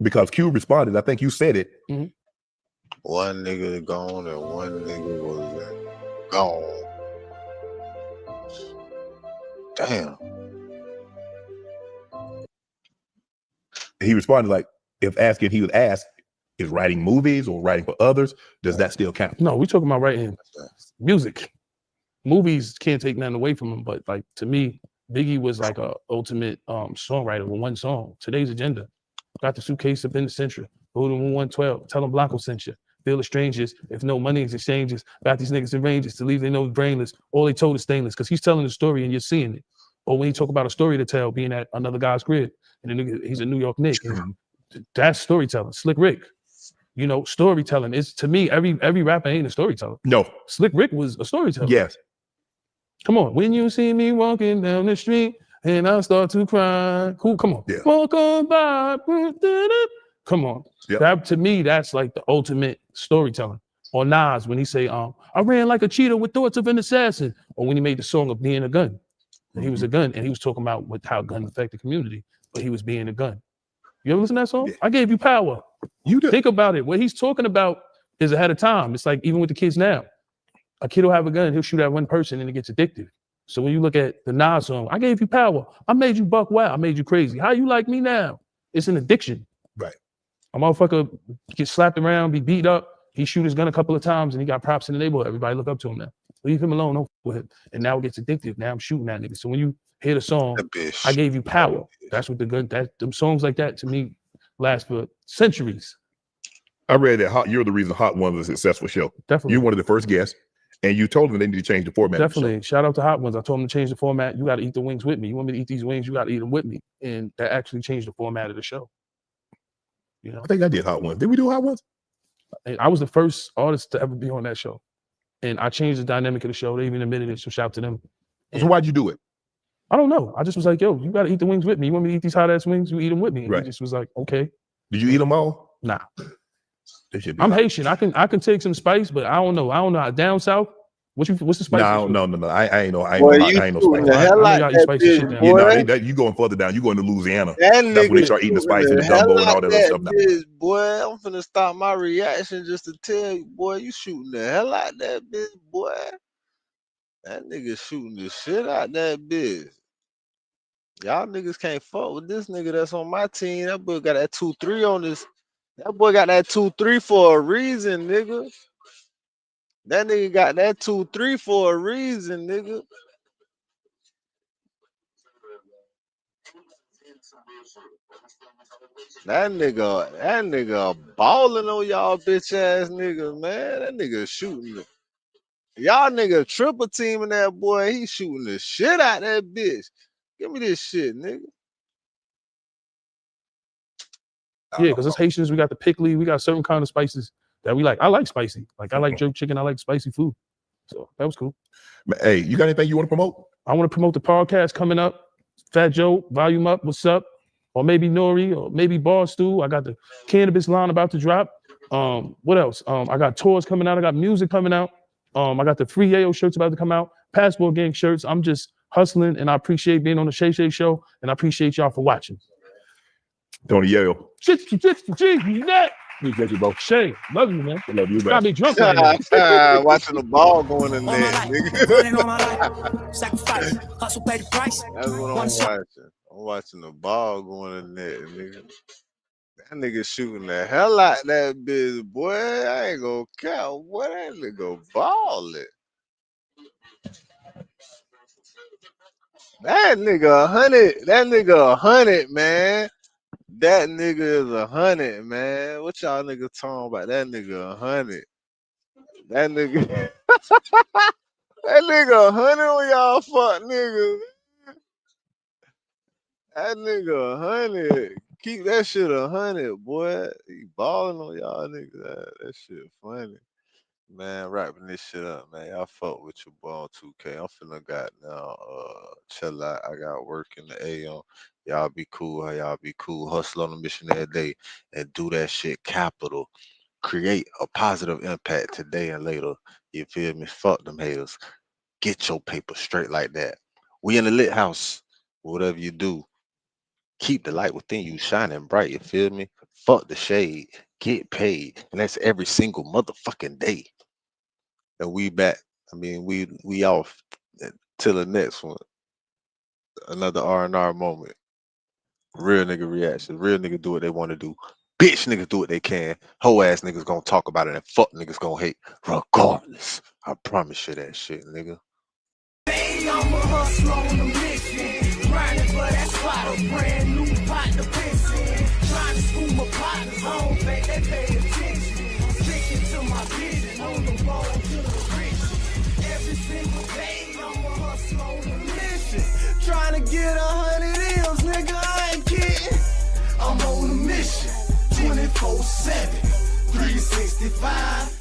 Because Cube responded, I think you said it. One nigga gone and one nigga was gone. Damn. He responded like, if asking, he was asked, is writing movies or writing for others, does that still count? No, we're talking about writing music. Movies can't take nothing away from him, but like to me, Biggie was like a ultimate songwriter with one song. Today's Agenda. Got the suitcase up in the Central. Go to 112. Tell them Blanco sent you. Feel the strangers. If no money is exchanges, got these niggas in ranges to leave they nose brainless. All they told is stainless, because he's telling the story and you're seeing it. Or when he talk about a story to tell, being at another guy's crib, and the nigga, he's a New York Knick. And that's storytelling. Slick Rick. You know, storytelling is, to me, every rapper ain't a storyteller. No. Slick Rick was a storyteller. Yes. Come on. When you see me walking down the street and I start to cry. Cool, come on. Yeah. Walk on by. Come on. Yep. That, to me, that's like the ultimate storytelling. Or Nas, when he say, I ran like a cheetah with thoughts of an assassin. Or when he made the song of being a gun. And he was a gun, and he was talking about how gun affect the community, but he was being a gun. You ever listen to that song? Yeah. I gave you power. You do. Think about it. What he's talking about is ahead of time. It's like even with the kids now. A kid will have a gun, he'll shoot at one person and it gets addictive. So when you look at the Nas song, I gave you power. I made you buck wild. I made you crazy. How you like me now? It's an addiction. Right. A motherfucker get slapped around, be beat up. He shoot his gun a couple of times and he got props in the neighborhood. Everybody look up to him now. Leave him alone. Don't f with him. And now it gets addictive. Now I'm shooting that nigga. So when you hear the song, I gave you power. That's what the gun, them songs like that to me last for centuries. I read that You're the reason Hot Ones was a successful show. Definitely. You're one of the first guests, and you told them they need to change the format. Definitely. Shout out to Hot Ones. I told them to change the format. You got to eat the wings with me. You want me to eat these wings? You got to eat them with me. And that actually changed the format of the show. You know, I think I did Hot Ones. Did we do Hot Ones? I was the first artist to ever be on that show, and I changed the dynamic of the show. They even admitted it. So shout out to them. So why'd you do it? I don't know. I just was like, yo, you got to eat the wings with me. You want me to eat these hot ass wings? You eat them with me. And Right. he just was like, okay. Did you eat them all? Nah. They should be I'm hot. Haitian. I can take some spice, but I don't know. Down south, what's the spice? No. I ain't no. I ain't Boy, no. you I ain't no shooting spice. the hell I know out y'all eat that spicy shit bitch, down You boy. know, you going further down. You going to Louisiana. That That's when they nigga start eating the spice shooting and the the hell gumbo and all out that other stuff now. bitch, boy. I'm finna stop my reaction just to tell you, boy, you shooting the hell out that bitch, boy. That nigga shooting the shit out that bitch. Y'all niggas can't fuck with this nigga that's on my team. That boy got that 2-3 on this. That boy got that 2-3 for a reason, nigga. That nigga got that 2-3 for a reason, nigga. That nigga balling on y'all bitch ass niggas, man. That nigga shooting it. Y'all nigga triple teaming that boy. He shooting the shit out that bitch. Give me this shit, nigga. Yeah, because as Haitians, we got the pickly. We got certain kind of spices that we like. I like spicy. Like I like jerk chicken. I like spicy food. So that was cool. Hey, you got anything you want to promote? I want to promote the podcast coming up. Fat Joe, Volume Up, what's up? Or maybe Nori, or maybe Bar Stew. I got the cannabis line about to drop. What else? I got tours coming out. I got music coming out. I got the free Yayo shirts about to come out. Passport Gang shirts. I'm just hustling, and I appreciate being on the Shay Shay Show, and I appreciate y'all for watching. Tony Yayo. Appreciate you, bro. Shay, love you, man. I love you, man. Got me drunk right now. Watching the ball going in there, nigga. Running all my life, sacrifice, hustle, pay the price. That's what I'm watching. I'm watching the ball going in there, nigga. That nigga shooting the hell out that bitch, boy. I ain't gonna count. Boy, that nigga balling. That nigga 100. That nigga 100, man. That nigga is 100, man. What y'all nigga talking about? That nigga 100. That nigga. That nigga 100 on y'all fuck niggas. That nigga 100. Keep that shit 100, boy. He balling on y'all niggas. That shit funny. Man, wrapping this shit up, man. Y'all fuck with your boy on 2K. I'm finna got now chill out. I got work in the AM. Y'all be cool. Y'all be cool. Hustle on the mission every day and do that shit capital. Create a positive impact today and later. You feel me? Fuck them haters. Get your paper straight like that. We in the lit house. Whatever you do, keep the light within you shining bright. You feel me? Fuck the shade. Get paid. And that's every single motherfucking day. And we back. I mean, we off till the next one. Another R&R moment. Real nigga reaction. Real nigga do what they want to do. Bitch niggas do what they can. Hoe ass niggas gonna talk about it and fuck niggas gonna hate. Regardless. I promise you that shit, nigga. I'm a hustler on a mission. Grinding for that spot. A brand new pot to piss in. Trying to school my partners. I don't think they pay attention. I'm sticking to my vision. On the road to the rich. Every single day I'm a hustler on a mission. Trying to get 100 M's, nigga. I ain't kidding. I'm on a mission. 24/7. 365.